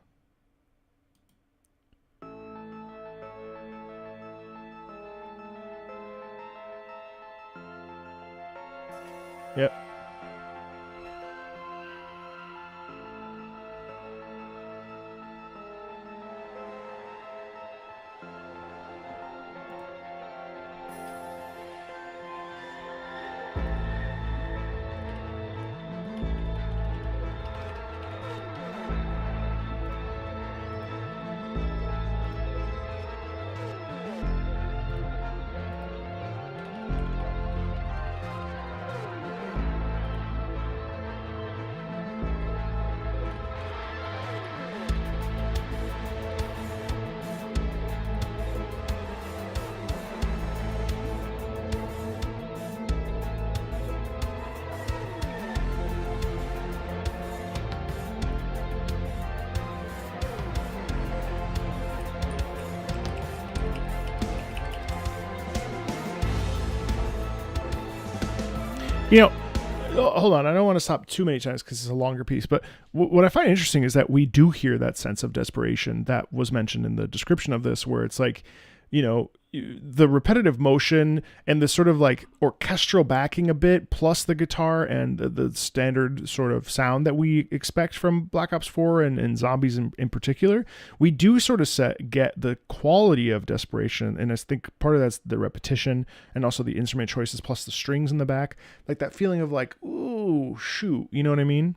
Yep. Hold on. I don't want to stop too many times because it's a longer piece, but what I find interesting is that we do hear that sense of desperation that was mentioned in the description of this, where it's like, the repetitive motion and the sort of like orchestral backing a bit, plus the guitar and the standard sort of sound that we expect from Black Ops 4 and Zombies in particular. We do sort of get the quality of desperation, and I think part of that's the repetition and also the instrument choices plus the strings in the back, like that feeling of like, ooh, shoot, you know what I mean?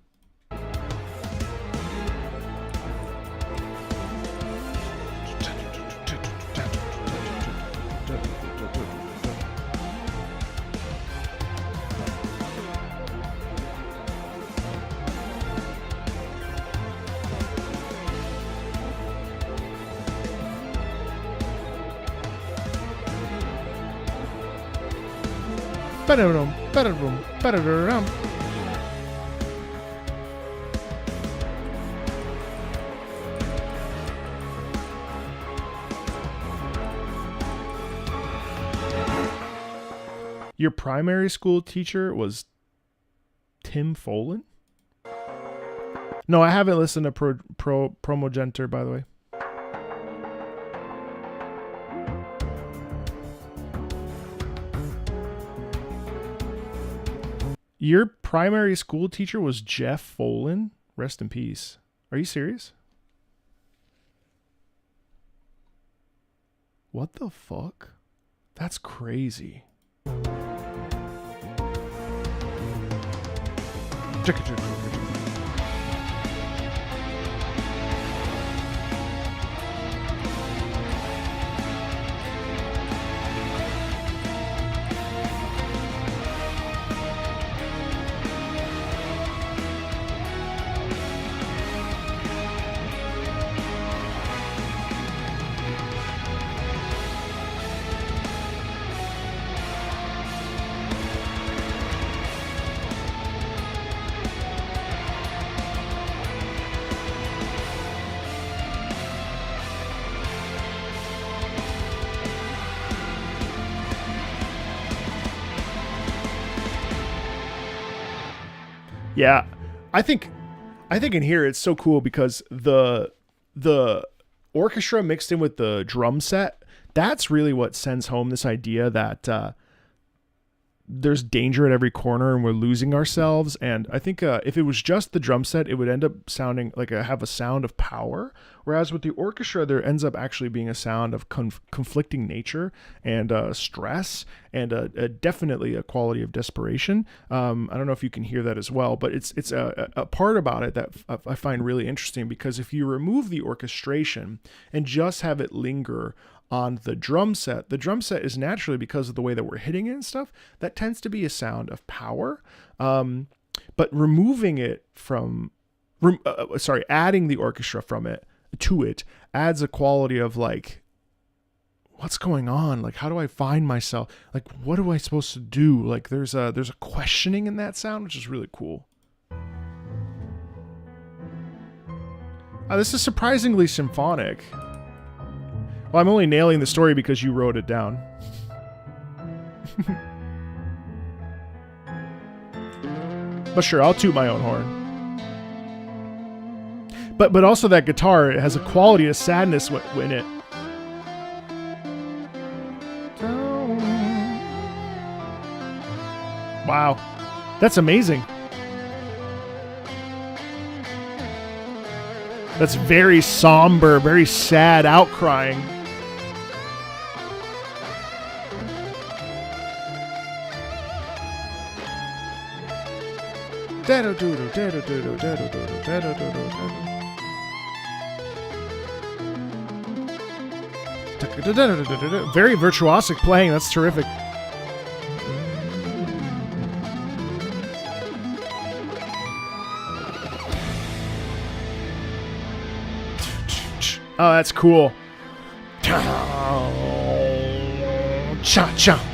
Your primary school teacher was Tim Follin? No, I haven't listened to Promogenter, by the way. Your primary school teacher was Jeff Follin? Rest in peace. Are you serious? What the fuck? That's crazy. Yeah, I think in here it's so cool because the orchestra mixed in with the drum set, that's really what sends home this idea that there's danger at every corner and we're losing ourselves. And I think if it was just the drum set, it would end up sounding like have a sound of power. Whereas with the orchestra, there ends up actually being a sound of conflicting nature and stress and definitely a quality of desperation. I don't know if you can hear that as well, but it's a part about it that I find really interesting, because if you remove the orchestration and just have it linger on the drum set is naturally, because of the way that we're hitting it and stuff, that tends to be a sound of power. But removing it from, adding the orchestra to it adds a quality of like, what's going on? Like, how do I find myself? Like, what am I supposed to do? Like, there's a questioning in that sound, which is really cool. This is surprisingly symphonic. Well, I'm only nailing the story because you wrote it down. But sure, I'll toot my own horn. But also that guitar, it has a quality of sadness in it. Wow. That's amazing. That's very somber, very sad outcrying. Very virtuosic playing. That's terrific. Oh, that's cool. Cha-cha.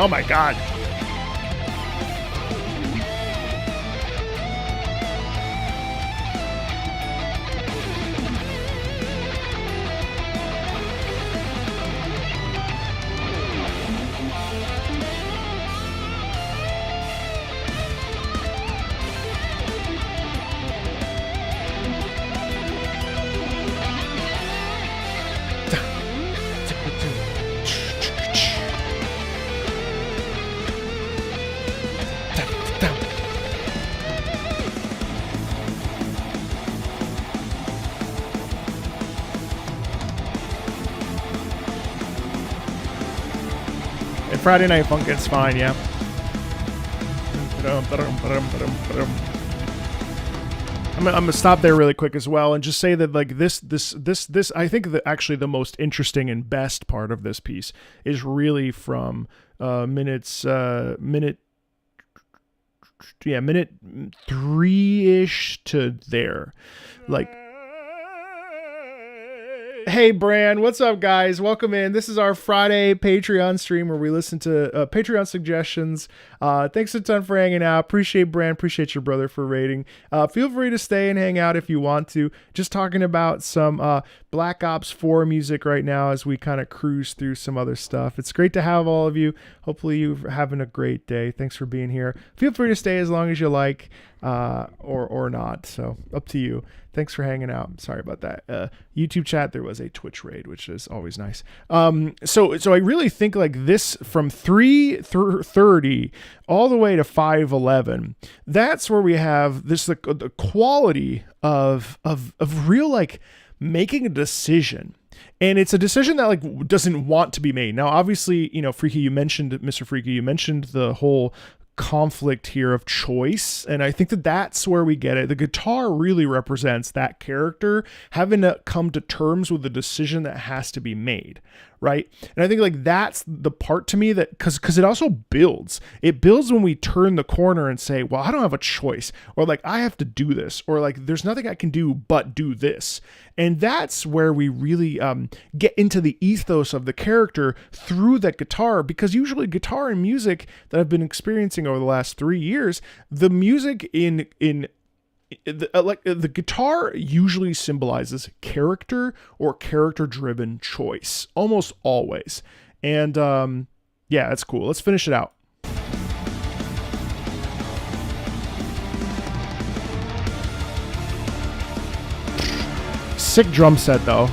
Oh my God. Friday Night Funk, it's fine, yeah. I'm gonna stop there really quick as well and just say that like this I think that actually the most interesting and best part of this piece is really from minute 3-ish to there. Like, hey, Bran, what's up, guys? Welcome in. This is our Friday Patreon stream where we listen to Patreon suggestions. Thanks a ton for hanging out. Appreciate Bran. Appreciate your brother for rating. Feel free to stay and hang out if you want to. Just talking about some Black Ops 4 music right now as we kind of cruise through some other stuff. It's great to have all of you. Hopefully you're having a great day. Thanks for being here. Feel free to stay as long as you like or not. So up to you. Thanks for hanging out. Sorry about that. YouTube chat, there was a Twitch raid, which is always nice. So I really think like this from 3:30 all the way to 5:11, that's where we have this the quality of real like making a decision. And it's a decision that like doesn't want to be made. Now, obviously, you know, Mr. Freaky, you mentioned the whole conflict here of choice, and I think that's where we get it. The guitar really represents that character having to come to terms with the decision that has to be made, right? And I think like that's the part to me that because it also builds. It builds when we turn the corner and say, well, I don't have a choice, or like I have to do this, or like there's nothing I can do but do this. And that's where we really get into the ethos of the character through that guitar, because usually guitar and music that I've been experiencing over the last 3 years, the music the guitar usually symbolizes character or character driven choice almost always. And yeah, that's cool. Let's finish it out. Sick drum set though.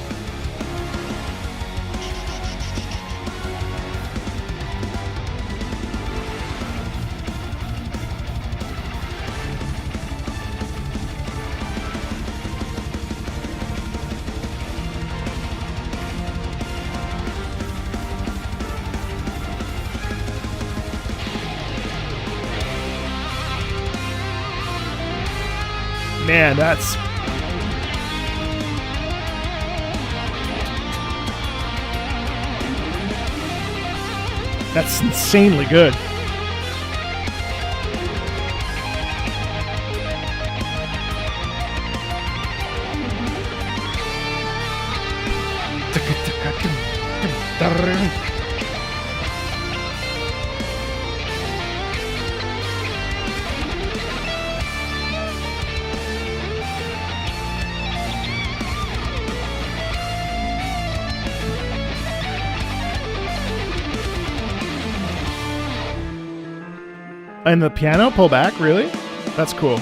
Man, that's insanely good. And the piano pull back, really? That's cool.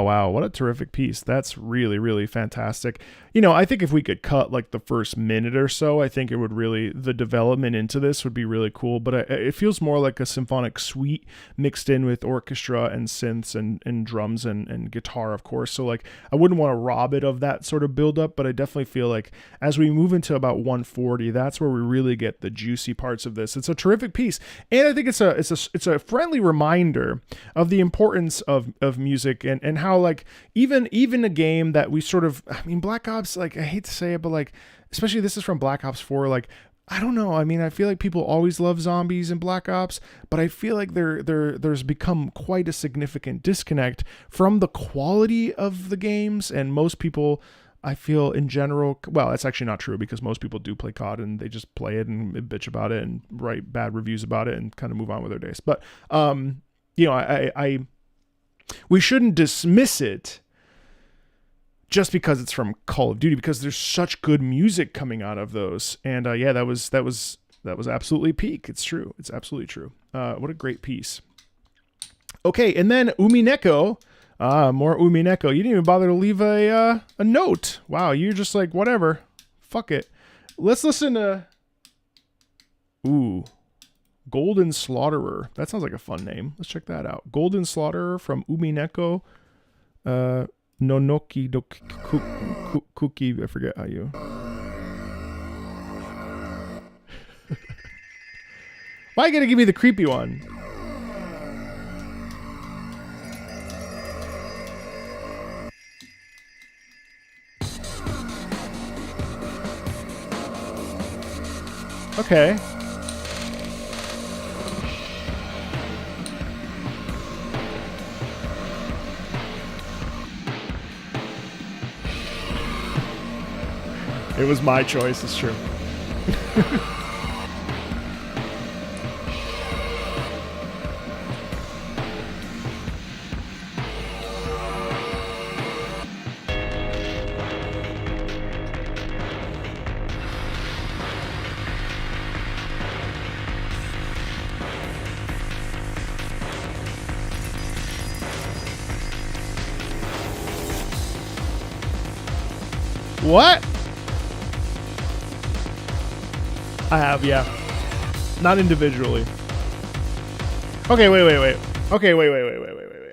Wow. What a terrific piece. That's really, really fantastic. I think if we could cut like the first minute or so, I think it would really, the development into this would be really cool. But it feels more like a symphonic suite mixed in with orchestra and synths and drums and guitar, of course. So like, I wouldn't want to rob it of that sort of build up, but I definitely feel like as we move into about 140, that's where we really get the juicy parts of this. It's a terrific piece. And I think it's a friendly reminder of the importance of music and how like even a game that we sort of, I mean, Black Ops, like I hate to say it, but like especially this is from Black Ops 4, like I don't know, I mean, I feel like people always love zombies in Black Ops, but I feel like there's become quite a significant disconnect from the quality of the games. And most people, I feel in general, well, that's actually not true, because most people do play COD and they just play it and bitch about it and write bad reviews about it and kind of move on with their days. But we shouldn't dismiss it just because it's from Call of Duty, because there's such good music coming out of those. And yeah, that was absolutely peak. It's true. It's absolutely true. What a great piece. Okay, and then Umineko, more Umineko. You didn't even bother to leave a note. Wow, you're just like, whatever. Fuck it. Let's listen to Golden Slaughterer. That sounds like a fun name. Let's check that out. Golden Slaughterer from Umineko. Nonoki Kuki. I forget how you. Why you gotta give me the creepy one? Okay. It was my choice, it's true. What? I have, yeah. Not individually. Okay, wait. Okay, wait.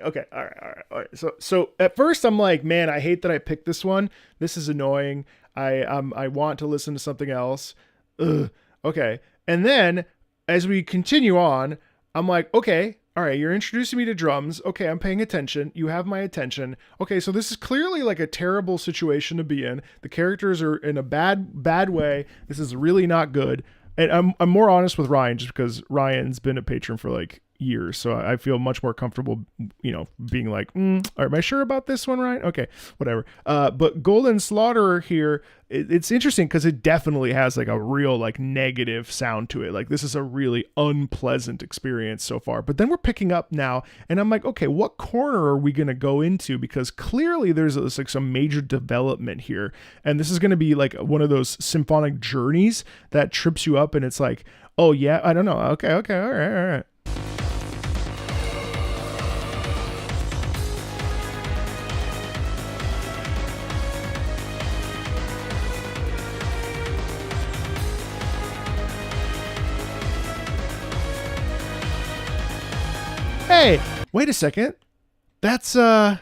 Okay, all right. So at first I'm like, man, I hate that I picked this one. This is annoying. I want to listen to something else. ugh, okay. And then as we continue on, I'm like, okay, all right, you're introducing me to drums. Okay, I'm paying attention. You have my attention. Okay, so this is clearly like a terrible situation to be in. The characters are in a bad way. This is really not good. And I'm more honest with Ryan just because Ryan's been a patron for like years, so I feel much more comfortable, being like, am I sure about this one, Ryan? Okay, whatever. But Golden Slaughterer here, it's interesting because it definitely has like a real like negative sound to it. Like this is a really unpleasant experience so far. But then we're picking up now, and I'm like, okay, what corner are we gonna go into? Because clearly there's like some major development here, and this is gonna be like one of those symphonic journeys that trips you up, and it's like, oh yeah, I don't know. Okay, all right. Hey, wait a second. That's da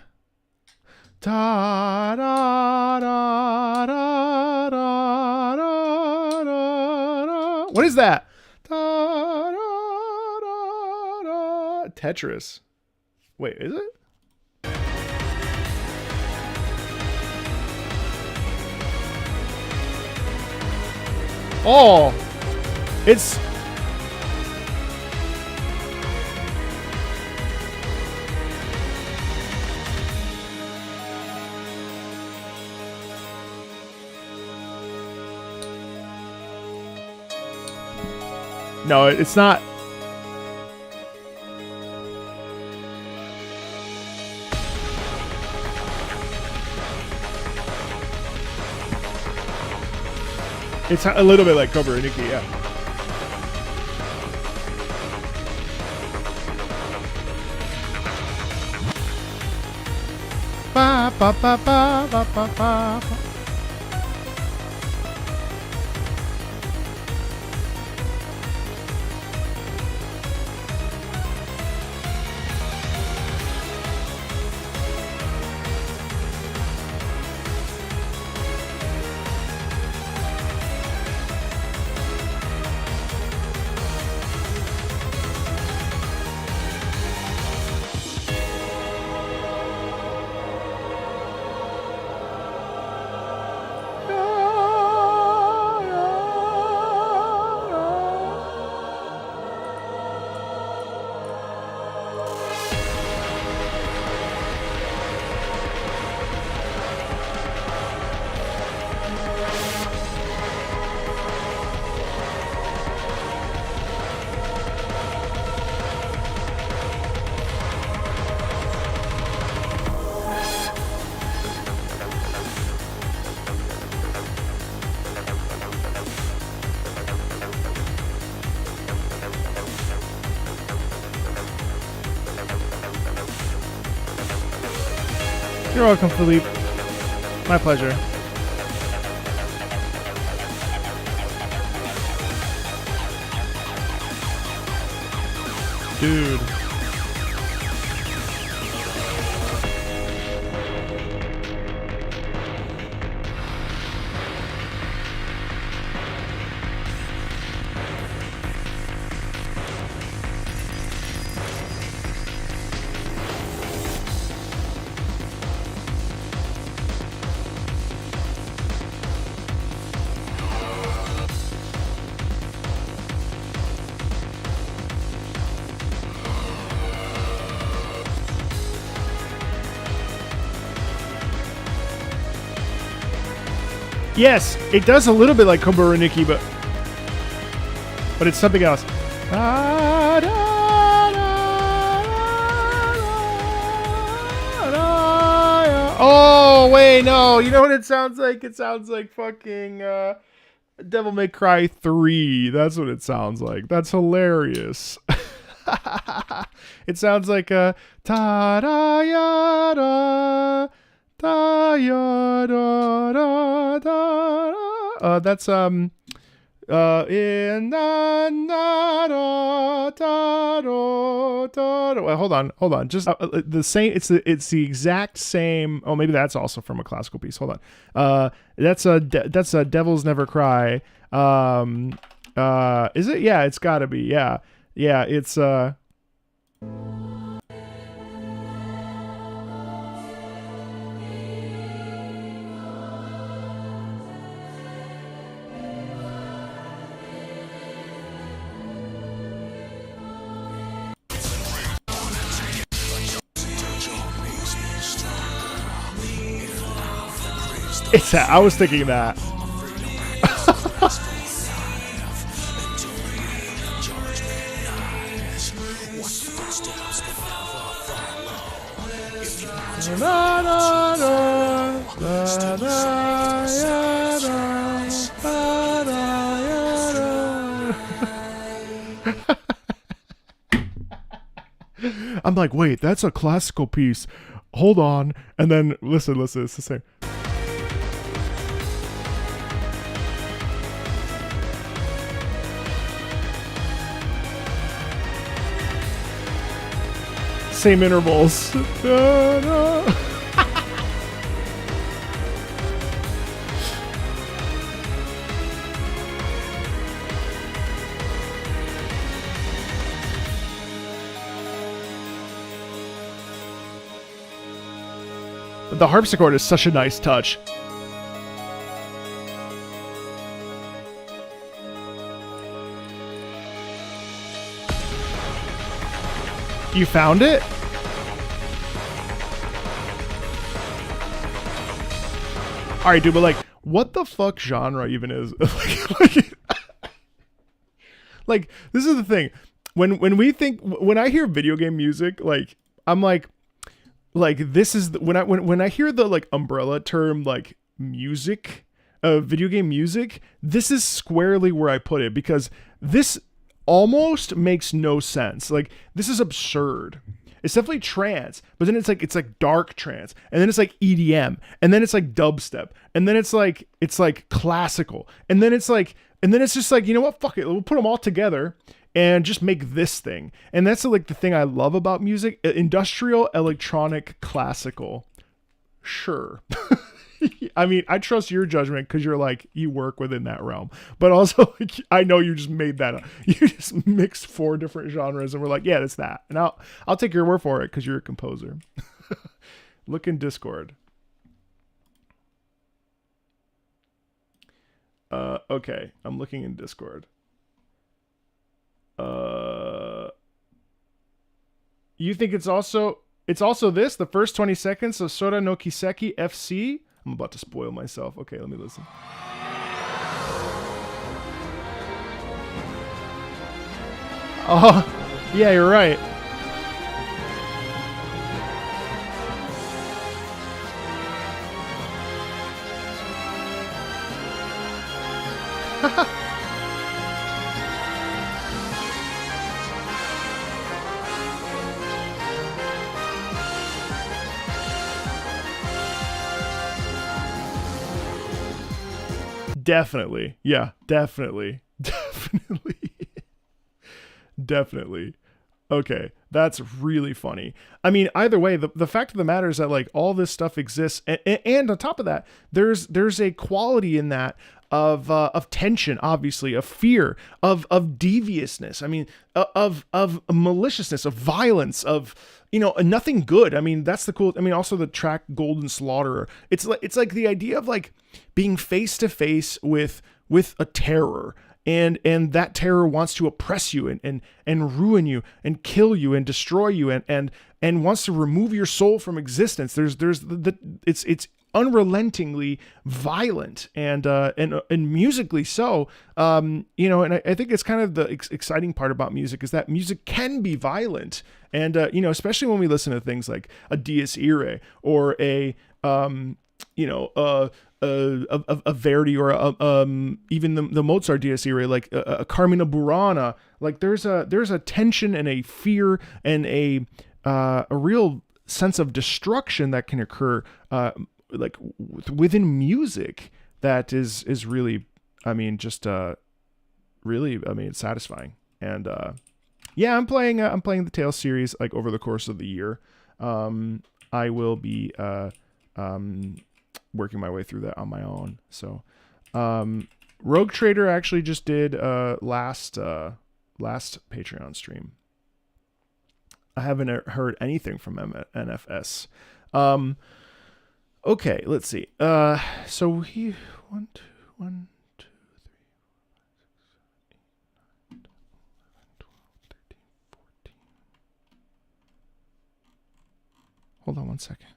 da da da da da da. What is that? Da da da da. Tetris. Wait, is it? Oh, it's. No, it's not. It's a little bit like Kobaraniki, yeah. Ba, ba, ba, ba, ba, ba, ba. You're welcome, Philippe. My pleasure. Dude. Yes, it does a little bit like Kobaraniki, but it's something else. Oh, wait, no. You know what it sounds like? It sounds like fucking Devil May Cry 3. That's what it sounds like. That's hilarious. It sounds like a ta-da-ya-da. Da, da, da, da. That's in da, da, da, da, do, da, do. Well, hold on. Just the same. It's the exact same. Oh, maybe that's also from a classical piece. Hold on. That's a Devils Never Cry. Is it? Yeah, it's got to be. Yeah. It's I was thinking that. I'm like, wait, that's a classical piece. Hold on. And then listen, it's the same. Same intervals. The harpsichord is such a nice touch. You found it? All right, dude, but like, what the fuck genre even is? Like, this is the thing. When I hear video game music, like, I'm like this is when I hear the like umbrella term like music, video game music, this is squarely where I put it, because this almost makes no sense. Like, this is absurd. It's definitely trance, but then it's like dark trance, and then it's like EDM, and then it's like dubstep, and then it's like classical, and then it's just like, you know what, fuck it, we'll put them all together and just make this thing. And that's like the thing I love about music: industrial, electronic, classical. Sure. I mean, I trust your judgment because you're like, you work within that realm. But also, like, I know you just made that up. You just mixed 4 different genres and we're like, yeah, that's that. And I'll take your word for it because you're a composer. Look in Discord. Okay, I'm looking in Discord. You think it's also this, the first 20 seconds of Sora no Kiseki FC? I'm about to spoil myself. Okay, let me listen. Oh, yeah, you're right. Definitely. Yeah, definitely. Definitely. Okay, that's really funny. I mean, either way, the fact of the matter is that like all this stuff exists, and on top of that, there's a quality in that of tension, obviously, of fear, of deviousness. I mean, of maliciousness, of violence, of, you know, nothing good. I mean, that's the cool. I mean, also the track Golden Slaughterer. It's like the idea of like being face to face with a terror. And that terror wants to oppress you and ruin you and kill you and destroy you and wants to remove your soul from existence. It's unrelentingly violent and musically so. You know, and I think it's kind of the exciting part about music is that music can be violent, and you know, especially when we listen to things like a Dies Irae or a Verdi or even the Mozart Dies Irae, like a Carmina Burana. Like there's a tension and a fear and a real sense of destruction that can occur like within music that is really, I mean, just really, I mean, it's satisfying. And Yeah, I'm playing the Tales series like over the course of the year. I will be working my way through that on my own. So, Rogue Trader actually just did last Patreon stream. I haven't heard anything from NFS. Okay, let's see. So we 1, 2, 1, 2, 3, 4, 5, 6, 7, 8, 9, 10, 11, 12, 13, 14. Hold on one second.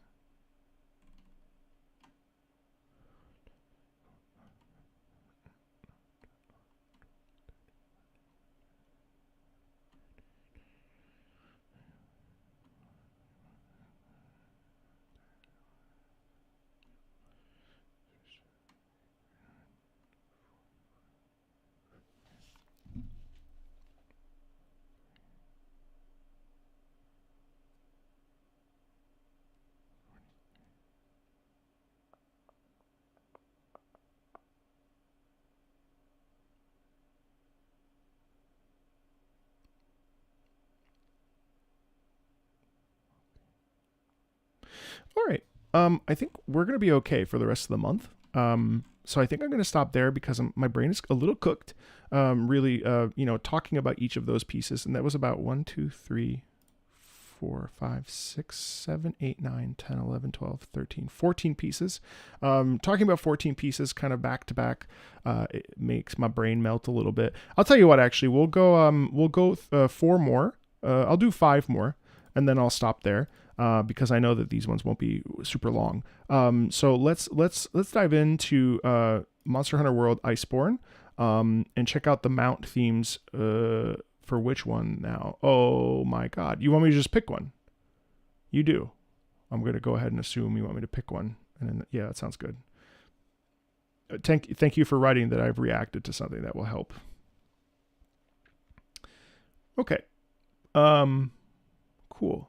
All right. I think we're gonna be okay for the rest of the month. So I think I'm gonna stop there because my brain is a little cooked. Really, talking about each of those pieces, and that was about 1, 2, 3, 4, 5, 6, 7, 8, 9, 10, 11, 12, 13, 14 pieces. Talking about 14 pieces kind of back to back, it makes my brain melt a little bit. I'll tell you what, actually, we'll go 4 more. I'll do 5 more, and then I'll stop there. Because I know that these ones won't be super long. So let's dive into Monster Hunter World Iceborne and check out the mount themes for which one now. Oh my God. You want me to just pick one? You do. I'm going to go ahead and assume you want me to pick one. And then, yeah, that sounds good. Thank you for writing that I've reacted to something that will help. Okay. Cool.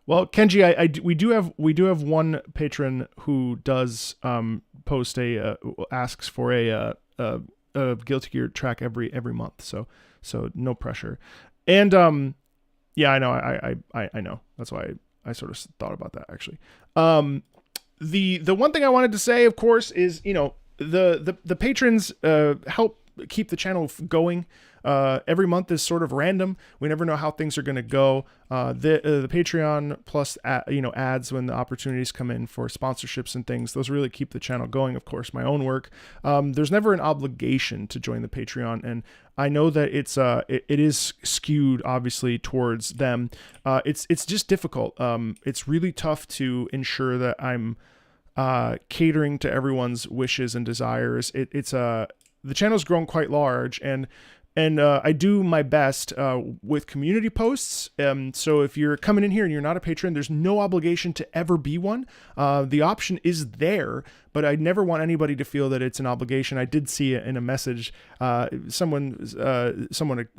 Well, Kenji, we do have one patron who does post asks for a Guilty Gear track every month. So no pressure. And yeah, I know I know. That's why I sort of thought about that actually. The one thing I wanted to say, of course, is the patrons help keep the channel going. Every month is sort of random. We never know how things are going to go. The Patreon plus ads when the opportunities come in for sponsorships and things, those really keep the channel going. Of course, my own work. There's never an obligation to join the Patreon, and I know that it is skewed obviously towards them. It's just difficult. It's really tough to ensure that I'm catering to everyone's wishes and desires. The channel's grown quite large, and I do my best with community posts. So if you're coming in here and you're not a patron, there's no obligation to ever be one. The option is there, but I never want anybody to feel that it's an obligation. I did see it in a message. Someone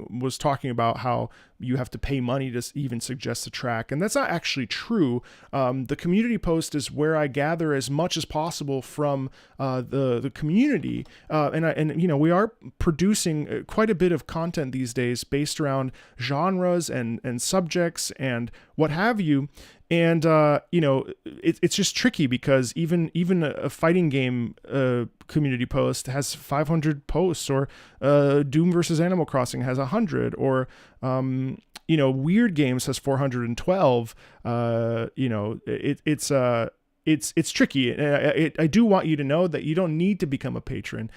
was talking about how you have to pay money to even suggest a track, and that's not actually true. The community post is where I gather as much as possible from the community, and we are producing quite a bit of content these days based around genres and subjects and what have you. And it's just tricky because even a fighting game community post has 500 posts, or Doom versus Animal Crossing has 100, or Weird Games has 412. It's tricky. I do want you to know that you don't need to become a patron.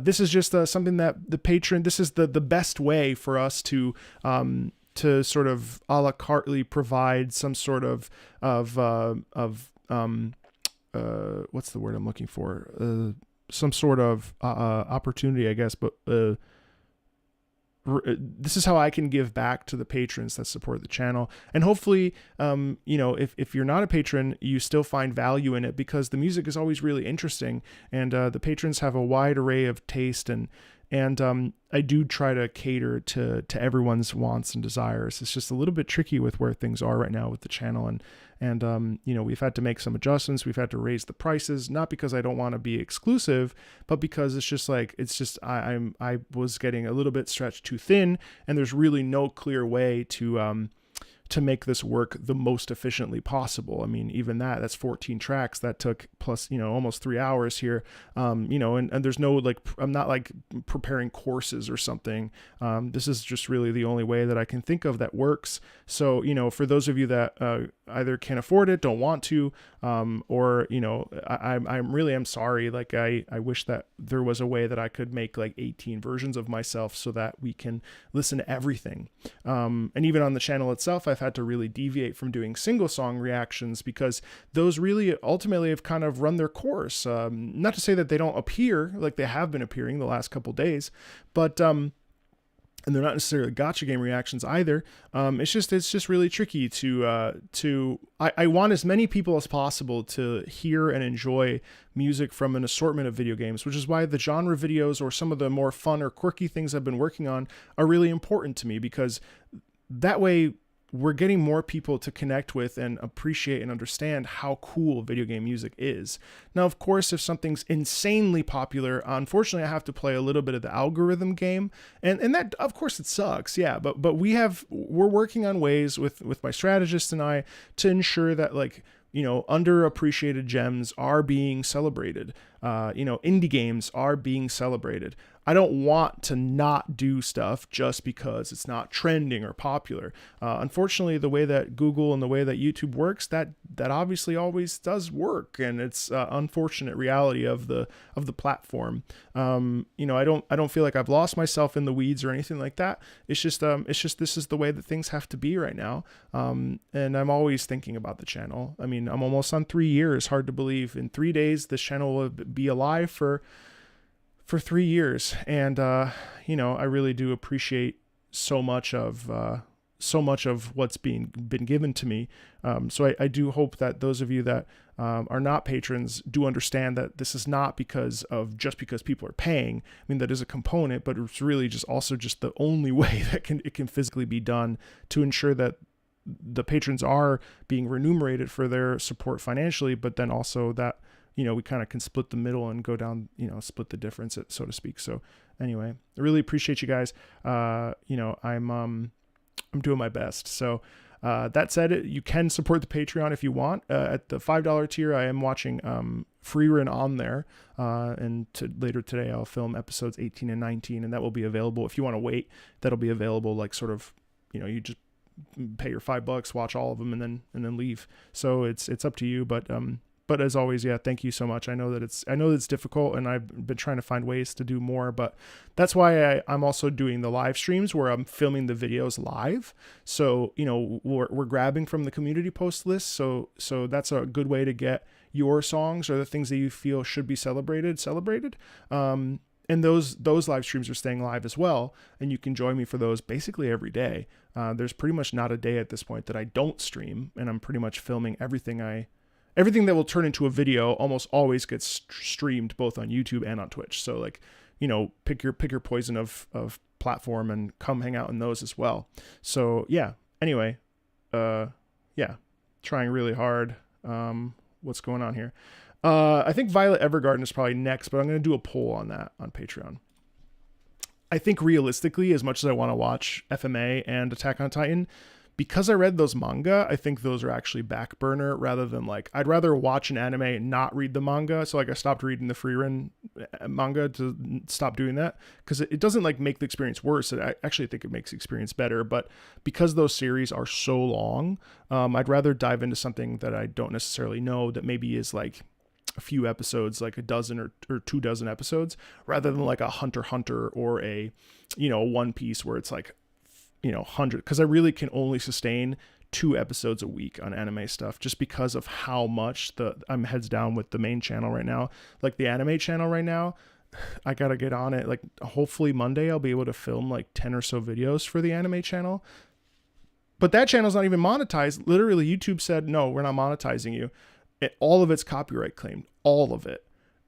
This is just something that the patron. This is the best way for us to sort of a la cartely provide some sort of what's the word I'm looking for? Some sort of opportunity, I guess. But this is how I can give back to the patrons that support the channel. And hopefully, if you're not a patron, you still find value in it, because the music is always really interesting, and the patrons have a wide array of taste, and I do try to cater to everyone's wants and desires. It's just a little bit tricky with where things are right now with the channel, And, we've had to make some adjustments. We've had to raise the prices, not because I don't want to be exclusive, but because it's just like, I was getting a little bit stretched too thin, and there's really no clear way to make this work the most efficiently possible. I mean, even that's 14 tracks that took plus, almost 3 hours here. And there's no, like, I'm not like preparing courses or something. This is just really the only way that I can think of that works. So, for those of you that either can't afford it, don't want to, or, I'm sorry. Like, I wish that there was a way that I could make like 18 versions of myself so that we can listen to everything. And even on the channel itself, I've had to really deviate from doing single song reactions because those really ultimately have kind of run their course. Not to say that they don't appear, like they have been appearing the last couple days, but and they're not necessarily gotcha game reactions either. It's just really tricky I want as many people as possible to hear and enjoy music from an assortment of video games, which is why the genre videos or some of the more fun or quirky things I've been working on are really important to me, because that way we're getting more people to connect with and appreciate and understand how cool video game music is. Now, of course, if something's insanely popular, unfortunately, I have to play a little bit of the algorithm game, and that, of course, it sucks. Yeah, but we're working on ways with my strategist and I to ensure that, like, underappreciated gems are being celebrated. Indie games are being celebrated. I don't want to not do stuff just because it's not trending or popular. Unfortunately, the way that Google and the way that YouTube works, that obviously always does work, and it's unfortunate reality of the platform. I don't feel like I've lost myself in the weeds or anything like that. It's just this is the way that things have to be right now. And I'm always thinking about the channel. I mean, I'm almost on 3 years. Hard to believe. In 3 days, this channel will be alive for 3 years. And, I really do appreciate so much of what's been given to me. So I do hope that those of you that are not patrons do understand that this is not because people are paying. I mean, that is a component, but it's really just the only way that it can physically be done to ensure that the patrons are being remunerated for their support financially, but then also that, we kind of can split the middle and go down, split the difference, so to speak. So anyway, I really appreciate you guys. I'm doing my best. So that said, you can support the Patreon if you want. At the $5 tier, I am watching Free Run on there. And later today, I'll film episodes 18 and 19, and that will be available. If you want to wait, that'll be available, like, sort of, you just pay your $5, watch all of them, and then leave. So it's up to you. But as always, yeah, thank you so much. I know that it's difficult, and I've been trying to find ways to do more, but that's why I'm also doing the live streams where I'm filming the videos live. So, we're grabbing from the community post list. So that's a good way to get your songs or the things that you feel should be celebrated. And those live streams are staying live as well. And you can join me for those basically every day. There's pretty much not a day at this point that I don't stream, and I'm pretty much filming everything that will turn into a video almost always gets streamed both on YouTube and on Twitch. So, like, pick your poison of platform and come hang out in those as well. So yeah, anyway, trying really hard. What's going on here? I think Violet Evergarden is probably next, but I'm going to do a poll on that on Patreon. I think realistically, as much as I want to watch FMA and Attack on Titan, because I read those manga, I think those are actually back burner rather than, like, I'd rather watch an anime and not read the manga. So, like, I stopped reading the Free Run manga to stop doing that, because it doesn't, like, make the experience worse. I actually think it makes the experience better. But because those series are so long, I'd rather dive into something that I don't necessarily know that maybe is, like, a few episodes, like a dozen or 24 episodes, rather than like a Hunter x Hunter or a, One Piece where it's like, 100, because I really can only sustain 2 episodes a week on anime stuff, just because of how much I'm heads down with the main channel right now. Like, the anime channel right now, I gotta get on it. Like, hopefully Monday I'll be able to film like 10 or so videos for the anime channel, but that channel's not even monetized. Literally, YouTube said, no, we're not monetizing you. All of it's copyright claimed, all of it.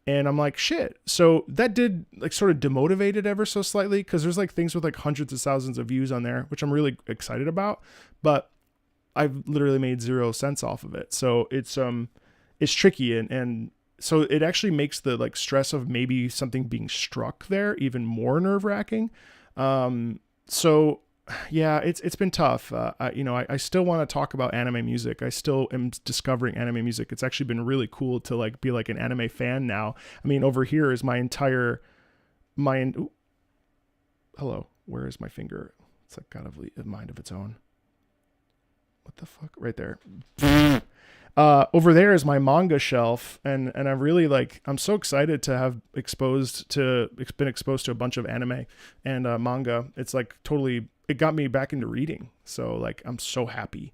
And I'm like, shit. So that did, like, sort of demotivate it ever so slightly, because there's, like, things with, like, hundreds of thousands of views on there, which I'm really excited about. But I've literally made 0 cents off of it. So it's tricky, and so it actually makes the like stress of maybe something being struck there even more nerve wracking. So yeah, it's been tough. I still want to talk about anime music. I still am discovering anime music. It's actually been really cool to like be like an anime fan now. I mean, over here is hello, where is my finger? It's like got a mind of its own. What the fuck? Right there. Over there is my manga shelf, and I'm really like, I'm so excited to have been exposed to a bunch of anime and manga. It's like totally, it got me back into reading. So like, I'm so happy.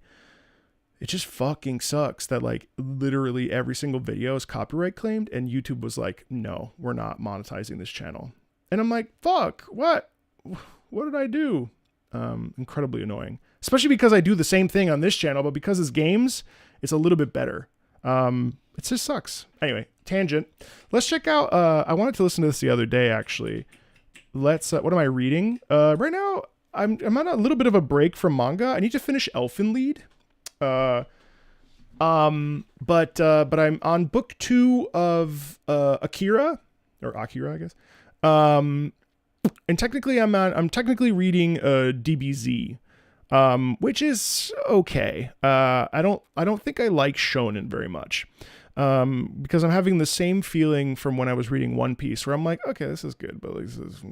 It just fucking sucks that like literally every single video is copyright claimed, and YouTube was like, no, we're not monetizing this channel. And I'm like, fuck, what did I do? Incredibly annoying, especially because I do the same thing on this channel, but because it's games, it's a little bit better. It just sucks. Anyway, tangent. Let's check out, I wanted to listen to this the other day, actually. What am I reading? Right now, I'm on a little bit of a break from manga. I need to finish Elfen Lied. But I'm on book 2 of, Akira, I guess. And technically I'm technically reading, DBZ. Which is okay. I don't think I like shonen very much. Because I'm having the same feeling from when I was reading One Piece, where I'm like, okay, this is good, but this is,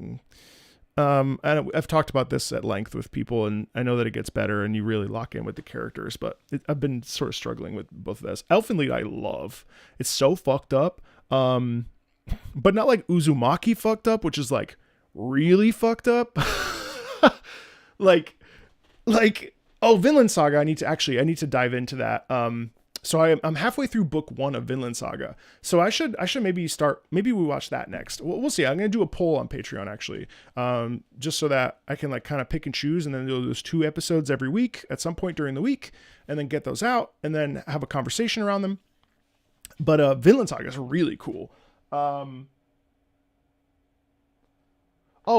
and I've talked about this at length with people, and I know that it gets better and you really lock in with the characters, but I've been sort of struggling with both of those. Elfen Lied I love. It's so fucked up. But not like Uzumaki fucked up, which is like really fucked up. like Vinland Saga, I need to dive into that. So I'm halfway through book 1 of Vinland Saga. So I should maybe we watch that next. We'll see. I'm going to do a poll on Patreon, actually. Just so that I can like kind of pick and choose, and then do those 2 episodes every week at some point during the week, and then get those out and then have a conversation around them. But, Vinland Saga is really cool. Oh,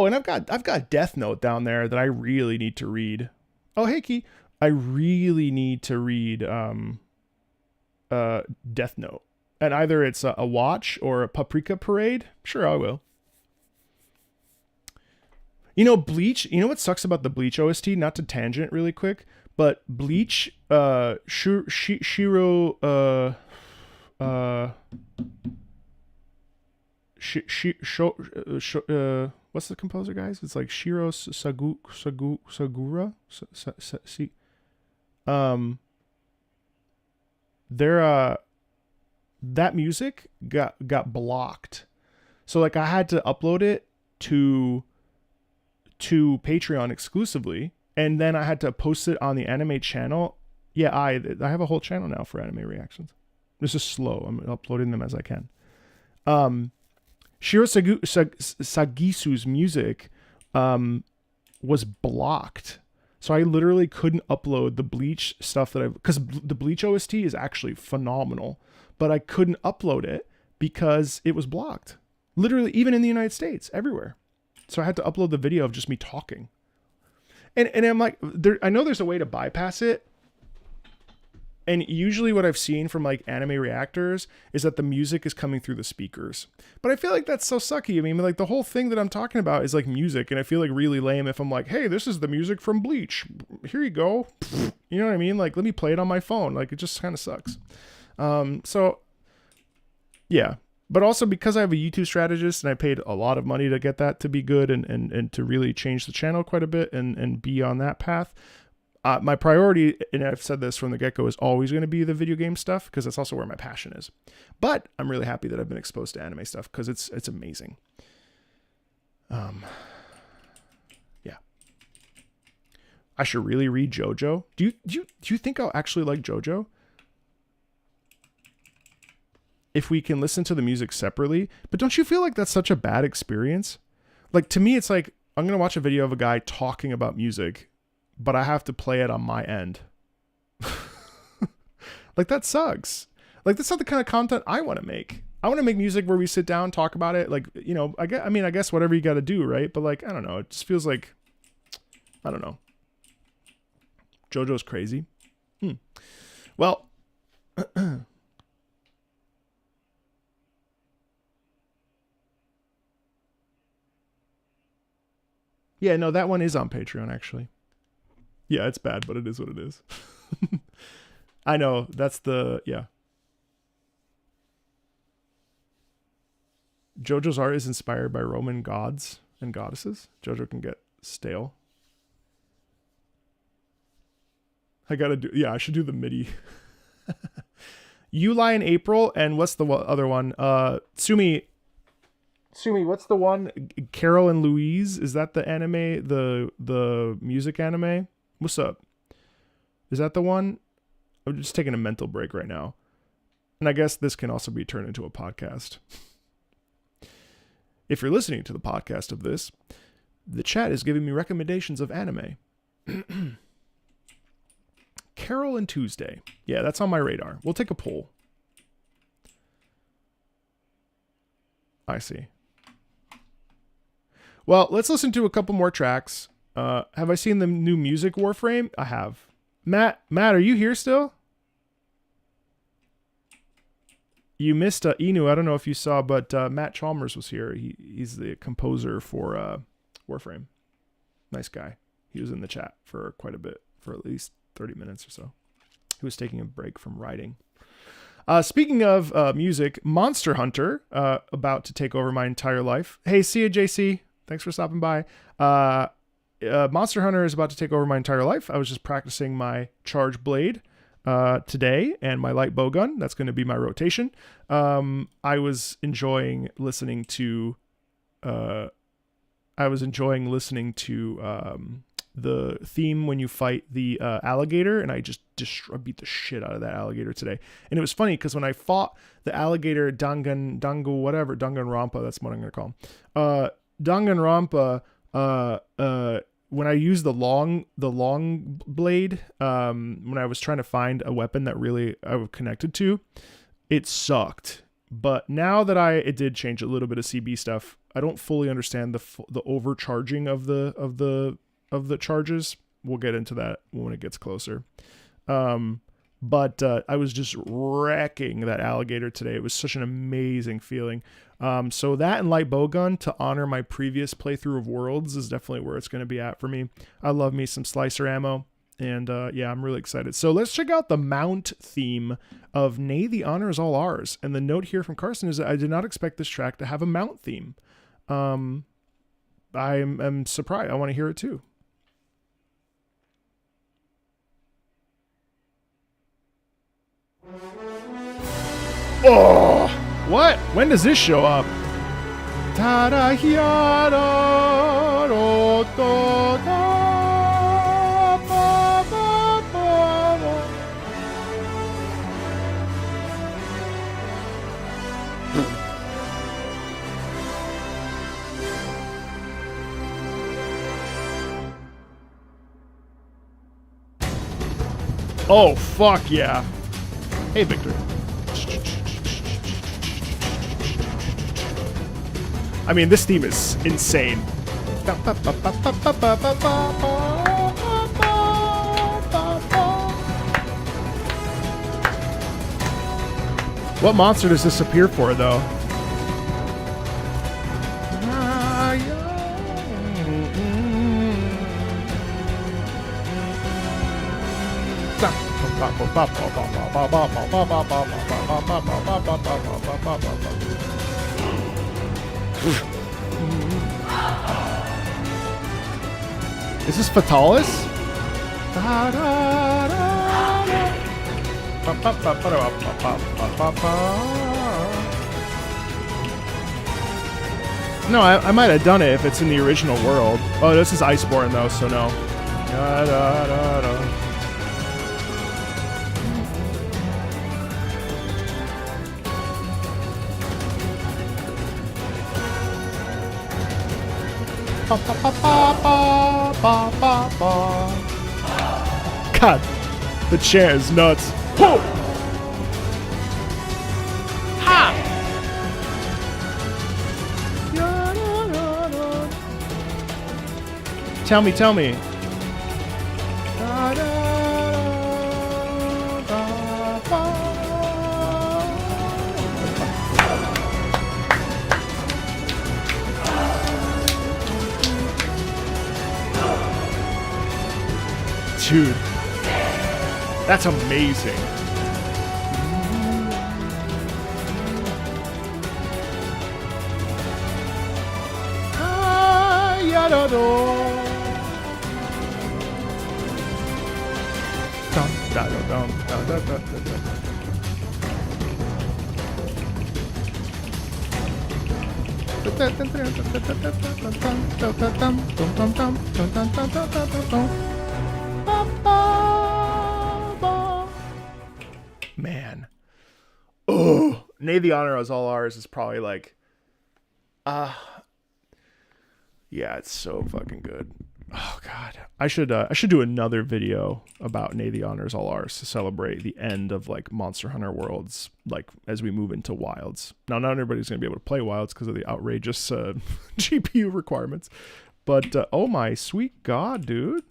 and I've got Death Note down there that I really need to read. Oh, hey, Key. I really need to read Death Note. And either it's a watch or a Paprika Parade. Sure, I will. You know, Bleach, you know what sucks about the Bleach OST? Not to tangent really quick, but Bleach, Shiro, what's the composer, guys? It's like Shiro Sagura. That music got blocked, so like I had to upload it to Patreon exclusively, and then I had to post it on the anime channel. Yeah, I have a whole channel now for anime reactions. This is slow. I'm uploading them as I can. Shiro Sagisu's music was blocked. So I literally couldn't upload the Bleach stuff because the Bleach OST is actually phenomenal, but I couldn't upload it because it was blocked. Literally, even in the United States, everywhere. So I had to upload the video of just me talking. And I'm like, I know there's a way to bypass it. And usually what I've seen from like anime reactors is that the music is coming through the speakers. But I feel like that's so sucky. I mean, like the whole thing that I'm talking about is like music. And I feel like really lame if I'm like, hey, this is the music from Bleach. Here you go. You know what I mean? Like, let me play it on my phone. Like, it just kind of sucks. So yeah. But also because I have a YouTube strategist and I paid a lot of money to get that to be good and to really change the channel quite a bit and be on that path. My priority, and I've said this from the get-go, is always going to be the video game stuff because that's also where my passion is. But I'm really happy that I've been exposed to anime stuff because it's amazing. Yeah. I should really read JoJo. Do you think I'll actually like JoJo? If we can listen to the music separately, but don't you feel like that's such a bad experience? Like, to me, it's like, I'm going to watch a video of a guy talking about music, but I have to play it on my end. Like, that sucks. Like, that's not the kind of content I want to make. I want to make music where we sit down, talk about it. Like, you know, I guess whatever you got to do, right? But like, I don't know. It just feels like, I don't know. JoJo's crazy. Well, yeah, no, that one is on Patreon, actually. Yeah, it's bad, but it is what it is. I know, that's yeah. JoJo's art is inspired by Roman gods and goddesses. JoJo can get stale. I should do the MIDI. You Lie in April, and what's the other one? Sumi, what's the one? Carol and Louise, is that the anime, the music anime? What's up? Is that the one? I'm just taking a mental break right now. And I guess this can also be turned into a podcast. If you're listening to the podcast of this, the chat is giving me recommendations of anime. Carol and Tuesday. Yeah, that's on my radar. We'll take a poll. I see. Well, let's listen to a couple more tracks. Have I seen the new music Warframe? I have. Matt, are you here still? You missed Inu. I don't know if you saw, but Matt Chalmers was here. He's the composer for Warframe. Nice guy. He was in the chat for quite a bit, for at least 30 minutes or so. He was taking a break from writing. Speaking of music, Monster Hunter, about to take over my entire life. Hey, see you, JC. Thanks for stopping by. Monster Hunter is about to take over my entire life. I was just practicing my charge blade today and my light bowgun. That's going to be my rotation. I was enjoying listening to the theme when you fight the alligator, and I just beat the shit out of that alligator today. And it was funny because when I fought the alligator Danganronpa, that's what I'm going to call him. Danganronpa, when I used the long blade, when I was trying to find a weapon that really I was connected to, it sucked. But now that it did change a little bit of CB stuff, I don't fully understand the overcharging of the charges. We'll get into that when it gets closer. But I was just wrecking that alligator today. It was such an amazing feeling. So that and light bowgun, to honor my previous playthrough of Worlds, is definitely where it's going to be at for me. I love me some slicer ammo. And yeah, I'm really excited. So let's check out the mount theme of Nay, the Honor is All Ours. And the note here from Carson is that I did not expect this track to have a mount theme. I'm surprised. I want to hear it too. Oh, what? When does this show up? Oh, fuck yeah. Hey, Victor. I mean, this theme is insane. What monster does this appear for, though? Is this Fatalis? No, I might have done it if it's in the original world. Oh, this is Iceborne though, so no. God, the chair is nuts. Whoa! Ha! Tell me. Dude, that's amazing. Man. Oh, Nay the Honor is All Ours is probably like, yeah, it's so fucking good. Oh God, I should do another video about Nay the Honor is All Ours to celebrate the end of like Monster Hunter Worlds, like as we move into Wilds. Now, not everybody's gonna be able to play Wilds because of the outrageous GPU requirements, but oh my sweet God, dude!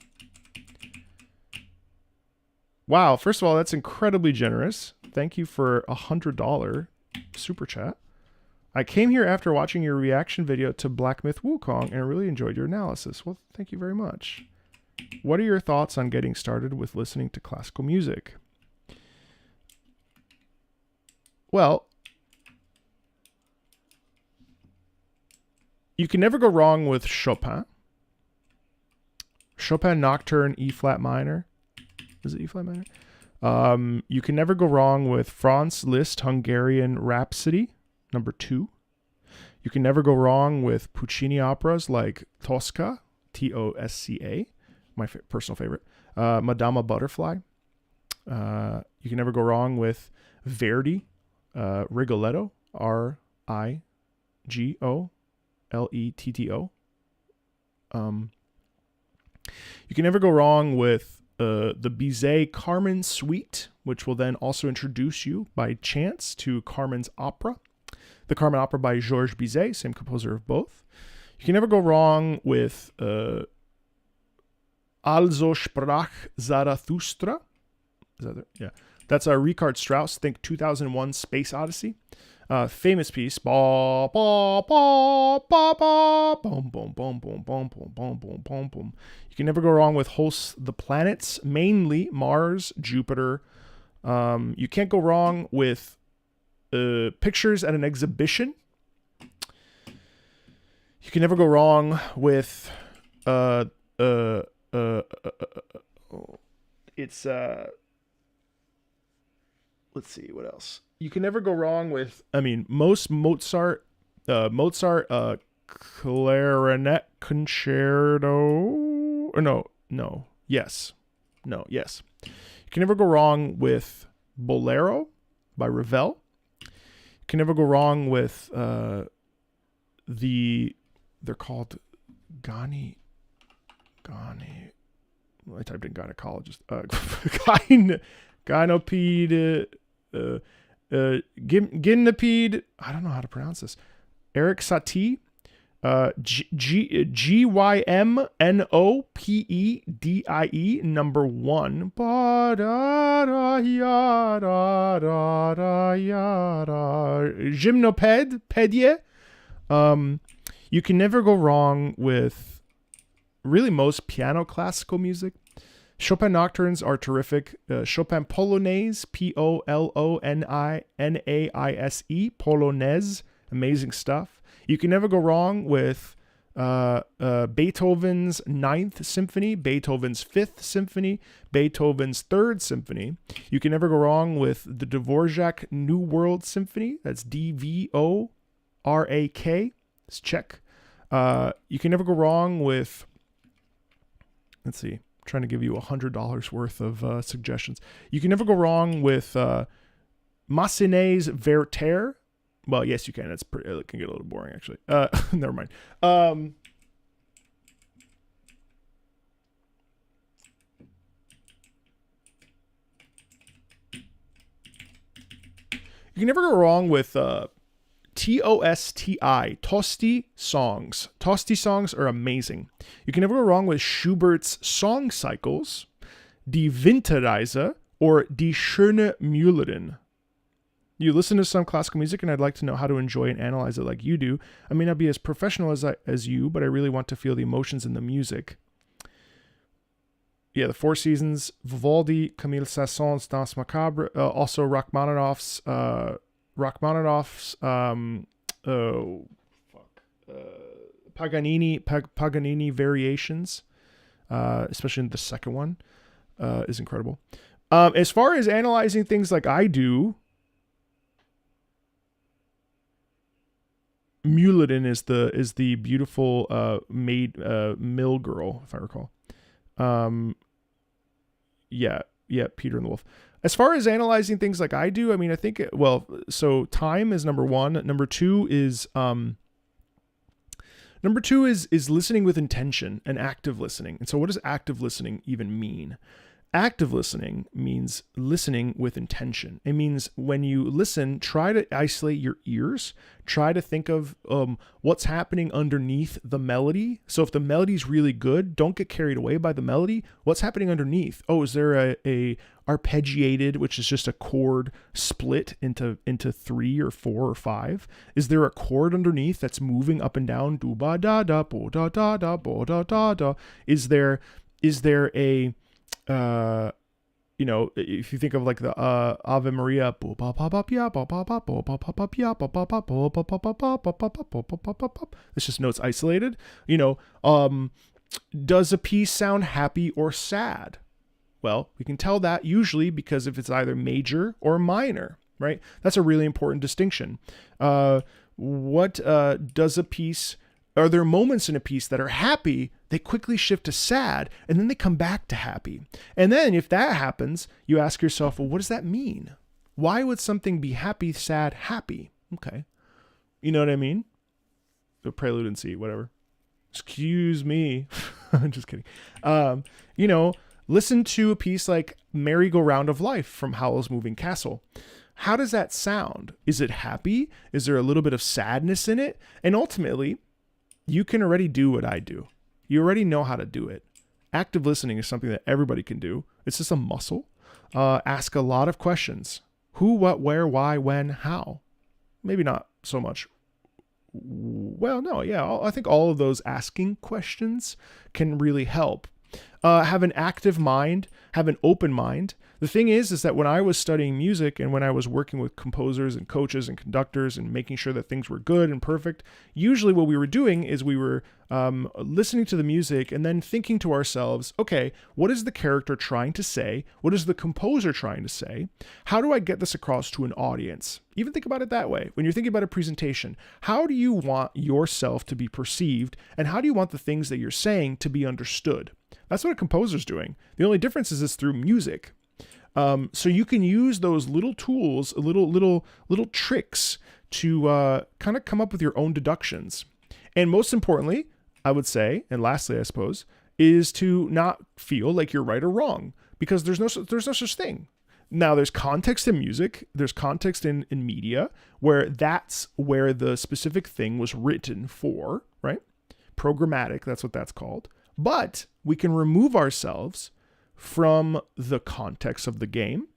Wow, first of all, that's incredibly generous. Thank you for $100 super chat. I came here after watching your reaction video to Black Myth Wukong and I really enjoyed your analysis. Well, thank you very much. What are your thoughts on getting started with listening to classical music? Well, you can never go wrong with Chopin. Chopin Nocturne E flat minor. Is it E flat minor? You can never go wrong with Franz Liszt Hungarian Rhapsody, number 2. You can never go wrong with Puccini operas like Tosca, Tosca, my personal favorite. Madama Butterfly. You can never go wrong with Verdi, Rigoletto, Rigoletto. You can never go wrong with the Bizet Carmen Suite, which will then also introduce you by chance to Carmen's opera. The Carmen opera by Georges Bizet, same composer of both. You can never go wrong with Also sprach Zarathustra. Is that there? Yeah. That's Richard Strauss, think 2001 Space Odyssey. Famous piece. Ba, ba, ba, ba, ba, boom, boom, boom, boom, boom, boom, boom, boom, boom, boom. You can never go wrong with hosts the planets, mainly Mars, Jupiter. You can't go wrong with pictures at an exhibition. You can never go wrong with it's let's see what else. You can never go wrong with, I mean, most Mozart clarinet concerto, or yes. You can never go wrong with Bolero by Ravel. You can never go wrong with they're called Gani. I typed in gynecologist. Gynopede. Gymnopede. I don't know how to pronounce this. Eric Satie. Gymnopedie number 1. Pedie. You can never go wrong with really most piano classical music. Chopin Nocturnes are terrific. Chopin Polonaise, Polonise, Polonaise, amazing stuff. You can never go wrong with Beethoven's 9th Symphony, Beethoven's 5th Symphony, Beethoven's 3rd Symphony. You can never go wrong with the Dvorak New World Symphony. That's Dvorak. It's Czech. You can never go wrong with, let's see, I'm trying to give you $100 worth of suggestions. You can never go wrong with Massenet's Werther. Well, yes, you can. It can get a little boring, actually. Never mind. You can never go wrong with TOSTI, Tosti songs. Tosti songs are amazing. You can never go wrong with Schubert's song cycles, Die Winterreise, or Die schöne Müllerin. You listen to some classical music and I'd like to know how to enjoy and analyze it like you do. I may not be as professional as you, but I really want to feel the emotions in the music. Yeah, the Four Seasons, Vivaldi, Camille Saint-Saëns' Danse Macabre, also Rachmaninoff's, Paganini variations, especially in the second one, is incredible. As far as analyzing things like I do, Muladin is the beautiful mill girl, if I recall. Yeah, Peter and the Wolf. As far as analyzing things like I do, I mean, I think so time is number one. Number two is listening with intention and active listening. And so what does active listening even mean? Active listening means listening with intention. It means when you listen, try to isolate your ears. Try to think of what's happening underneath the melody. So if the melody is really good, don't get carried away by the melody. What's happening underneath? Oh, is there a arpeggiated, which is just a chord split into 3 or 4 or 5? Is there a chord underneath that's moving up and down? Do ba da da bo da da da bo da da da. Is there a if you think of like the Ave Maria, it's just notes isolated. Does a piece sound happy or sad? Well, we can tell that usually because if it's either major or minor, right? That's a really important distinction. What does a piece? Are there moments in a piece that are happy, they quickly shift to sad, and then they come back to happy? And then if that happens, you ask yourself, well, what does that mean? Why would something be happy, sad, happy? Okay. You know what I mean? The prelude and C, whatever. Excuse me. I'm just kidding. Listen to a piece like Merry-Go-Round of Life from Howl's Moving Castle. How does that sound? Is it happy? Is there a little bit of sadness in it? And ultimately, you can already do what I do. You already know how to do it. Active listening is something that everybody can do. It's just a muscle. Ask a lot of questions. Who, what, where, why, when, how. Maybe not so much. Well, no, yeah. I think all of those asking questions can really help. Have an active mind. Have an open mind. The thing is that when I was studying music and when I was working with composers and coaches and conductors and making sure that things were good and perfect, usually what we were doing is we were listening to the music and then thinking to ourselves, okay, what is the character trying to say? What is the composer trying to say? How do I get this across to an audience? Even think about it that way. When you're thinking about a presentation, how do you want yourself to be perceived? And how do you want the things that you're saying to be understood? That's what a composer's doing. The only difference is it's through music. So you can use those little tools, little tricks to kind of come up with your own deductions. And most importantly, I would say, and lastly, I suppose, is to not feel like you're right or wrong, because there's no such thing. Now, there's context in music, there's context in media, where that's where the specific thing was written for, right? Programmatic, that's what that's called. But we can remove ourselves from the context of the game.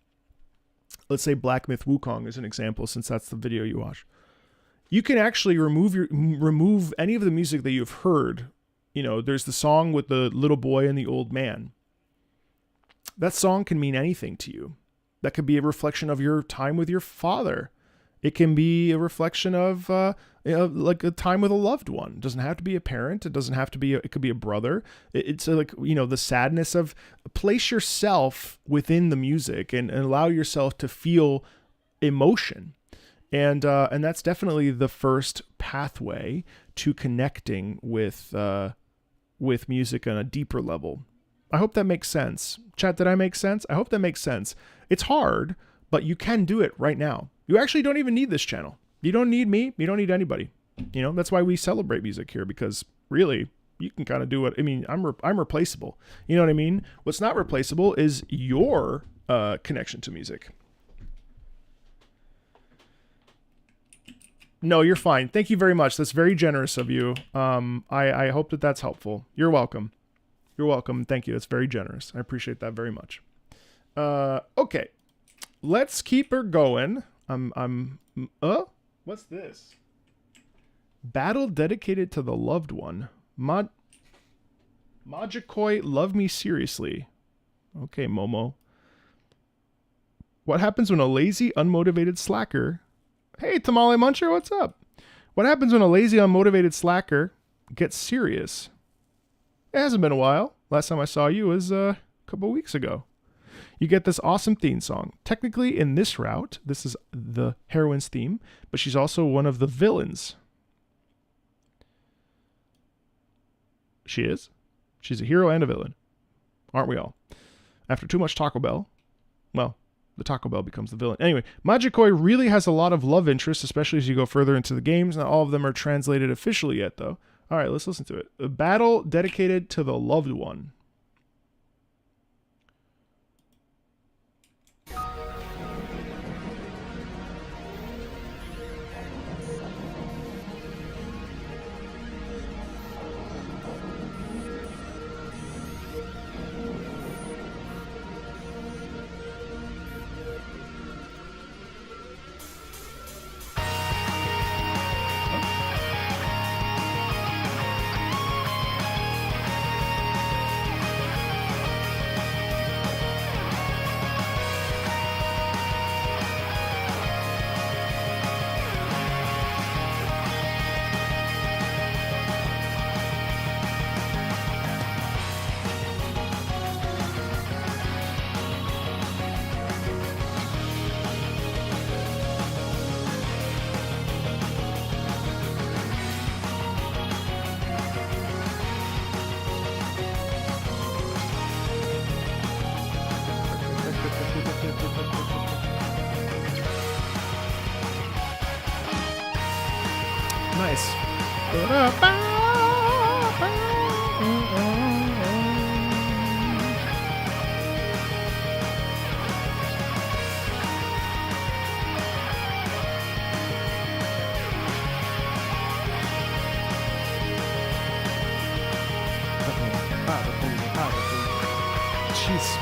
Let's say Black Myth Wukong is an example, since that's the video you watch. You can actually remove any of the music that you've heard. There's the song with the little boy and the old man. That song can mean anything to you. That could be a reflection of your time with your father. It can be a reflection of like a time with a loved one. It doesn't have to be a parent. It doesn't have to be. It could be a brother. It's like the sadness of place yourself within the music and allow yourself to feel emotion, and that's definitely the first pathway to connecting with music on a deeper level. I hope that makes sense. Chat, did I make sense? I hope that makes sense. It's hard, but you can do it right now. You actually don't even need this channel. You don't need me. You don't need anybody. That's why we celebrate music here, because really you can kind of do it. I mean, I'm replaceable. You know what I mean? What's not replaceable is your connection to music. No, you're fine. Thank you very much. That's very generous of you. I hope that that's helpful. You're welcome. You're welcome. Thank you. That's very generous. I appreciate that very much. Okay. Let's keep her going. What's this? Battle dedicated to the loved one. Majikoi, love me seriously. Okay, Momo. What happens when a lazy, unmotivated slacker... Hey, Tamale Muncher, what's up? What happens when a lazy, unmotivated slacker gets serious? It hasn't been a while. Last time I saw you was a couple weeks ago. You get this awesome theme song. Technically, in this route, this is the heroine's theme, but she's also one of the villains. She is. She's a hero and a villain. Aren't we all? After too much Taco Bell, well, the Taco Bell becomes the villain. Anyway, Majikoi really has a lot of love interests, especially as you go further into the games. Not all of them are translated officially yet, though. All right, let's listen to it. A battle dedicated to the loved one. Nice. Jeez.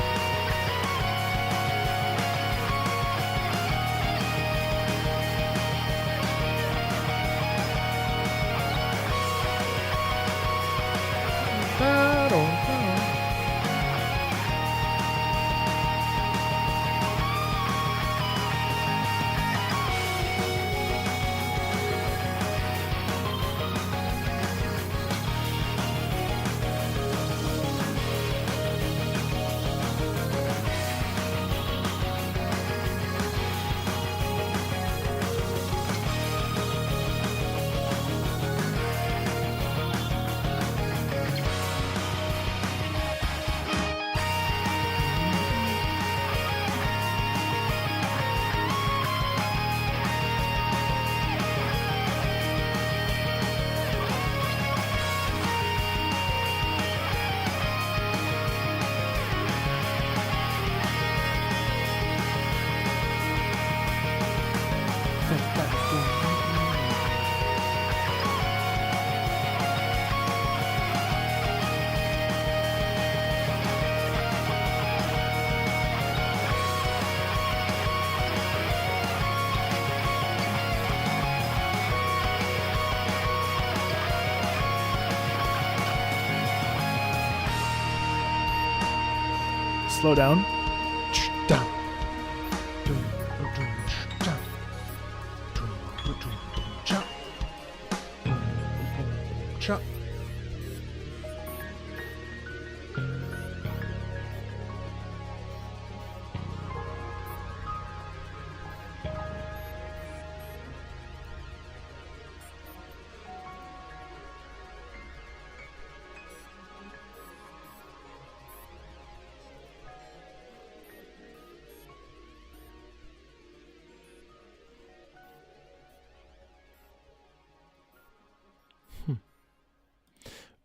Slow down.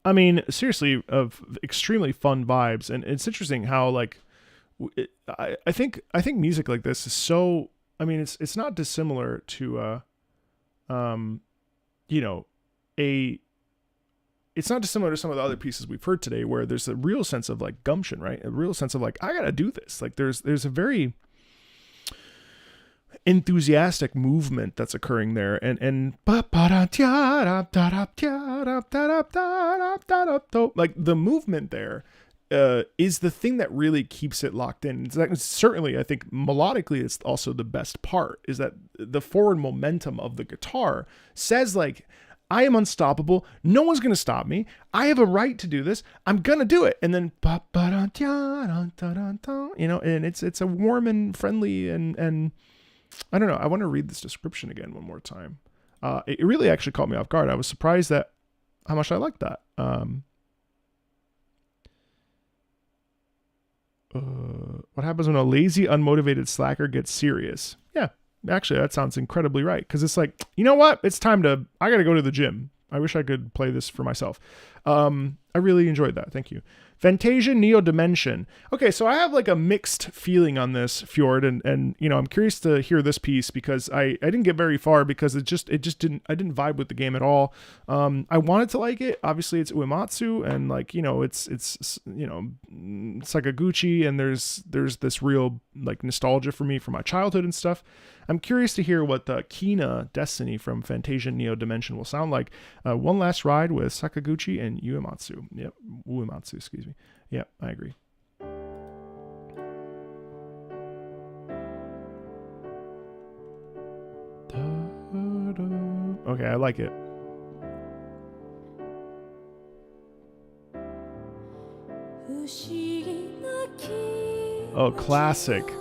I mean, seriously, of extremely fun vibes, and it's interesting how like I think music like this is so. I mean, it's not dissimilar to you know, a. It's not dissimilar to some of the other pieces we've heard today, where there's a real sense of like gumption, right? A real sense of like I gotta do this. Like there's a very enthusiastic movement that's occurring there, and like the movement there is the thing that really keeps it locked in. Certainly, I think melodically, it's also the best part, is that the forward momentum of the guitar says like, I am unstoppable. No one's going to stop me. I have a right to do this. I'm going to do it. And then, and it's a warm and friendly and I don't know. I want to read this description again one more time. It really actually caught me off guard. I was surprised that how much I liked that. What happens when a lazy, unmotivated slacker gets serious? Yeah, actually, that sounds incredibly right. Because it's like, you know what? It's time I got to go to the gym. I wish I could play this for myself. I really enjoyed that. Thank you. Fantasia Neo Dimension. Okay, so I have like a mixed feeling on this, Fjord, and I'm curious to hear this piece because I didn't get very far because it just didn't vibe with the game at all. I wanted to like it. Obviously, it's Uematsu, and like it's Sakaguchi, and there's this real like nostalgia for me from my childhood and stuff. I'm curious to hear what the Kina Destiny from Fantasia Neo Dimension will sound like. One last ride with Sakaguchi and Uematsu. Yep, Uematsu, excuse me. Yep, I agree. Okay, I like it. Oh, classic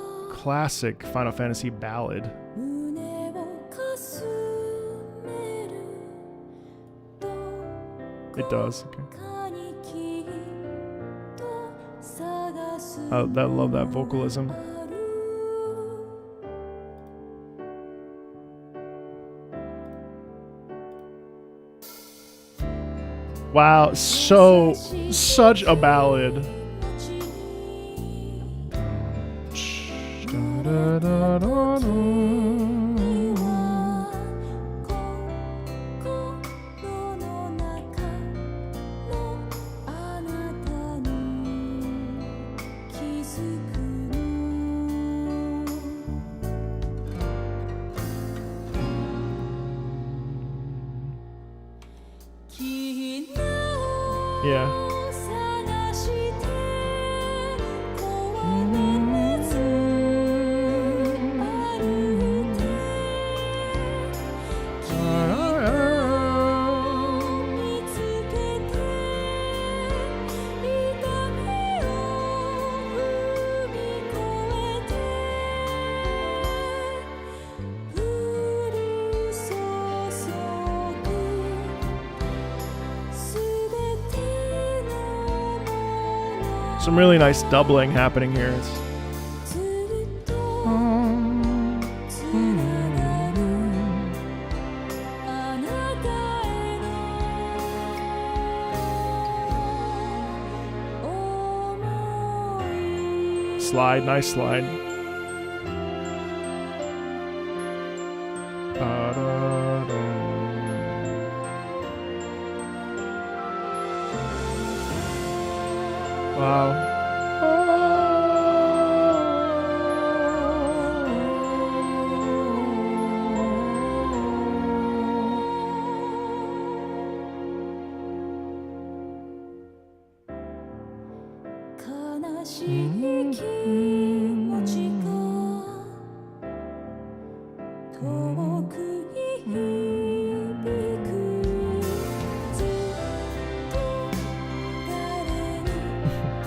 Final Fantasy ballad. It does. Okay. I love that vocalism. Wow, such a ballad. Yeah. Some really nice doubling happening here. Slide, nice slide. Wow.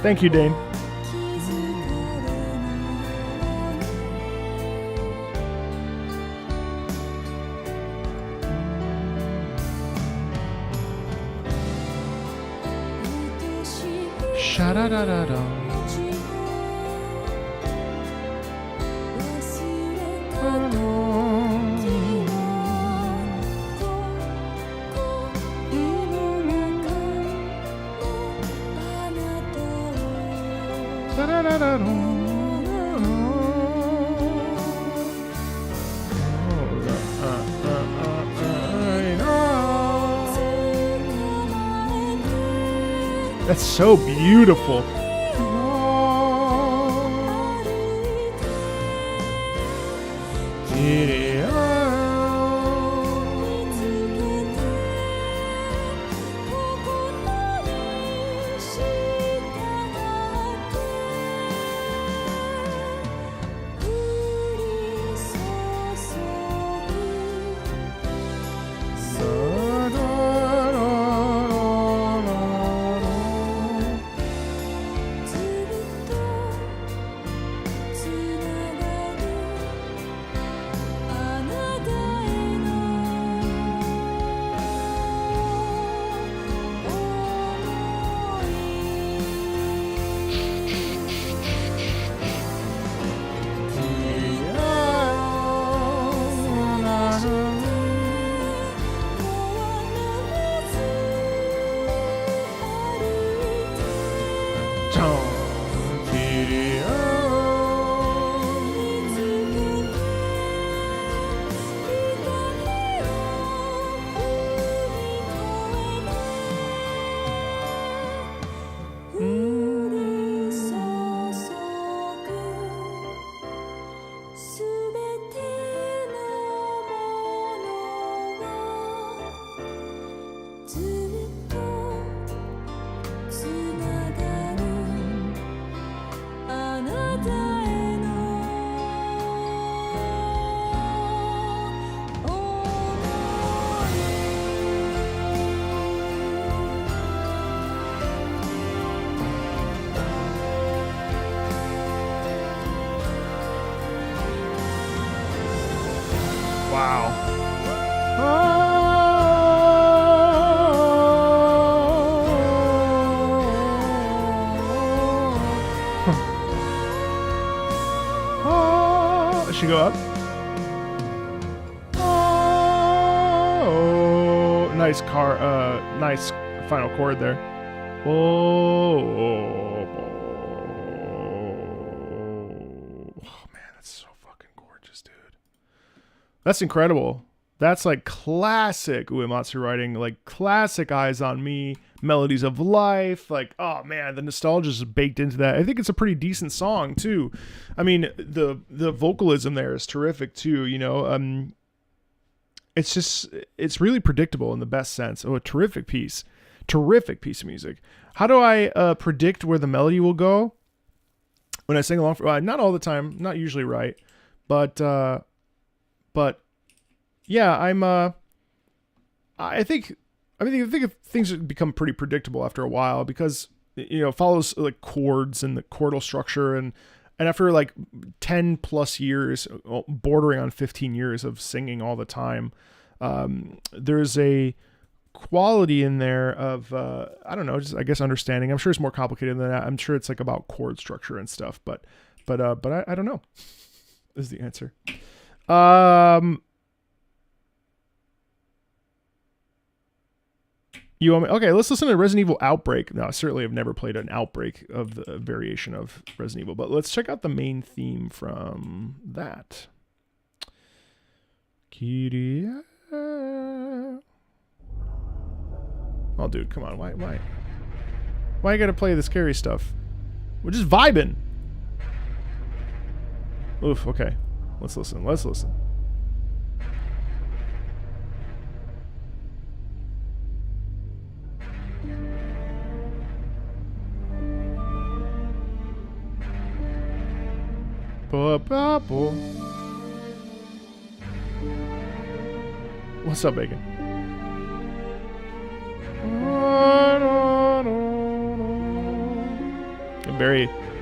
Thank you, Dane. Sha-da-da-da-da. That's so beautiful. She go up. Oh, nice nice final chord there. Oh, man, that's so fucking gorgeous, dude. That's incredible. That's like classic Uematsu writing, like classic Eyes on Me, Melodies of Life. Like, oh man, the nostalgia is baked into that. I think it's a pretty decent song too. I mean, the vocalism there is terrific too. You know, it's really predictable in the best sense. Oh, a terrific piece of music. How do I predict where the melody will go when I sing along? Not all the time, not usually right, but. Yeah, I think things become pretty predictable after a while because, you know, it follows like chords and the chordal structure. And after like 10 plus years, bordering on 15 years of singing all the time, there's a quality in there of, I don't know, just, I guess, understanding. I'm sure it's more complicated than that. I'm sure it's like about chord structure and stuff, but I don't know is the answer. You want me? Okay, let's listen to Resident Evil Outbreak. Now, I certainly have never played an Outbreak of the variation of Resident Evil, but let's check out the main theme from that. Kyrie. Oh, dude, come on. Why you gotta play the scary stuff? We're just vibing. Oof, okay. Let's listen. What's up, Bacon?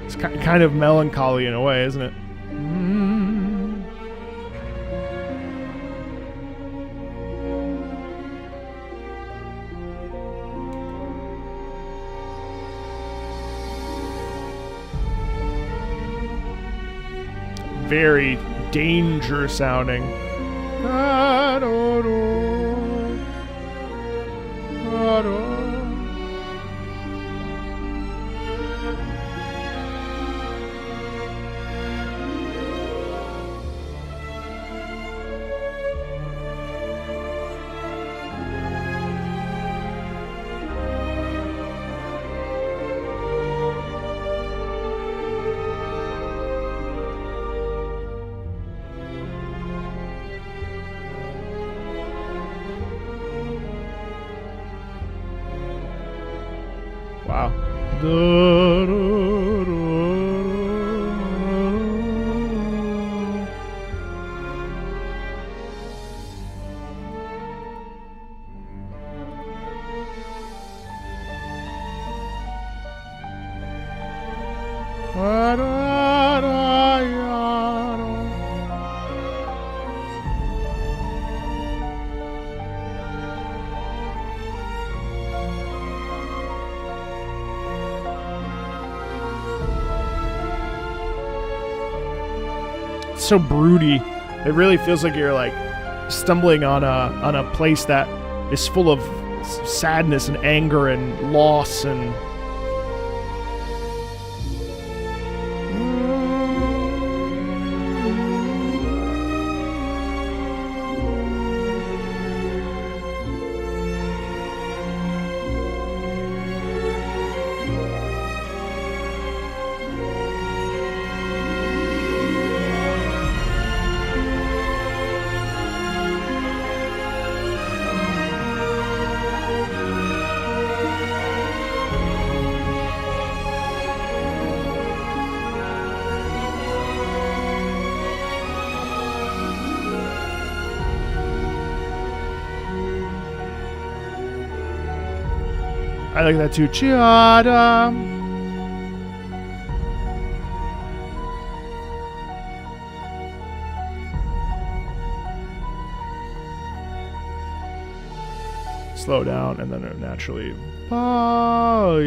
It's kind of melancholy in a way, isn't it? Very danger sounding. Wow. So broody. It really feels like you're like stumbling on a place that is full of sadness and anger and loss and I like that too. Chiada. Slow down, and then it naturally. Oh,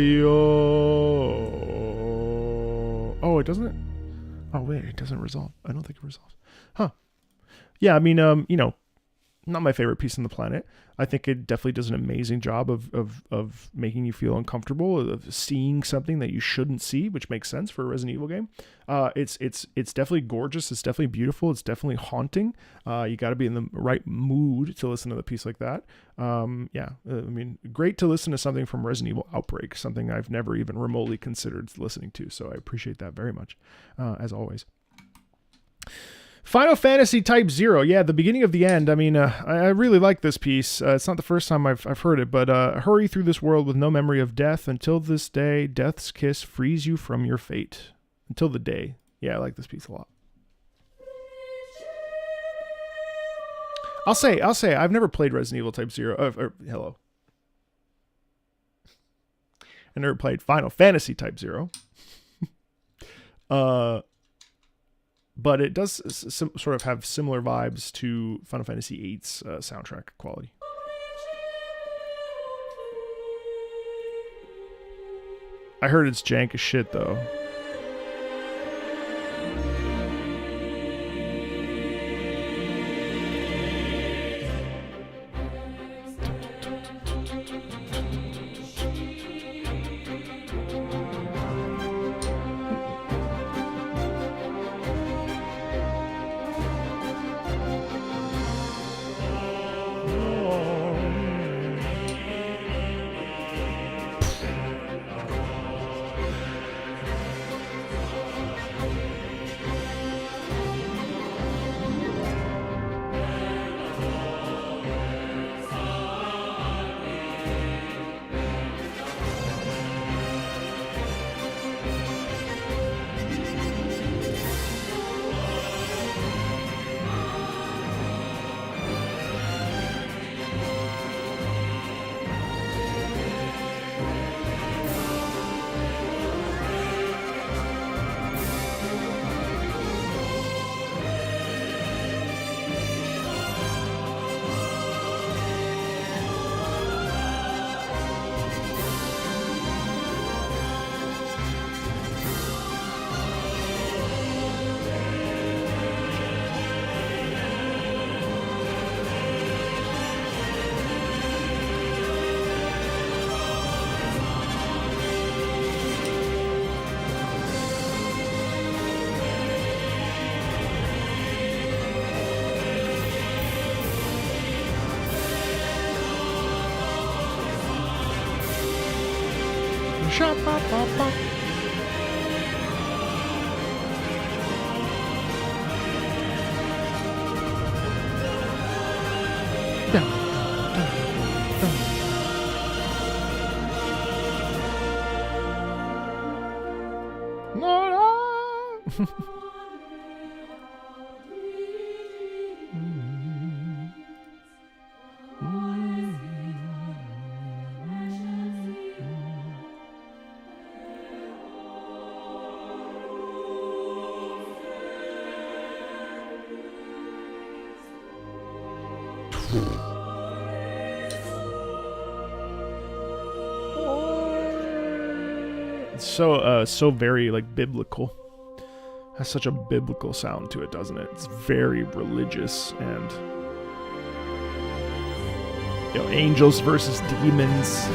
it doesn't. Oh wait, it doesn't resolve. I don't think it resolves. Huh. Yeah, I mean, not my favorite piece on the planet. I think it definitely does an amazing job of making you feel uncomfortable, of seeing something that you shouldn't see, which makes sense for a Resident Evil game. It's definitely gorgeous. It's definitely beautiful. It's definitely haunting. You got to be in the right mood to listen to a piece like that. I mean, great to listen to something from Resident Evil Outbreak, something I've never even remotely considered listening to. So I appreciate that very much, as always. Final Fantasy Type 0. Yeah, the beginning of the end. I mean, I really like this piece. It's not the first time I've heard it, but hurry through this world with no memory of death. Until this day, death's kiss frees you from your fate. Until the day. Yeah, I like this piece a lot. I'll say, I've never played Resident Evil Type 0. Hello. I never played Final Fantasy Type 0. But it does sort of have similar vibes to Final Fantasy VIII's soundtrack quality. I heard it's jank as shit, though. So very like biblical. Has such a biblical sound to it, doesn't it? It's very religious and angels versus demons.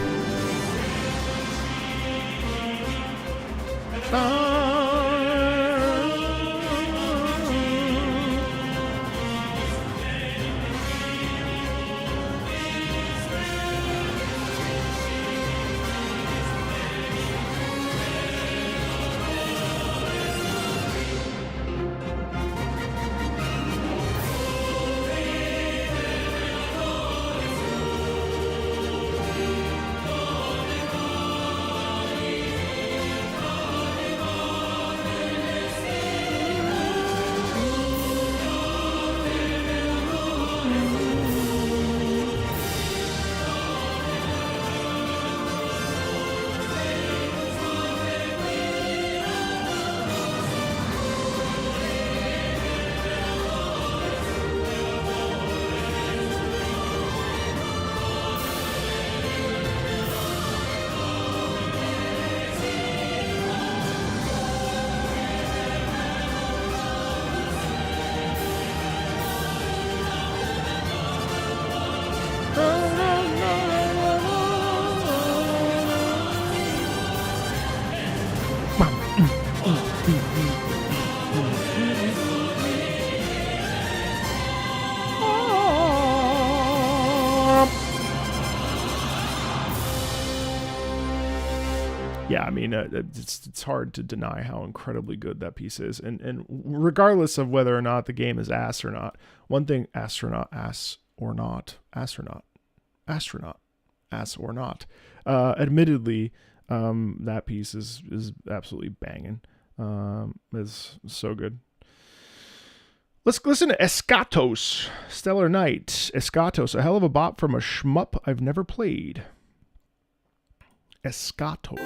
yeah, I mean, it's hard to deny how incredibly good that piece is, and regardless of whether or not the game is ass or not, one thing, astronaut, ass or not, astronaut, ass or not, admittedly, that piece is absolutely banging. It's so good. Let's listen to Escatos, Stellar Night. Escatos, a hell of a bop from a shmup I've never played. Escatos.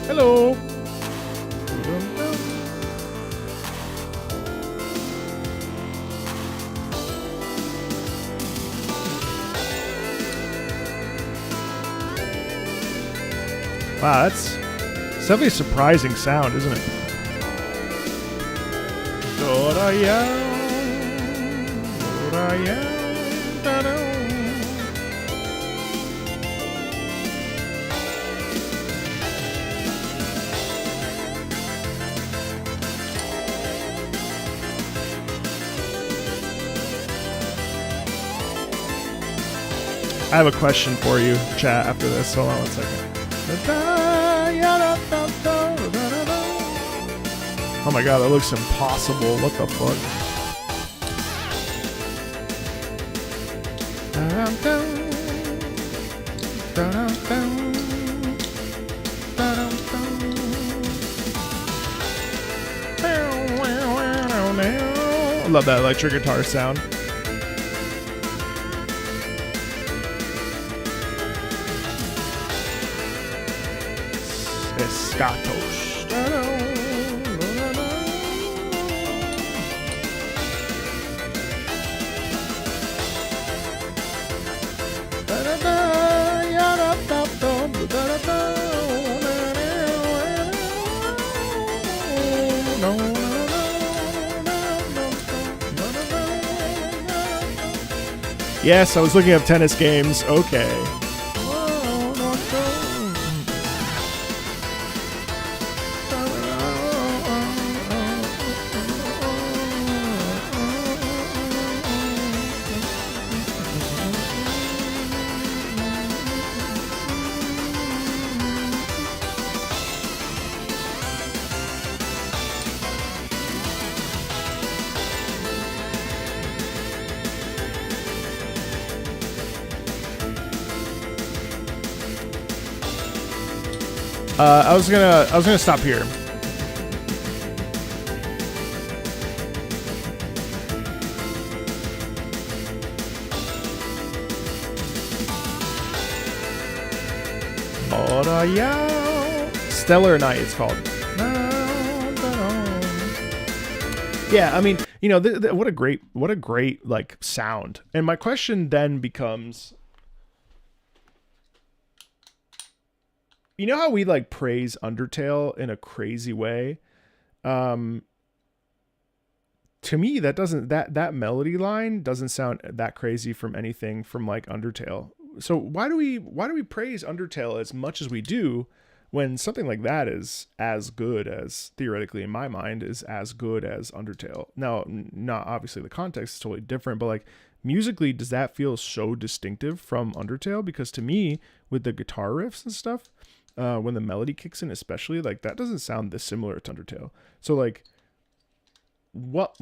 Hello. Wow, that's definitely a surprising sound, isn't it? I have a question for you, chat, after this. Hold on one second. Oh my god, that looks impossible. What the fuck? I love that electric guitar sound. Escatos. Yes, I was looking up tennis games. Okay. I was gonna stop here. Stellar Night, it's called. Yeah, I mean, you know, what a great like sound. And my question then becomes, you know how we like praise Undertale in a crazy way? To me, that melody line doesn't sound that crazy from anything from like Undertale. So why do we praise Undertale as much as we do when something like that is as good as, theoretically in my mind, is as good as Undertale? Now, not obviously the context is totally different, but like musically, does that feel so distinctive from Undertale? Because to me, with the guitar riffs and stuff, when the melody kicks in, especially, like that doesn't sound this similar to Undertale. So like, what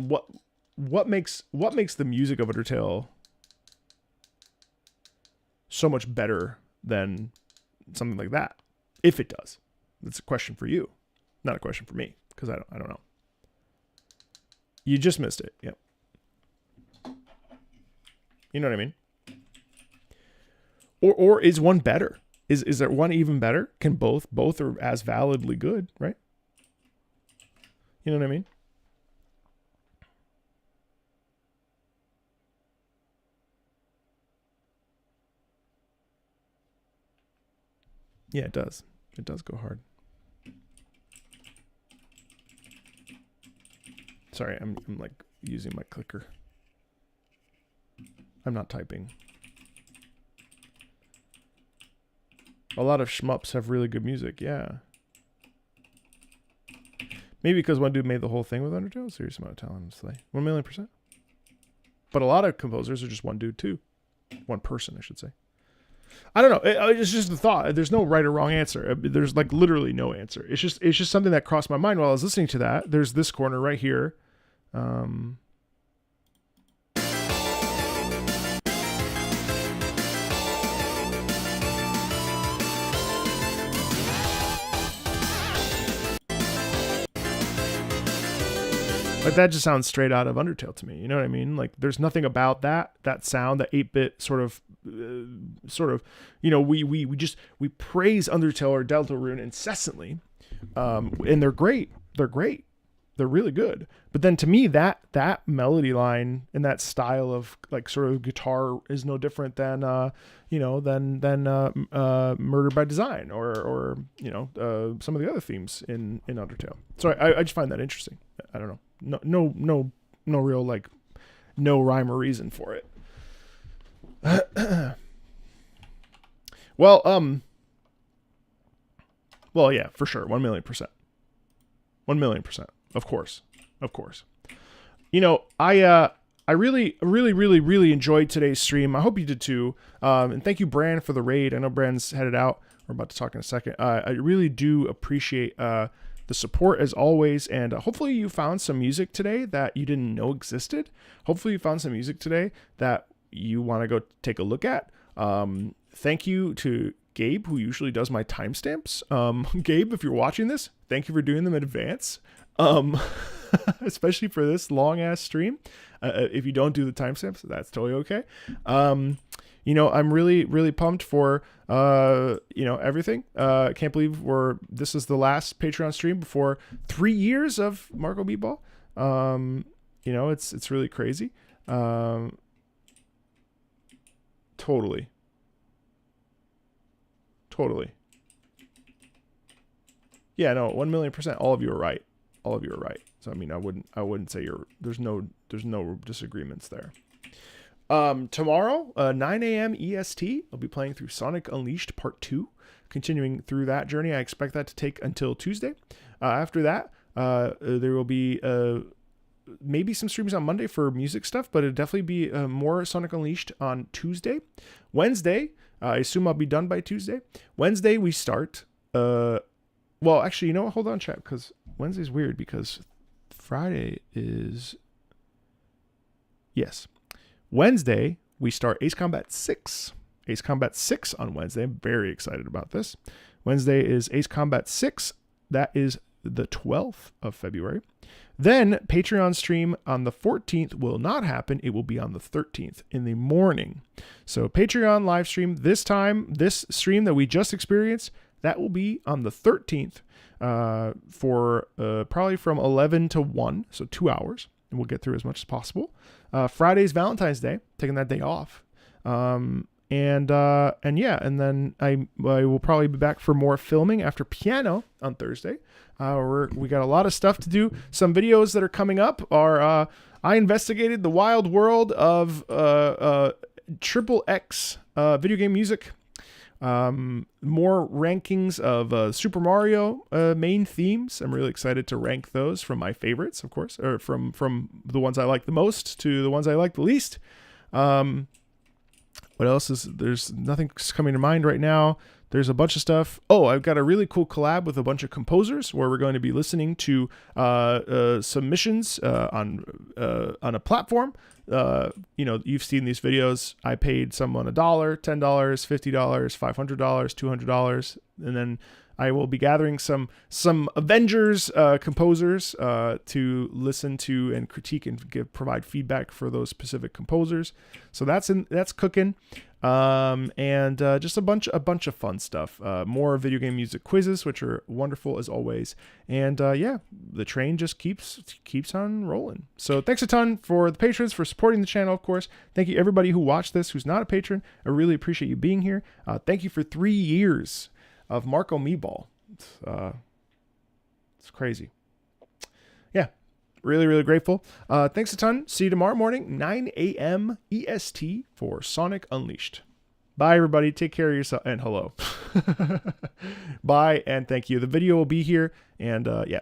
makes the music of Undertale so much better than something like that? If it does, that's a question for you, not a question for me, because I don't know. You just missed it. Yep. You know what I mean? Or is one better? Is there one even better? Can both are as validly good, right? You know what I mean? Yeah, it does. It does go hard. Sorry, I'm like using my clicker. I'm not typing. A lot of shmups have really good music. Yeah. Maybe because one dude made the whole thing with Undertale. Serious amount of talent, honestly. 1,000,000%. But a lot of composers are just one dude too. One person, I should say. I don't know. It's just the thought. There's no right or wrong answer. There's like literally no answer. It's just something that crossed my mind while I was listening to that. There's this corner right here. Like that just sounds straight out of Undertale to me. You know what I mean? Like there's nothing about that sound, that 8-bit sort of, you know, we praise Undertale or Deltarune incessantly. And they're great. They're really good. But then to me, that melody line and that style of like sort of guitar is no different than, Murder by Design or some of the other themes in Undertale. So I just find that interesting. I don't know. No real, like, no rhyme or reason for it. Well, yeah, for sure. 1,000,000%. 1,000,000%. Of course. You know, I really enjoyed today's stream. I hope you did too. And thank you, Bran, for the raid. I know Bran's headed out. We're about to talk in a second. I really do appreciate, the support as always, and hopefully you found some music today that you didn't know existed. Hopefully you found some music today that you want to go take a look at. Thank you to Gabe, who usually does my timestamps. Gabe, if you're watching this, thank you for doing them in advance. Especially for this long ass stream. If you don't do the timestamps, that's totally okay. You know, I'm really pumped for, everything. Can't believe this is the last Patreon stream before 3 years of Marco Meatball. You know, it's really crazy. Totally. Yeah, no, 1,000,000%. All of you are right. So, I mean, I wouldn't say there's no disagreements there. Tomorrow, 9 a.m. EST, I'll be playing through Sonic Unleashed Part 2, continuing through that journey. I expect that to take until Tuesday. After that, there will be maybe some streams on Monday for music stuff, but it'll definitely be more Sonic Unleashed on Tuesday. Wednesday, I assume I'll be done by Tuesday. Wednesday, we start. Well, actually, you know what? Hold on, chat, because Wednesday's weird because Friday is... Yes. Wednesday, we start Ace Combat 6. Ace Combat 6 on Wednesday. I'm very excited about this. Wednesday is Ace Combat 6. That is the 12th of February. Then Patreon stream on the 14th will not happen. It will be on the 13th in the morning. So Patreon live stream this time, this stream that we just experienced, that will be on the 13th for probably from 11 to 1, so 2 hours. And we'll get through as much as possible. Friday's Valentine's Day, taking that day off. And then I will probably be back for more filming after piano on Thursday. We got a lot of stuff to do. Some videos that are coming up are I investigated the wild world of Triple X video game music. More rankings of Super Mario main themes. I'm really excited to rank those from my favorites, of course, or from the ones I like the most to the ones I like the least. What else there's nothing coming to mind right now. There's a bunch of stuff. Oh, I've got a really cool collab with a bunch of composers where we're going to be listening to submissions on a platform. You've seen these videos. I paid someone $1, $10, $50, $500, $200, and then I will be gathering some Avengers composers to listen to and critique and provide feedback for those specific composers. So that's cooking. And just a bunch of fun stuff. More video game music quizzes, which are wonderful as always. And the train just keeps on rolling. So thanks a ton for the patrons for supporting the channel, of course. Thank you everybody who watched this, who's not a patron. I really appreciate you being here. Thank you for 3 years of Marco Meatball. It's crazy. Yeah. Really, really grateful. Thanks a ton. See you tomorrow morning, 9 a.m. EST for Sonic Unleashed. Bye, everybody. Take care of yourself. And hello. Bye, and thank you. The video will be here. And yeah.